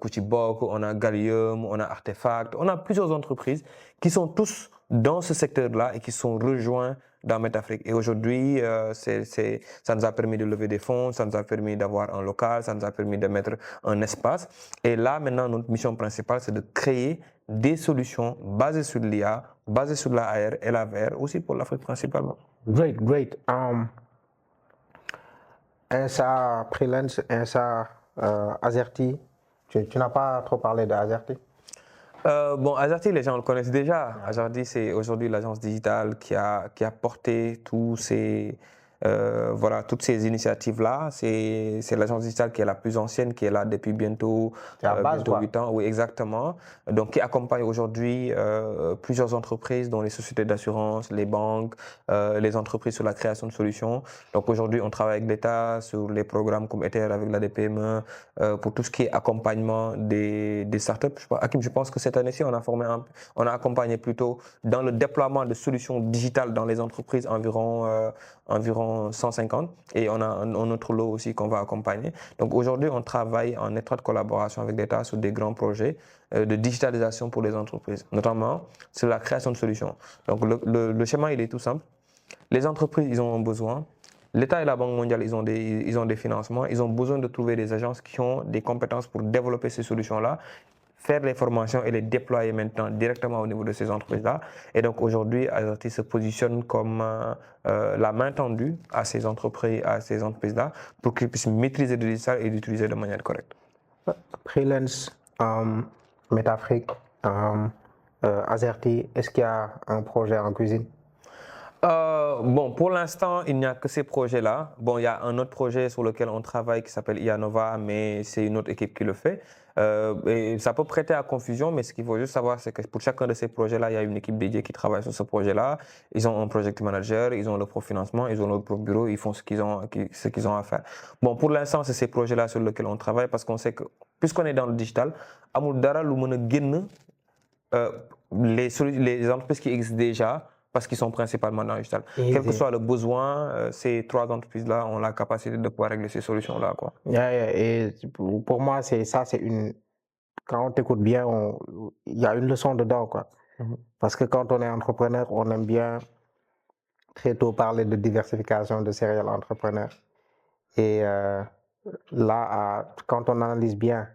Kuchibok, on a Gallium, on a Artefact, on a plusieurs entreprises qui sont tous dans ce secteur-là et qui sont rejoints dans Metafric. Et aujourd'hui, ça nous a permis de lever des fonds, ça nous a permis d'avoir un local, ça nous a permis de mettre un espace. Et là, maintenant, notre mission principale, c'est de créer des solutions basées sur l'IA, basées sur la AR et la VR, aussi pour l'Afrique principalement. Great. Insa Freelance, Insa Azerty, tu n'as pas trop parlé d'Azerty? Bon, Azerty, les gens le connaissent déjà. Azerty, c'est aujourd'hui l'agence digitale qui a porté toutes ces initiatives-là. C'est l'agence digitale qui est la plus ancienne, qui est là depuis bientôt 8 ans. Oui, exactement. Donc, qui accompagne aujourd'hui plusieurs entreprises, dont les sociétés d'assurance, les banques, les entreprises sur la création de solutions. Donc, aujourd'hui, on travaille avec l'État sur les programmes comme Ether avec la DPME, pour tout ce qui est accompagnement des startups. Hakim, je pense que cette année-ci, on a accompagné plutôt dans le déploiement de solutions digitales dans les entreprises environ 150, et on a un autre lot aussi qu'on va accompagner. Donc aujourd'hui, on travaille en étroite collaboration avec l'État sur des grands projets de digitalisation pour les entreprises, notamment sur la création de solutions. Donc le schéma, il est tout simple. Les entreprises, ils ont un besoin. L'État et la Banque mondiale, ils ont des financements. Ils ont besoin de trouver des agences qui ont des compétences pour développer ces solutions-là, faire les formations et les déployer maintenant directement au niveau de ces entreprises-là. Et donc aujourd'hui, Azerty se positionne comme la main tendue à ces entreprises-là pour qu'ils puissent maîtriser le digital et l'utiliser de manière correcte. Freelance, Metafric, Azerty, est-ce qu'il y a un projet en cuisine? Bon, pour l'instant, il n'y a que ces projets-là. Bon, il y a un autre projet sur lequel on travaille qui s'appelle IANOVA, mais c'est une autre équipe qui le fait. Et ça peut prêter à confusion, mais ce qu'il faut juste savoir, c'est que pour chacun de ces projets-là, il y a une équipe dédiée qui travaille sur ce projet-là. Ils ont un project manager, ils ont le pro-financement, ils ont le pro-bureau, ils font ce qu'ils ont à faire. Bon, pour l'instant, c'est ces projets-là sur lesquels on travaille parce qu'on sait que, puisqu'on est dans le digital, amul dara lu mën a génn les entreprises qui existent déjà parce qu'ils sont principalement dans le digital. Quel que soit le besoin, ces 3 entreprises-là ont la capacité de pouvoir régler ces solutions-là, quoi. Et pour moi, c'est une. Quand on t'écoute bien, il y a une leçon dedans, quoi. Parce que quand on est entrepreneur, on aime bien très tôt parler de diversification, de serial entrepreneur. Et là, quand on analyse bien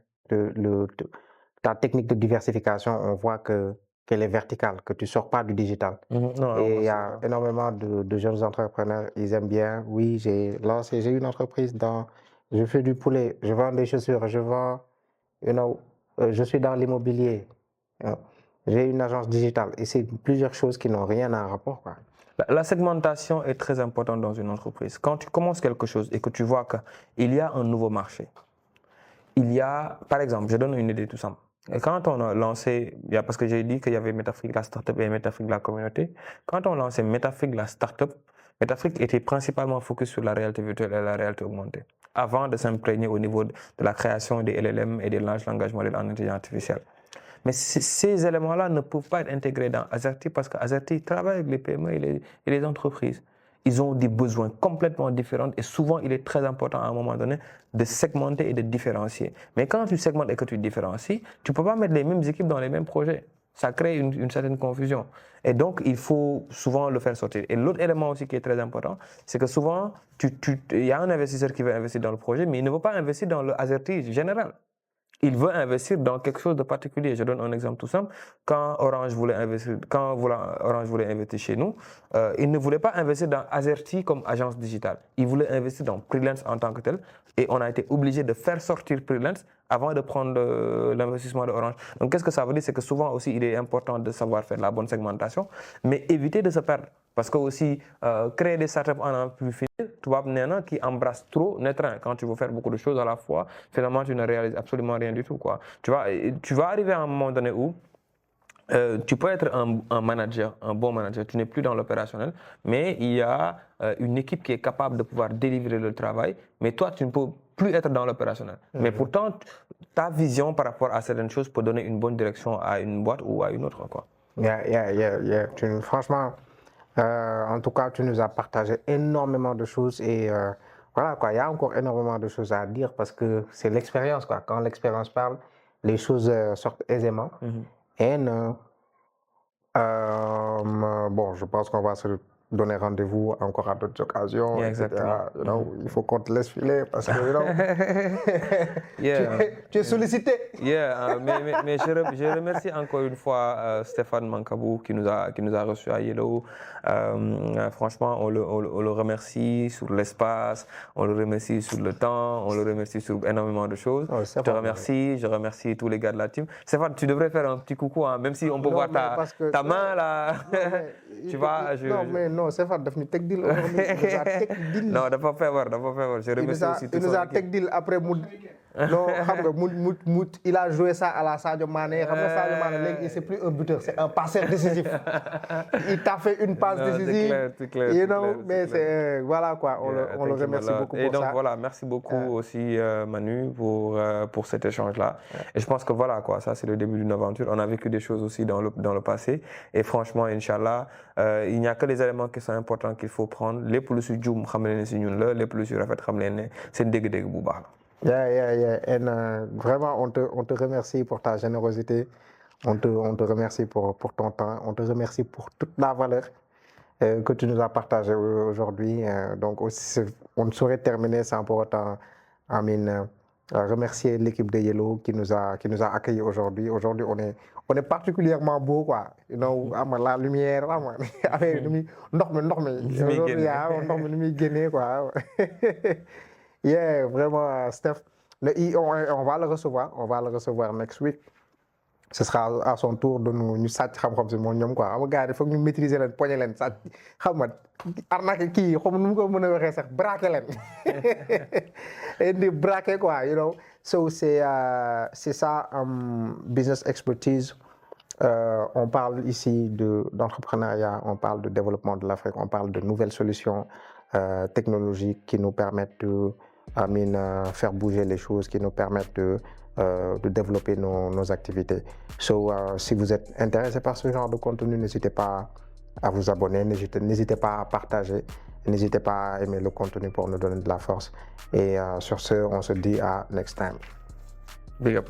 ta technique de diversification, on voit qu'elle est verticale, que tu ne sors pas du digital. Et il y a énormément de jeunes entrepreneurs, ils aiment bien, oui, j'ai une entreprise je fais du poulet, je vends des chaussures, je suis dans l'immobilier, j'ai une agence digitale. Et c'est plusieurs choses qui n'ont rien à rapport, quoi. La segmentation est très importante dans une entreprise. Quand tu commences quelque chose et que tu vois qu'il y a un nouveau marché, par exemple, je donne une idée tout simple. Et quand on a lancé, parce que j'ai dit qu'il y avait Metafrique, la startup et Metafrique, la communauté, quand on lançait Metafrique, la startup, Metafrique était principalement focus sur la réalité virtuelle et la réalité augmentée, avant de s'imprégner au niveau de la création des LLM et des large language models en intelligence artificielle. Mais ces éléments-là ne peuvent pas être intégrés dans Azerty parce qu'Azerty travaille avec les PME et les entreprises. Ils ont des besoins complètement différents et souvent, il est très important à un moment donné de segmenter et de différencier. Mais quand tu segmentes et que tu différencies, tu ne peux pas mettre les mêmes équipes dans les mêmes projets. Ça crée une certaine confusion. Et donc, il faut souvent le faire sortir. Et l'autre élément aussi qui est très important, c'est que souvent, il y a un investisseur qui veut investir dans le projet, mais il ne veut pas investir dans le Azerty général. Il veut investir dans quelque chose de particulier. Je donne un exemple tout simple. Quand Orange voulait investir chez nous, il ne voulait pas investir dans Azerty comme agence digitale. Il voulait investir dans Prelance en tant que tel. Et on a été obligé de faire sortir Prelance avant de prendre l'investissement de Orange. Donc, qu'est-ce que ça veut dire? C'est que souvent aussi, il est important de savoir faire la bonne segmentation, mais éviter de se perdre. Parce que aussi, créer des startups en un plus finir, tu vois, qui embrasse trop Netrin. Quand tu veux faire beaucoup de choses à la fois, finalement, tu ne réalises absolument rien du tout, quoi. Tu vas arriver à un moment donné où tu peux être un manager, un bon manager, tu n'es plus dans l'opérationnel, mais il y a une équipe qui est capable de pouvoir délivrer le travail, mais toi, tu ne peux plus être dans l'opérationnel. Mais pourtant, ta vision par rapport à certaines choses peut donner une bonne direction à une boîte ou à une autre, quoi. Franchement, en tout cas, tu nous as partagé énormément de choses et voilà, quoi, il y a encore énormément de choses à dire parce que c'est l'expérience, quoi. Quand l'expérience parle, les choses sortent aisément. Et bon, je pense qu'on va se donner rendez-vous encore à d'autres occasions. Exactement. Il faut qu'on te laisse filer parce que tu es sollicité. Mais je remercie encore une fois Stéphane Mankabou qui nous a reçus à Yellow. Franchement, on le remercie sur l'espace, on le remercie sur le temps, on le remercie sur énormément de choses. Je te remercie, je remercie tous les gars de la team. Stéphane, tu devrais faire un petit coucou, hein, même si on peut voir ta main là. Tu vois, non, Stéphane daf ñu teg deal aujourd'hui. Il nous a teg deal. Non, dafa feebar. Je remercie aussi tout il nous a teg deal après non, il a joué ça à la Sadio Mané. Sadio Mané, c'est plus un buteur, c'est un passeur décisif. Il t'a fait une passe décisive. C'est clair. Mais voilà quoi, on le remercie beaucoup pour ça. Et donc voilà, merci beaucoup aussi Manu pour cet échange-là. Et je pense que voilà quoi, ça c'est le début d'une aventure. On a vécu des choses aussi dans le passé. Et franchement, Inch'Allah, il n'y a que les éléments qui sont importants qu'il faut prendre. Les plus sur Djoum, les plus sur Rafet, c'est une dég bu baax. Et vraiment, on te remercie pour ta générosité. On te remercie pour ton temps. On te remercie pour toute la valeur que tu nous as partagée aujourd'hui. Donc, aussi, on ne saurait terminer sans pour autant remercier l'équipe de Yellow qui nous a accueillis aujourd'hui. Aujourd'hui, on est particulièrement beau, quoi. La lumière, vraiment, Steph. On va le recevoir next week. Ce sera à son tour de nous sàcc xam-xam si moom ñoom quoi xam nga gars yi foog ñu maîtriser leen poñe leen sàcc xam nga arnaque kii xam nu mu ko mën a waxee sax braquer leen indi braquer quoi, so c'est ça business expertise. On parle ici d'entrepreneuriat, on parle de développement de l'Afrique, on parle de nouvelles solutions technologiques qui nous permettent de faire bouger les choses, qui nous permettent de développer nos activités. Si vous êtes intéressé par ce genre de contenu, n'hésitez pas à vous abonner. N'hésitez pas à partager. N'hésitez pas à aimer le contenu pour nous donner de la force. Et sur ce, on se dit à next time. Big up.